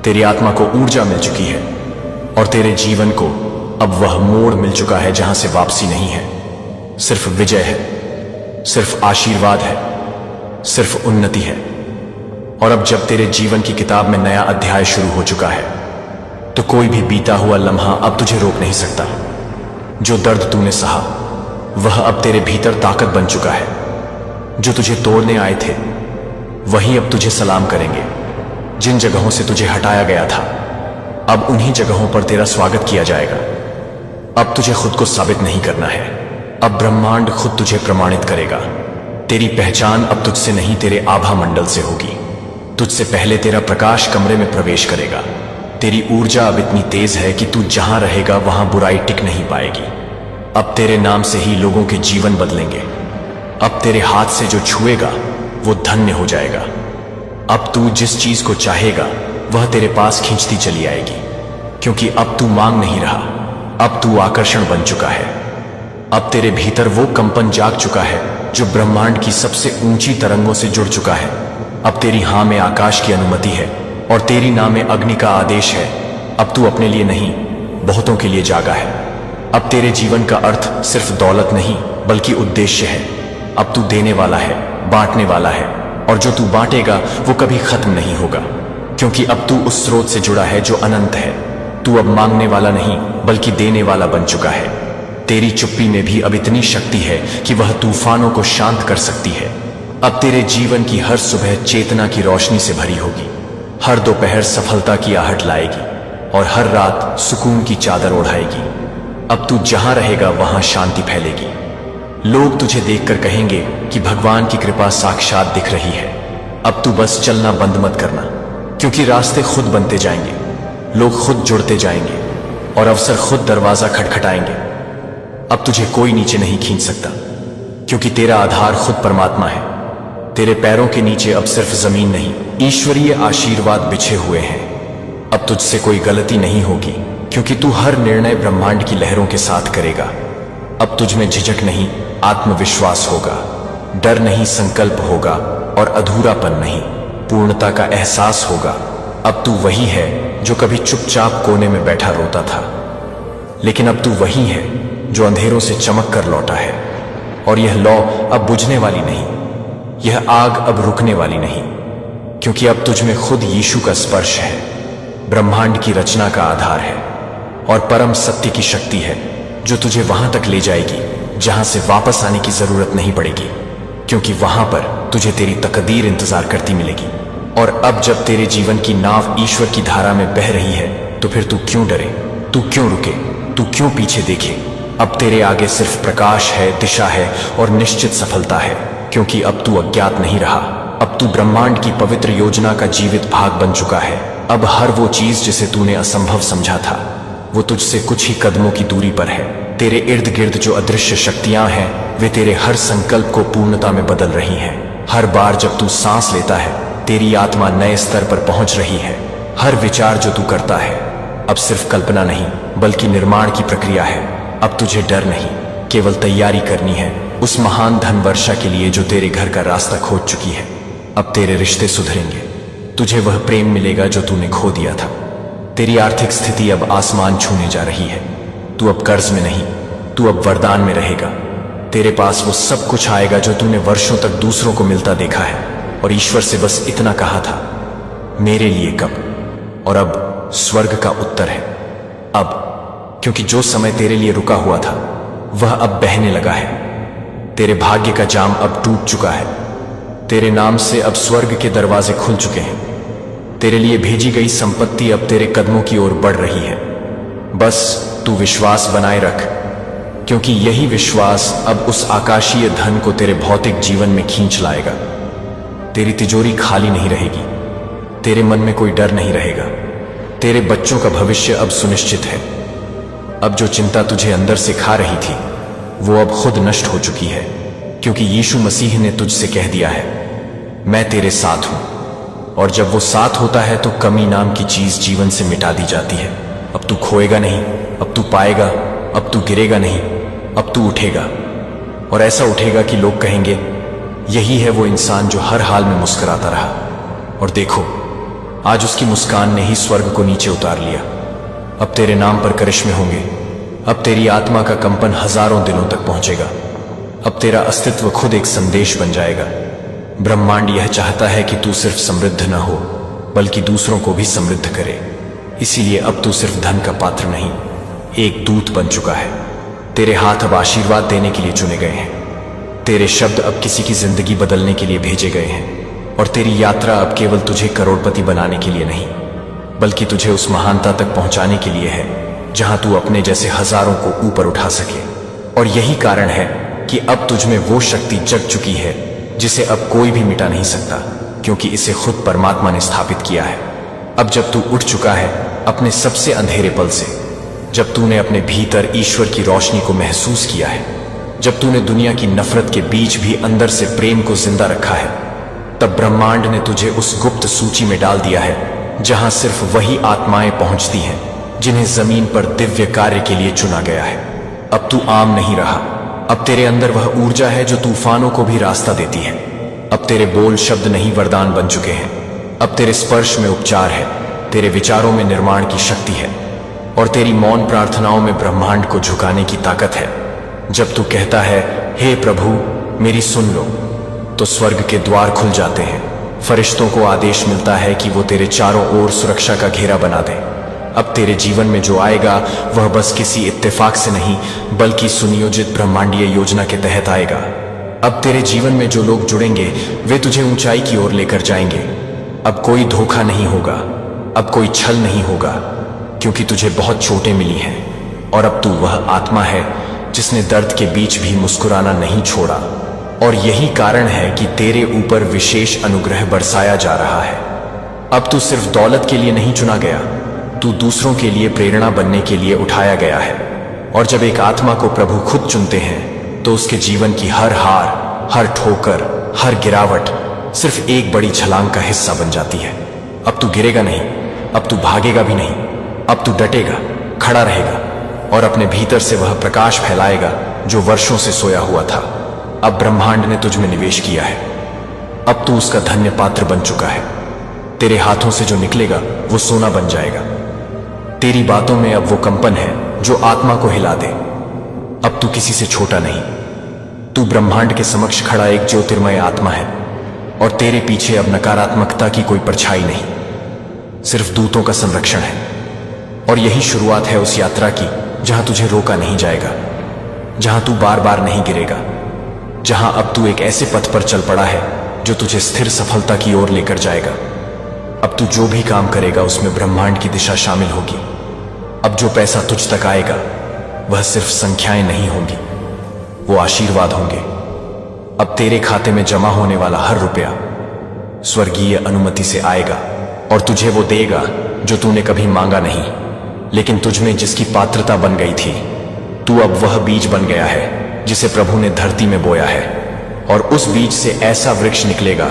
S1: तेरी आत्मा को ऊर्जा मिल चुकी है और तेरे जीवन को अब वह मोड़ मिल चुका है जहां से वापसी नहीं है। सिर्फ विजय है, सिर्फ आशीर्वाद है, सिर्फ उन्नति है। और अब जब तेरे जीवन की किताब में नया अध्याय शुरू हो चुका है, तो कोई भी बीता हुआ लम्हा अब तुझे रोक नहीं सकता। जो दर्द तूने सहा, वह अब तेरे भीतर ताकत बन चुका है। जो तुझे तोड़ने आए थे, वही अब तुझे सलाम करेंगे। जिन जगहों से तुझे हटाया गया था, अब उन्हीं जगहों पर तेरा स्वागत किया जाएगा। अब तुझे खुद को साबित नहीं करना है, अब ब्रह्मांड खुद तुझे प्रमाणित करेगा। तेरी पहचान अब तुझसे नहीं, तेरे आभा मंडल से होगी। तुझसे पहले तेरा प्रकाश कमरे में प्रवेश करेगा। तेरी ऊर्जा अब इतनी तेज है कि तू जहां रहेगा वहां बुराई टिक नहीं पाएगी। अब तेरे नाम से ही लोगों के जीवन बदलेंगे। अब तेरे हाथ से जो छुएगा वो धन्य हो जाएगा। अब तू जिस चीज को चाहेगा वह तेरे पास खींचती चली आएगी, क्योंकि अब तू मांग नहीं रहा, अब तू आकर्षण बन चुका है। अब तेरे भीतर वो कंपन जाग चुका है जो ब्रह्मांड की सबसे ऊंची तरंगों से जुड़ चुका है। अब तेरी हां में आकाश की अनुमति है और तेरी ना में अग्नि का आदेश है। अब तू अपने लिए नहीं, बहुतों के लिए जागा है। अब तेरे जीवन का अर्थ सिर्फ दौलत नहीं बल्कि उद्देश्य है। अब तू देने वाला है, बांटने वाला है, और जो तू बांटेगा वो कभी खत्म नहीं होगा, क्योंकि अब तू उस स्रोत से जुड़ा है जो अनंत है। तू अब मांगने वाला नहीं बल्कि देने वाला बन चुका है। तेरी चुप्पी में भी अब इतनी शक्ति है कि वह तूफानों को शांत कर सकती है। अब तेरे जीवन की हर सुबह चेतना की रोशनी से भरी होगी, हर दोपहर सफलता की आहट लाएगी और हर रात सुकून की चादर ओढ़ाएगी। अब तू जहां रहेगा वहां शांति फैलेगी। लोग तुझे देखकर कहेंगे कि भगवान की कृपा साक्षात दिख रही है। अब तू बस चलना बंद मत करना, क्योंकि रास्ते खुद बनते जाएंगे, लोग खुद जुड़ते जाएंगे और अवसर खुद दरवाजा खटखटाएंगे। अब तुझे कोई नीचे नहीं खींच सकता, क्योंकि तेरा आधार खुद परमात्मा है। तेरे पैरों के नीचे अब सिर्फ जमीन नहीं, ईश्वरीय आशीर्वाद बिछे हुए हैं। अब तुझसे कोई गलती नहीं होगी, क्योंकि तू हर निर्णय ब्रह्मांड की लहरों के साथ करेगा। अब तुझ में झिझक नहीं, आत्मविश्वास होगा। डर नहीं, संकल्प होगा, और अधूरापन नहीं, पूर्णता का एहसास होगा। अब तू वही है जो कभी चुपचाप कोने में बैठा रोता था, लेकिन अब तू वही है जो अंधेरों से चमक कर लौटा है। और यह लौ अब बुझने वाली नहीं, यह आग अब रुकने वाली नहीं, क्योंकि अब तुझ में खुद यीशु का स्पर्श है। ब्रह्मांड की रचना का आधार है और परम सत्य की शक्ति है जो तुझे वहां तक ले जाएगी जहां से वापस आने की जरूरत नहीं पड़ेगी, क्योंकि वहां पर तुझे तेरी तकदीर इंतजार करती मिलेगी। और अब जब तेरे जीवन की नाव ईश्वर की धारा में बह रही है, तो फिर तू क्यों डरे, तू क्यों रुके, तू क्यों पीछे देखे? अब तेरे आगे सिर्फ प्रकाश है, दिशा है और निश्चित सफलता है, क्योंकि अब तू अज्ञात नहीं रहा। अब तू ब्रह्मांड की पवित्र योजना का जीवित भाग बन चुका है। अब हर वो चीज जिसे तूने असंभव समझा था, वो तुझसे कुछ ही कदमों की दूरी पर है। तेरे इर्द गिर्द जो अदृश्य शक्तियां हैं, वे तेरे हर संकल्प को पूर्णता में बदल रही हैं। हर बार जब तू सांस लेता है, तेरी आत्मा नए स्तर पर पहुंच रही है। हर विचार जो तू करता है, अब सिर्फ कल्पना नहीं बल्कि निर्माण की प्रक्रिया है। अब तुझे डर नहीं, केवल तैयारी करनी है उस महान धन वर्षा के लिए जो तेरे घर का रास्ता खोज चुकी है। अब तेरे रिश्ते सुधरेंगे, तुझे वह प्रेम मिलेगा जो तूने खो दिया था। तेरी आर्थिक स्थिति अब आसमान छूने जा रही है। तू अब कर्ज में नहीं, तू अब वरदान में रहेगा। तेरे पास वो सब कुछ आएगा जो तूने वर्षों तक दूसरों को मिलता देखा है, और ईश्वर से बस इतना कहा था, मेरे लिए कब? और अब स्वर्ग का उत्तर है अब, क्योंकि जो समय तेरे लिए रुका हुआ था वह अब बहने लगा है। तेरे भाग्य का जाम अब टूट चुका है। तेरे नाम से अब स्वर्ग के दरवाजे खुल चुके हैं। तेरे लिए भेजी गई संपत्ति अब तेरे कदमों की ओर बढ़ रही है। बस तू विश्वास बनाए रख, क्योंकि यही विश्वास अब उस आकाशीय धन को तेरे भौतिक जीवन में खींच लाएगा। तेरी तिजोरी खाली नहीं रहेगी, तेरे मन में कोई डर नहीं रहेगा। तेरे बच्चों का भविष्य अब सुनिश्चित है। अब जो चिंता तुझे अंदर से खा रही थी, वो अब खुद नष्ट हो चुकी है, क्योंकि यीशु मसीह ने तुझसे कह दिया है, मैं तेरे साथ हूं। और जब वो साथ होता है तो कमी नाम की चीज जीवन से मिटा दी जाती है। अब तू खोएगा नहीं, अब तू पाएगा, अब तू गिरेगा नहीं, अब तू उठेगा। और ऐसा उठेगा कि लोग कहेंगे, यही है वो इंसान जो हर हाल में मुस्कुराता रहा। और देखो, आज उसकी मुस्कान ने ही स्वर्ग को नीचे उतार लिया। अब तेरे नाम पर करिश्मे होंगे। अब तेरी आत्मा का कंपन हजारों दिनों तक पहुंचेगा। अब तेरा अस्तित्व खुद एक संदेश बन जाएगा। ब्रह्मांड यह चाहता है कि तू सिर्फ समृद्ध न हो, बल्कि दूसरों को भी समृद्ध करे। इसीलिए अब तू सिर्फ धन का पात्र नहीं, एक दूत बन चुका है। तेरे हाथ अब आशीर्वाद देने के लिए चुने गए हैं। तेरे शब्द अब किसी की जिंदगी बदलने के लिए भेजे गए हैं। और तेरी यात्रा अब केवल तुझे करोड़पति बनाने के लिए नहीं, बल्कि तुझे उस महानता तक पहुंचाने के लिए है जहां तू अपने जैसे हजारों को ऊपर उठा सके। और यही कारण है कि अब तुझ में वो शक्ति जग चुकी है जिसे अब कोई भी मिटा नहीं सकता, क्योंकि इसे खुद परमात्मा ने स्थापित किया है। अब जब तू उठ चुका है अपने सबसे अंधेरे पल से, जब तूने अपने भीतर ईश्वर की रोशनी को महसूस किया है, जब तूने दुनिया की नफरत के बीच भी अंदर से प्रेम को जिंदा रखा है, तब ब्रह्मांड ने तुझे उस गुप्त सूची में डाल दिया है जहां सिर्फ वही आत्माएं पहुंचती हैं जिन्हें जमीन पर दिव्य कार्य के लिए चुना गया है। अब तू आम नहीं रहा। अब तेरे अंदर वह ऊर्जा है जो तूफानों को भी रास्ता देती है। अब तेरे बोल शब्द नहीं वरदान बन चुके हैं। अब तेरे स्पर्श में उपचार है, तेरे विचारों में निर्माण की शक्ति है, और तेरी मौन प्रार्थनाओं में ब्रह्मांड को झुकाने की ताकत है। जब तू कहता है, हे प्रभु मेरी सुन लो, तो स्वर्ग के द्वार खुल जाते हैं। फरिश्तों को आदेश मिलता है कि वो तेरे चारों ओर सुरक्षा का घेरा बना दें। अब तेरे जीवन में जो आएगा वह बस किसी इत्तेफाक से नहीं, बल्कि सुनियोजित ब्रह्मांडीय योजना के तहत आएगा। अब तेरे जीवन में जो लोग जुड़ेंगे वे तुझे ऊंचाई की ओर लेकर जाएंगे। अब कोई धोखा नहीं होगा, अब कोई छल नहीं होगा, क्योंकि तुझे बहुत चोटें मिली हैं। और अब तू वह आत्मा है जिसने दर्द के बीच भी मुस्कुराना नहीं छोड़ा। और यही कारण है कि तेरे ऊपर विशेष अनुग्रह बरसाया जा रहा है। अब तू सिर्फ दौलत के लिए नहीं चुना गया, तू दूसरों के लिए प्रेरणा बनने के लिए उठाया गया है। और जब एक आत्मा को प्रभु खुद चुनते हैं तो उसके जीवन की हर हार, हर ठोकर, हर गिरावट सिर्फ एक बड़ी छलांग का हिस्सा बन जाती है। अब तू गिरेगा नहीं, अब तू भागेगा भी नहीं, अब तू डटेगा, खड़ा रहेगा और अपने भीतर से वह प्रकाश फैलाएगा जो वर्षों से सोया हुआ था। अब ब्रह्मांड ने तुझ में निवेश किया है। अब तू उसका धन्य पात्र बन चुका है। तेरे हाथों से जो निकलेगा वो सोना बन जाएगा। तेरी बातों में अब वो कंपन है जो आत्मा को हिला दे। अब तू किसी से छोटा नहीं, तू ब्रह्मांड के समक्ष खड़ा एक ज्योतिर्मय आत्मा है। और तेरे पीछे अब नकारात्मकता की कोई परछाई नहीं, सिर्फ दूतों का संरक्षण है। और यही शुरुआत है उस यात्रा की जहां तुझे रोका नहीं जाएगा, जहां तू बार बार नहीं गिरेगा, जहां अब तू एक ऐसे पथ पर चल पड़ा है जो तुझे स्थिर सफलता की ओर लेकर जाएगा। अब तू जो भी काम करेगा उसमें ब्रह्मांड की दिशा शामिल होगी। अब जो पैसा तुझ तक आएगा वह सिर्फ संख्याएं नहीं होंगी, वो आशीर्वाद होंगे। अब तेरे खाते में जमा होने वाला हर रुपया स्वर्गीय अनुमति से आएगा और तुझे वो देगा जो तूने कभी मांगा नहीं, लेकिन तुझमें जिसकी पात्रता बन गई थी। तू अब वह बीज बन गया है जिसे प्रभु ने धरती में बोया है, और उस बीज से ऐसा वृक्ष निकलेगा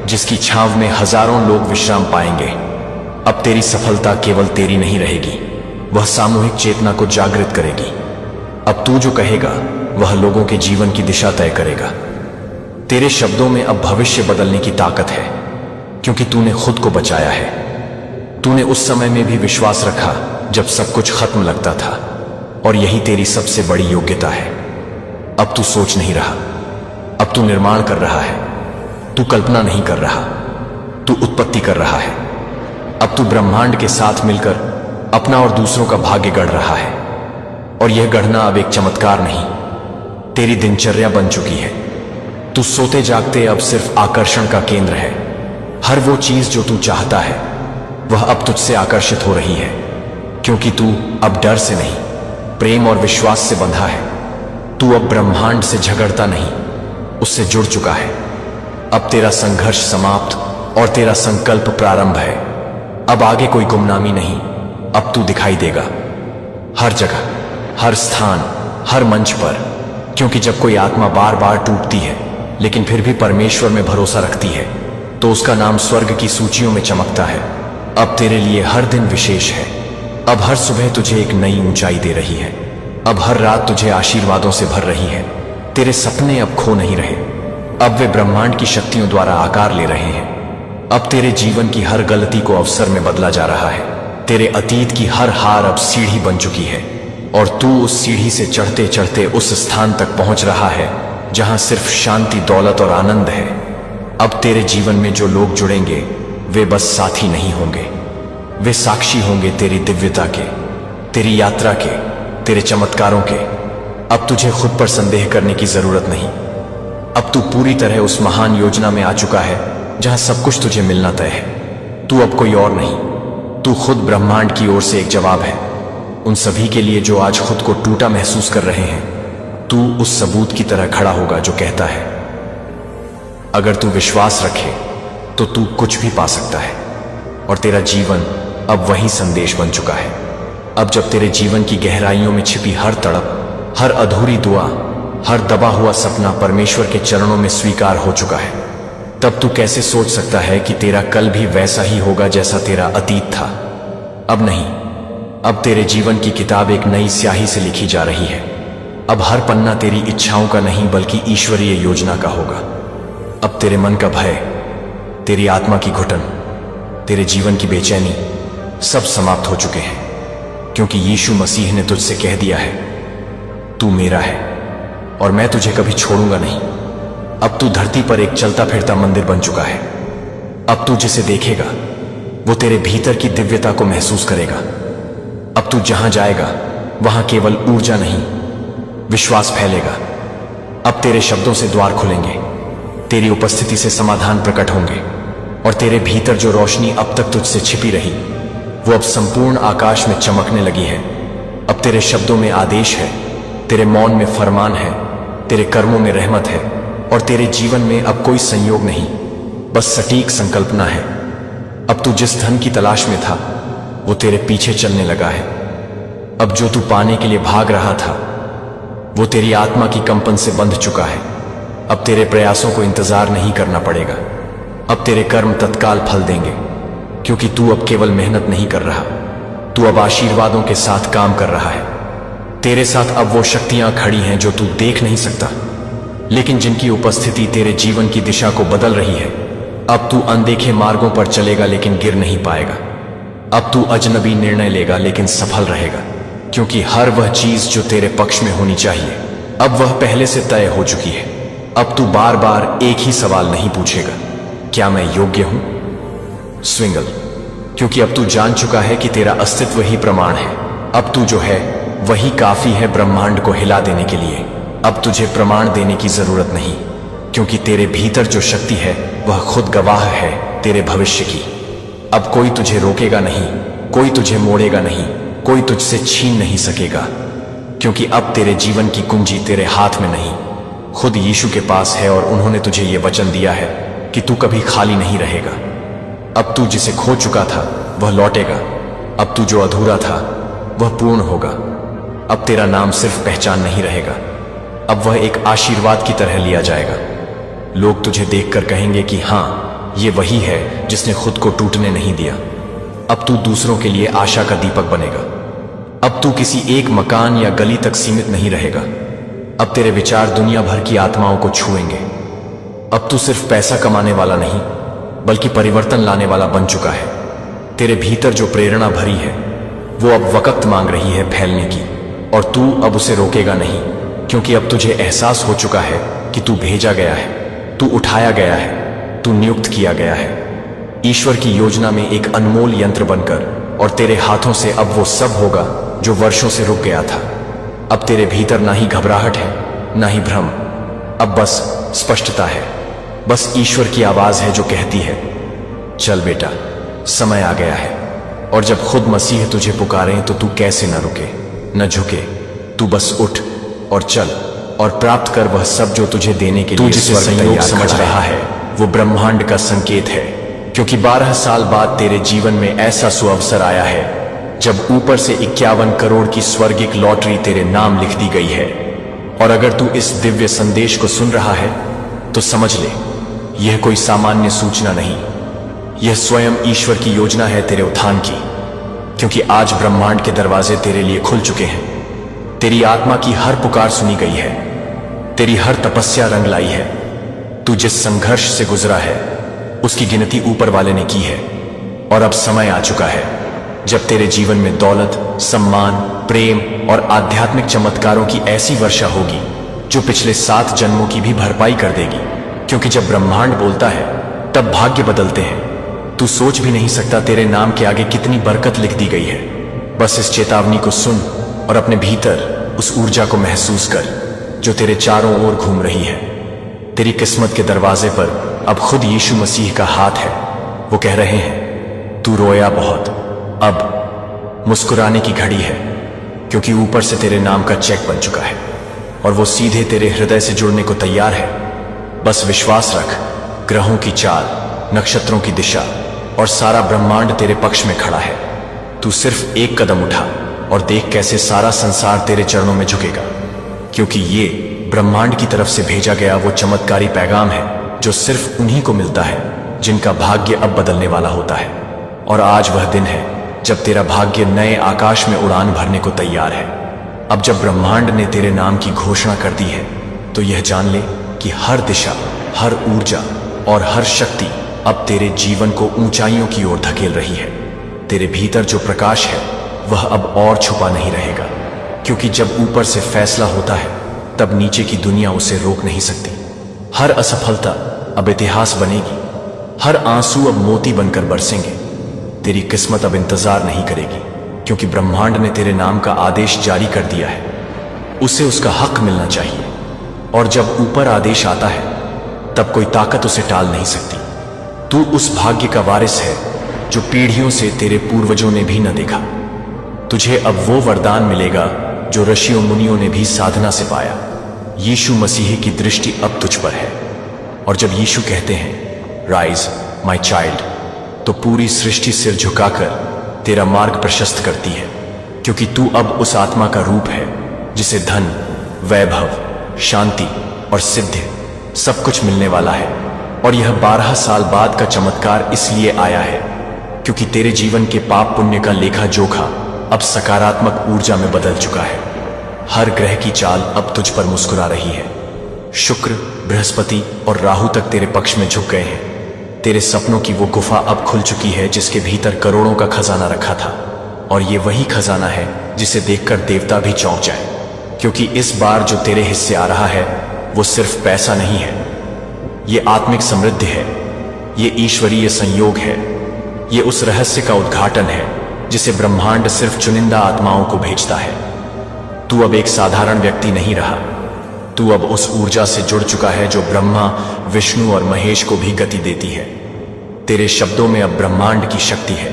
S1: जिसकी छांव में हजारों लोग विश्राम पाएंगे। अब तेरी सफलता केवल तेरी नहीं रहेगी, वह सामूहिक चेतना को जागृत करेगी। अब तू जो कहेगा वह लोगों के जीवन की दिशा तय करेगा। तेरे शब्दों में अब भविष्य बदलने की ताकत है, क्योंकि तूने खुद को बचाया है। तूने उस समय में भी विश्वास रखा जब सब कुछ खत्म लगता था, और यही तेरी सबसे बड़ी योग्यता है। अब तू सोच नहीं रहा, अब तू निर्माण कर रहा है। तू कल्पना नहीं कर रहा, तू उत्पत्ति कर रहा है। अब तू ब्रह्मांड के साथ मिलकर अपना और दूसरों का भाग्य गढ़ रहा है। और यह गढ़ना अब एक चमत्कार नहीं, तेरी दिनचर्या बन चुकी है। तू सोते जागते अब सिर्फ आकर्षण का केंद्र है। हर वो चीज जो तू चाहता है वह अब तुझसे आकर्षित हो रही है, क्योंकि तू अब डर से नहीं, प्रेम और विश्वास से बंधा है। तू अब ब्रह्मांड से झगड़ता नहीं, उससे जुड़ चुका है। अब तेरा संघर्ष समाप्त और तेरा संकल्प प्रारंभ है। अब आगे कोई गुमनामी नहीं, अब तू दिखाई देगा हर जगह, हर स्थान, हर मंच पर। क्योंकि जब कोई आत्मा बार बार टूटती है लेकिन फिर भी परमेश्वर में भरोसा रखती है, तो उसका नाम स्वर्ग की सूचियों में चमकता है। अब तेरे लिए हर दिन विशेष है। अब हर सुबह तुझे एक नई ऊंचाई दे रही है। अब हर रात तुझे आशीर्वादों से भर रही है। तेरे सपने अब खो नहीं रहे, अब वे ब्रह्मांड की शक्तियों द्वारा आकार ले रहे हैं। अब तेरे जीवन की हर गलती को अवसर में बदला जा रहा है। तेरे अतीत की हर हार अब सीढ़ी बन चुकी है, और तू उस सीढ़ी से चढ़ते चढ़ते उस स्थान तक पहुंच रहा है जहां सिर्फ शांति, दौलत और आनंद है। अब तेरे जीवन में जो लोग जुड़ेंगे वे बस साथी नहीं होंगे, वे साक्षी होंगे तेरी दिव्यता के, तेरी यात्रा के, तेरे चमत्कारों के। अब तुझे खुद पर संदेह करने की जरूरत नहीं। अब तू पूरी तरह उस महान योजना में आ चुका है जहां सब कुछ तुझे मिलना तय है। तू अब कोई और नहीं, तू खुद ब्रह्मांड की ओर से एक जवाब है उन सभी के लिए जो आज खुद को टूटा महसूस कर रहे हैं। तू उस सबूत की तरह खड़ा होगा जो कहता है अगर तू विश्वास रखे तो तू कुछ भी पा सकता है। और तेरा जीवन अब वही संदेश बन चुका है। अब जब तेरे जीवन की गहराइयों में छिपी हर तड़प, हर अधूरी दुआ, हर दबा हुआ सपना परमेश्वर के चरणों में स्वीकार हो चुका है, तब तू कैसे सोच सकता है कि तेरा कल भी वैसा ही होगा जैसा तेरा अतीत था। अब नहीं, अब तेरे जीवन की किताब एक नई स्याही से लिखी जा रही है। अब हर पन्ना तेरी इच्छाओं का नहीं बल्कि ईश्वरीय योजना का होगा। अब तेरे मन का भय, तेरी आत्मा की घुटन, तेरे जीवन की बेचैनी सब समाप्त हो चुके हैं, क्योंकि यीशु मसीह ने तुझसे कह दिया है तू मेरा है और मैं तुझे कभी छोड़ूंगा नहीं। अब तू धरती पर एक चलता फिरता मंदिर बन चुका है। अब तू जिसे देखेगा वो तेरे भीतर की दिव्यता को महसूस करेगा। अब तू जहां जाएगा वहां केवल ऊर्जा नहीं, विश्वास फैलेगा। अब तेरे शब्दों से द्वार खुलेंगे, तेरी उपस्थिति से समाधान प्रकट होंगे, और तेरे भीतर जो रोशनी अब तक तुझसे छिपी रही वो अब संपूर्ण आकाश में चमकने लगी है। अब तेरे शब्दों में आदेश है, तेरे मौन में फरमान है, तेरे कर्मों में रहमत है, और तेरे जीवन में अब कोई संयोग नहीं, बस सटीक संकल्पना है। अब तू जिस धन की तलाश में था वो तेरे पीछे चलने लगा है। अब जो तू पाने के लिए भाग रहा था वो तेरी आत्मा की कंपन से बंध चुका है। अब तेरे प्रयासों को इंतजार नहीं करना पड़ेगा। अब तेरे कर्म तत्काल फल देंगे, क्योंकि तू अब केवल मेहनत नहीं कर रहा, तू अब आशीर्वादों के साथ काम कर रहा है। तेरे साथ अब वो शक्तियां खड़ी हैं जो तू देख नहीं सकता, लेकिन जिनकी उपस्थिति तेरे जीवन की दिशा को बदल रही है। अब तू अनदेखे मार्गों पर चलेगा लेकिन गिर नहीं पाएगा। अब तू अजनबी निर्णय लेगा लेकिन सफल रहेगा, क्योंकि हर वह चीज जो तेरे पक्ष में होनी चाहिए अब वह पहले से तय हो चुकी है। अब तू बार बार एक ही सवाल नहीं पूछेगा, क्या मैं योग्य हूं? स्विंगल, क्योंकि अब तू जान चुका है कि तेरा अस्तित्व ही प्रमाण है। अब तू जो है वही काफी है ब्रह्मांड को हिला देने के लिए। अब तुझे प्रमाण देने की जरूरत नहीं, क्योंकि तेरे भीतर जो शक्ति है वह खुद गवाह है तेरे भविष्य की। अब कोई तुझे रोकेगा नहीं, कोई तुझे मोड़ेगा नहीं, कोई तुझसे छीन नहीं सकेगा, क्योंकि अब तेरे जीवन की कुंजी तेरे हाथ में नहीं, खुद यीशु के पास है। और उन्होंने तुझे यह वचन दिया है कि तू कभी खाली नहीं रहेगा। अब तू जिसे खो चुका था वह लौटेगा। अब तू जो अधूरा था वह पूर्ण होगा। अब तेरा नाम सिर्फ पहचान नहीं रहेगा, अब वह एक आशीर्वाद की तरह लिया जाएगा। लोग तुझे देखकर कहेंगे कि हाँ, ये वही है जिसने खुद को टूटने नहीं दिया। अब तू दूसरों के लिए आशा का दीपक बनेगा। अब तू किसी एक मकान या गली तक सीमित नहीं रहेगा। अब तेरे विचार दुनिया भर की आत्माओं को छुएंगे। अब तू सिर्फ पैसा कमाने वाला नहीं बल्कि परिवर्तन लाने वाला बन चुका है। तेरे भीतर जो प्रेरणा भरी है वो अब वक्त मांग रही है फैलने की, और तू अब उसे रोकेगा नहीं, क्योंकि अब तुझे एहसास हो चुका है कि तू भेजा गया है, तू उठाया गया है, तू नियुक्त किया गया है ईश्वर की योजना में एक अनमोल यंत्र बनकर। और तेरे हाथों से अब वो सब होगा जो वर्षों से रुक गया था। अब तेरे भीतर ना ही घबराहट है ना ही भ्रम, अब बस स्पष्टता है। बस ईश्वर की आवाज है जो कहती है चल बेटा, समय आ गया है। और जब खुद मसीह तुझे पुकारे तो तू कैसे न रुके न झुके, तू बस उठ और चल और प्राप्त कर वह सब जो तुझे देने के लिए जिसे संयोग समझ रहा है वो ब्रह्मांड का संकेत है। क्योंकि 12 साल बाद तेरे जीवन में ऐसा सुअवसर आया है जब ऊपर से 51 करोड़ की स्वर्गिक लॉटरी तेरे नाम लिख दी गई है। और अगर तू इस दिव्य संदेश को सुन रहा है तो समझ ले, यह कोई सामान्य सूचना नहीं, यह स्वयं ईश्वर की योजना है तेरे उत्थान की। क्योंकि आज ब्रह्मांड के दरवाजे तेरे लिए खुल चुके हैं। तेरी आत्मा की हर पुकार सुनी गई है, तेरी हर तपस्या रंग लाई है। तू जिस संघर्ष से गुजरा है उसकी गिनती ऊपर वाले ने की है। और अब समय आ चुका है जब तेरे जीवन में दौलत, सम्मान, प्रेम और आध्यात्मिक चमत्कारों की ऐसी वर्षा होगी जो पिछले 7 जन्मों की भी भरपाई कर देगी। क्योंकि जब ब्रह्मांड बोलता है तब भाग्य बदलते हैं। तू सोच भी नहीं सकता तेरे नाम के आगे कितनी बरकत लिख दी गई है। बस इस चेतावनी को सुन और अपने भीतर उस ऊर्जा को महसूस कर जो तेरे चारों ओर घूम रही है। तेरी किस्मत के दरवाजे पर अब खुद यीशु मसीह का हाथ है। वो कह रहे हैं, तू रोया बहुत, अब मुस्कुराने की घड़ी है, क्योंकि ऊपर से तेरे नाम का चेक बन चुका है और वो सीधे तेरे हृदय से जुड़ने को तैयार है। बस विश्वास रख, ग्रहों की चाल, नक्षत्रों की दिशा और सारा ब्रह्मांड तेरे पक्ष में खड़ा है। तू सिर्फ एक कदम उठा और देख कैसे सारा संसार तेरे चरणों में झुकेगा, क्योंकि ये ब्रह्मांड की तरफ से भेजा गया वो चमत्कारी पैगाम है जो सिर्फ उन्हीं को मिलता है जिनका भाग्य अब बदलने वाला होता है। और आज वह दिन है जब तेरा भाग्य नए आकाश में उड़ान भरने को तैयार है। अब जब ब्रह्मांड ने तेरे नाम की घोषणा कर दी है तो यह जान ले कि हर दिशा, हर ऊर्जा और हर शक्ति अब तेरे जीवन को ऊंचाइयों की ओर धकेल रही है। तेरे भीतर जो प्रकाश है वह अब और छुपा नहीं रहेगा, क्योंकि जब ऊपर से फैसला होता है तब नीचे की दुनिया उसे रोक नहीं सकती। हर असफलता अब इतिहास बनेगी, हर आंसू अब मोती बनकर बरसेंगे। तेरी किस्मत अब इंतजार नहीं करेगी, क्योंकि ब्रह्मांड ने तेरे नाम का आदेश जारी कर दिया है। उसे उसका हक मिलना चाहिए, और जब ऊपर आदेश आता है तब कोई ताकत उसे टाल नहीं सकती। तू उस भाग्य का वारिस है जो पीढ़ियों से तेरे पूर्वजों ने भी न देखा। तुझे अब वो वरदान मिलेगा जो ऋषियों मुनियों ने भी साधना से पाया। यीशु मसीह की दृष्टि अब तुझ पर है, और जब यीशु कहते हैं राइज माय चाइल्ड, तो पूरी सृष्टि सिर झुकाकर तेरा मार्ग प्रशस्त करती है, क्योंकि तू अब उस आत्मा का रूप है जिसे धन, वैभव, शांति और सिद्धि सब कुछ मिलने वाला है। और यह 12 साल बाद का चमत्कार इसलिए आया है क्योंकि तेरे जीवन के पाप पुण्य का लेखा जोखा अब सकारात्मक ऊर्जा में बदल चुका है। हर ग्रह की चाल अब तुझ पर मुस्कुरा रही है। शुक्र, बृहस्पति और राहु तक तेरे पक्ष में झुक गए हैं। तेरे सपनों की वो गुफा अब खुल चुकी है जिसके भीतर करोड़ों का खजाना रखा था, और ये वही खजाना है जिसे देखकर देवता भी चौंक जाए, क्योंकि इस बार जो तेरे हिस्से आ रहा है वो सिर्फ पैसा नहीं है, ये आत्मिक समृद्धि है, ये ईश्वरीय संयोग है, ये उस रहस्य का उद्घाटन है जिसे ब्रह्मांड सिर्फ चुनिंदा आत्माओं को भेजता है। तू अब एक साधारण व्यक्ति नहीं रहा, तू अब उस ऊर्जा से जुड़ चुका है जो ब्रह्मा, विष्णु और महेश को भी गति देती है। तेरे शब्दों में अब ब्रह्मांड की शक्ति है,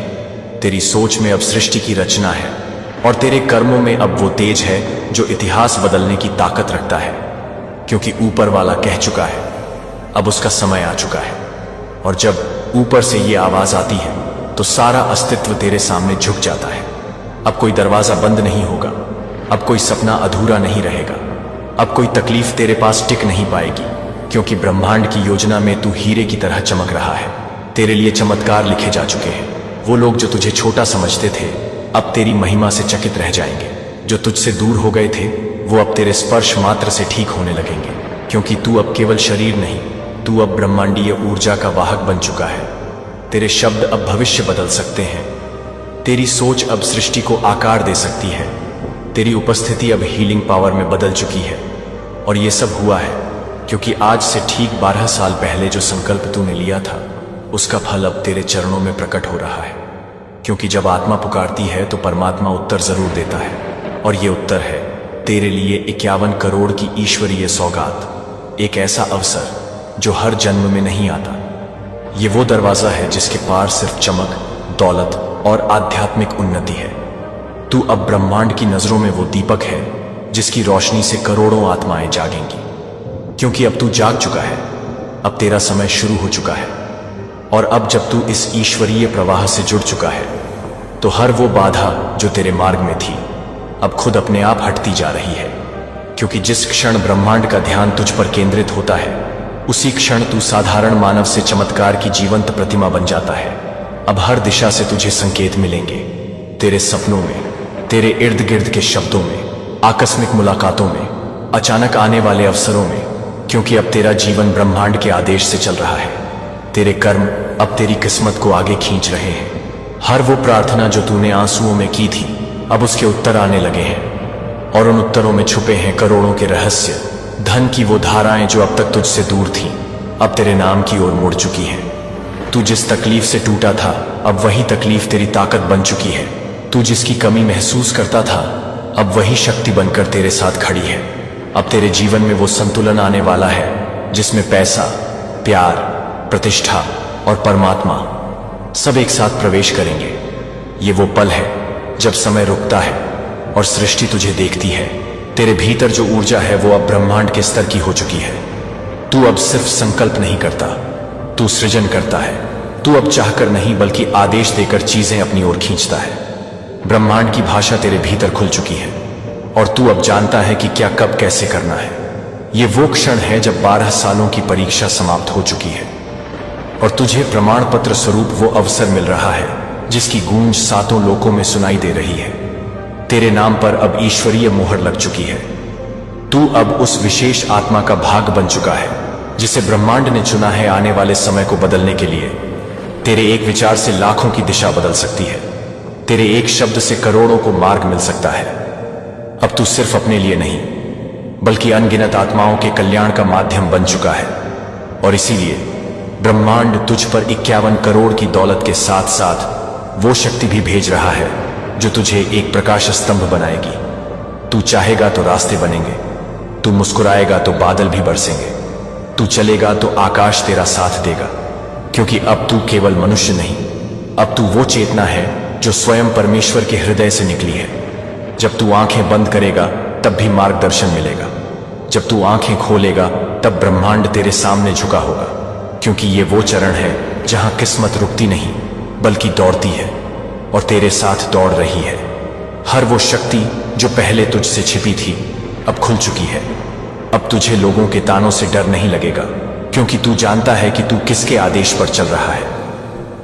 S1: तेरी सोच में अब सृष्टि की रचना है, और तेरे कर्मों में अब वो तेज है जो इतिहास बदलने की ताकत रखता है, क्योंकि ऊपर वाला कह चुका है, अब उसका समय आ चुका है। और जब ऊपर से ये आवाज आती है तो सारा अस्तित्व तेरे सामने झुक जाता है। अब कोई दरवाजा बंद नहीं होगा, अब कोई सपना अधूरा नहीं रहेगा, अब कोई तकलीफ तेरे पास टिक नहीं पाएगी, क्योंकि ब्रह्मांड की योजना में तू हीरे की तरह चमक रहा है। तेरे लिए चमत्कार लिखे जा चुके हैं। वो लोग जो तुझे छोटा समझते थे अब तेरी महिमा से चकित रह जाएंगे। जो तुझसे दूर हो गए थे वो अब तेरे स्पर्श मात्र से ठीक होने लगेंगे, क्योंकि तू अब केवल शरीर नहीं, तू अब ब्रह्मांडीय ऊर्जा का वाहक बन चुका है। तेरे शब्द अब भविष्य बदल सकते हैं, तेरी सोच अब सृष्टि को आकार दे सकती है, तेरी उपस्थिति अब हीलिंग पावर में बदल चुकी है। और ये सब हुआ है क्योंकि आज से ठीक 12 साल पहले जो संकल्प तूने लिया था उसका फल अब तेरे चरणों में प्रकट हो रहा है। क्योंकि जब आत्मा पुकारती है तो परमात्मा उत्तर जरूर देता है, और ये उत्तर है तेरे लिए 51 करोड़ की ईश्वरीय सौगात, एक ऐसा अवसर जो हर जन्म में नहीं आता। ये वो दरवाजा है जिसके पार सिर्फ चमक, दौलत और आध्यात्मिक उन्नति है। तू अब ब्रह्मांड की नजरों में वो दीपक है जिसकी रोशनी से करोड़ों आत्माएं जागेंगी, क्योंकि अब तू जाग चुका है, अब तेरा समय शुरू हो चुका है। और अब जब तू इस ईश्वरीय प्रवाह से जुड़ चुका है तो हर वो बाधा जो तेरे मार्ग में थी अब खुद अपने आप हटती जा रही है, क्योंकि जिस क्षण ब्रह्मांड का ध्यान तुझ पर केंद्रित होता है उसी क्षण तू साधारण मानव से चमत्कार की जीवंत प्रतिमा बन जाता है। अब हर दिशा से तुझे संकेत मिलेंगे, तेरे सपनों में, तेरे इर्द गिर्द के शब्दों में, आकस्मिक मुलाकातों में, अचानक आने वाले अवसरों में, क्योंकि अब तेरा जीवन ब्रह्मांड के आदेश से चल रहा है। तेरे कर्म अब तेरी किस्मत को आगे खींच रहे हैं। हर वो प्रार्थना जो तूने आंसुओं में की थी अब उसके उत्तर आने लगे हैं, और उन उत्तरों में छुपे हैं करोड़ों के रहस्य, धन की वो धाराएं जो अब तक तुझसे दूर थीं, अब तेरे नाम की ओर मुड़ चुकी है। तू जिस तकलीफ से टूटा था, अब वही तकलीफ तेरी ताकत बन चुकी है। तू जिसकी कमी महसूस करता था, अब वही शक्ति बनकर तेरे साथ खड़ी है। अब तेरे जीवन में वो संतुलन आने वाला है जिसमें पैसा, प्यार, प्रतिष्ठा और परमात्मा सब एक साथ प्रवेश करेंगे। ये वो पल है जब समय रुकता है और सृष्टि तुझे देखती है। तेरे भीतर जो ऊर्जा है वो अब ब्रह्मांड के स्तर की हो चुकी है। तू अब सिर्फ संकल्प नहीं करता, तू सृजन करता है। तू अब चाहकर नहीं बल्कि आदेश देकर चीजें अपनी ओर खींचता है। ब्रह्मांड की भाषा तेरे भीतर खुल चुकी है और तू अब जानता है कि क्या, कब, कैसे करना है। ये वो क्षण है जब 12 सालों की परीक्षा समाप्त हो चुकी है और तुझे प्रमाण पत्र स्वरूप वो अवसर मिल रहा है जिसकी गूंज 7 लोकों में सुनाई दे रही है। तेरे नाम पर अब ईश्वरीय मोहर लग चुकी है। तू अब उस विशेष आत्मा का भाग बन चुका है जिसे ब्रह्मांड ने चुना है आने वाले समय को बदलने के लिए। तेरे एक विचार से लाखों की दिशा बदल सकती है। तेरे एक शब्द से करोड़ों को मार्ग मिल सकता है। अब तू सिर्फ अपने लिए नहीं बल्कि अनगिनत आत्माओं के कल्याण का माध्यम बन चुका है और इसीलिए ब्रह्मांड तुझ पर 51 करोड़ की दौलत के साथ साथ वो शक्ति भी भेज रहा है जो तुझे एक प्रकाश स्तंभ बनाएगी। तू चाहेगा तो रास्ते बनेंगे, तू मुस्कुराएगा तो बादल भी बरसेंगे, तू चलेगा तो आकाश तेरा साथ देगा। क्योंकि अब तू केवल मनुष्य नहीं, अब तू वो चेतना है जो स्वयं परमेश्वर के हृदय से निकली है। जब तू आंखें बंद करेगा तब भी मार्गदर्शन मिलेगा। जब तू आंखें खोलेगा तब ब्रह्मांड तेरे सामने झुका होगा। क्योंकि ये वो चरण है जहां किस्मत रुकती नहीं बल्कि दौड़ती है और तेरे साथ दौड़ रही है। हर वो शक्ति जो पहले तुझसे छिपी थी अब खुल चुकी है। अब तुझे लोगों के तानों से डर नहीं लगेगा क्योंकि तू जानता है कि तू किसके आदेश पर चल रहा है।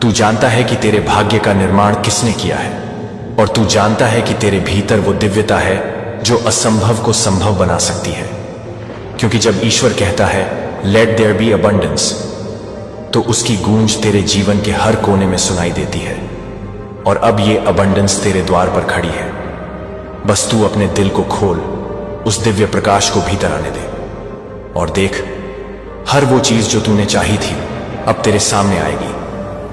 S1: तू जानता है कि तेरे भाग्य का निर्माण किसने किया है और तू जानता है कि तेरे भीतर वो दिव्यता है जो असंभव को संभव बना सकती है। क्योंकि जब ईश्वर कहता है लेट देयर बी अबंडेंस, तो उसकी गूंज तेरे जीवन के हर कोने में सुनाई देती है और अब ये अबंडेंस तेरे द्वार पर खड़ी है। बस तू अपने दिल को खोल, उस दिव्य प्रकाश को भीतर आने दे और देख, हर वो चीज जो तूने चाही थी अब तेरे सामने आएगी।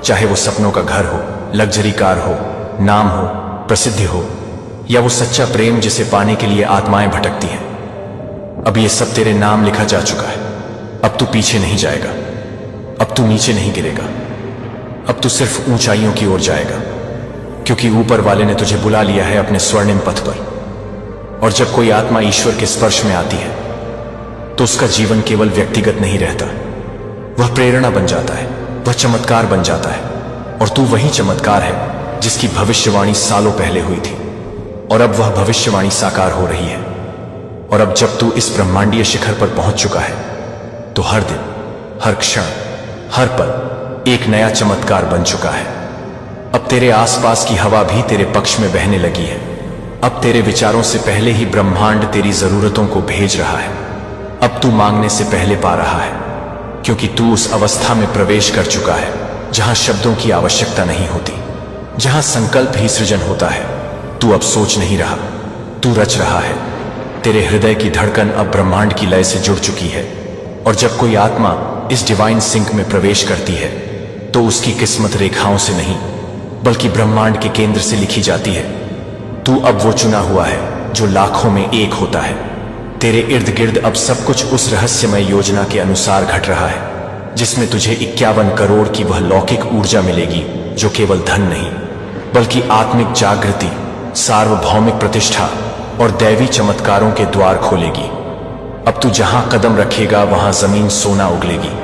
S1: चाहे वो सपनों का घर हो, लग्जरी कार हो, नाम हो, प्रसिद्धि हो या वो सच्चा प्रेम जिसे पाने के लिए आत्माएं भटकती हैं, अब ये सब तेरे नाम लिखा जा चुका है। अब तू पीछे नहीं जाएगा, अब तू नीचे नहीं गिरेगा, अब तू सिर्फ ऊंचाइयों की ओर जाएगा। क्योंकि ऊपर वाले ने तुझे बुला लिया है अपने स्वर्णिम पथ पर। और जब कोई आत्मा ईश्वर के स्पर्श में आती है तो उसका जीवन केवल व्यक्तिगत नहीं रहता, वह प्रेरणा बन जाता है, वह चमत्कार बन जाता है। और तू वही चमत्कार है जिसकी भविष्यवाणी सालों पहले हुई थी और अब वह भविष्यवाणी साकार हो रही है। और अब जब तू इस ब्रह्मांडीय शिखर पर पहुंच चुका है तो हर दिन, हर क्षण, हर पल एक नया चमत्कार बन चुका है। अब तेरे आसपास की हवा भी तेरे पक्ष में बहने लगी है। अब तेरे विचारों से पहले ही ब्रह्मांड तेरी जरूरतों को भेज रहा है। अब तू मांगने से पहले पा रहा है क्योंकि तू उस अवस्था में प्रवेश कर चुका है जहां शब्दों की आवश्यकता नहीं होती, जहां संकल्प ही सृजन होता है। तू अब सोच नहीं रहा, तू रच रहा है। तेरे हृदय की धड़कन अब ब्रह्मांड की लय से जुड़ चुकी है और जब कोई आत्मा इस डिवाइन सिंक में प्रवेश करती है तो उसकी किस्मत रेखाओं से नहीं बल्कि ब्रह्मांड के केंद्र से लिखी जाती है। तू अब वो चुना हुआ है जो लाखों में एक होता है। तेरे इर्द गिर्द अब सब कुछ उस रहस्यमय योजना के अनुसार घट रहा है जिसमें तुझे 51 करोड़ की वह लौकिक ऊर्जा मिलेगी जो केवल धन नहीं बल्कि आत्मिक जागृति, सार्वभौमिक प्रतिष्ठा और दैवी चमत्कारों के द्वार खोलेगी। अब तू जहां कदम रखेगा वहां जमीन सोना उगलेगी।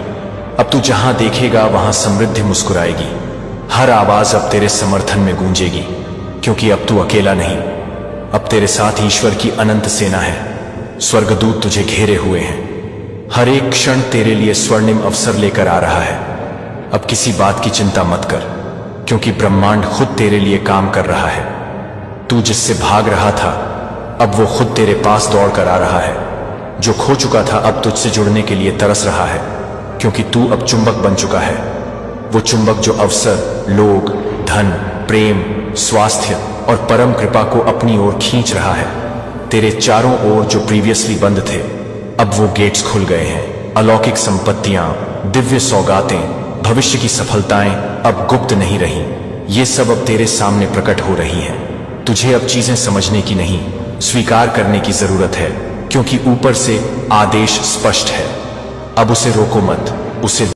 S1: अब तू जहां देखेगा वहां समृद्धि मुस्कुराएगी। हर आवाज अब तेरे समर्थन में गूंजेगी क्योंकि अब तू अकेला नहीं, अब तेरे साथ ईश्वर की अनंत सेना है। स्वर्गदूत तुझे घेरे हुए हैं। हर एक क्षण तेरे लिए स्वर्णिम अवसर लेकर आ रहा है। अब किसी बात की चिंता मत कर क्योंकि ब्रह्मांड खुद तेरे लिए काम कर रहा है। तू जिससे भाग रहा था अब वो खुद तेरे पास दौड़ कर आ रहा है। जो खो चुका था अब तुझसे जुड़ने के लिए तरस रहा है क्योंकि तू अब चुंबक बन चुका है। वो चुंबक जो अवसर, लोग, धन, प्रेम, स्वास्थ्य और परम कृपा को अपनी ओर खींच रहा है। तेरे चारों ओर जो प्रीवियसली बंद थे अब वो गेट्स खुल गए हैं। अलौकिक संपत्तियां, दिव्य सौगातें, भविष्य की सफलताएं अब गुप्त नहीं रही। ये सब अब तेरे सामने प्रकट हो रही हैं। तुझे अब चीजें समझने की नहीं, स्वीकार करने की जरूरत है, क्योंकि ऊपर से आदेश स्पष्ट है। अब उसे रोको मत, उसे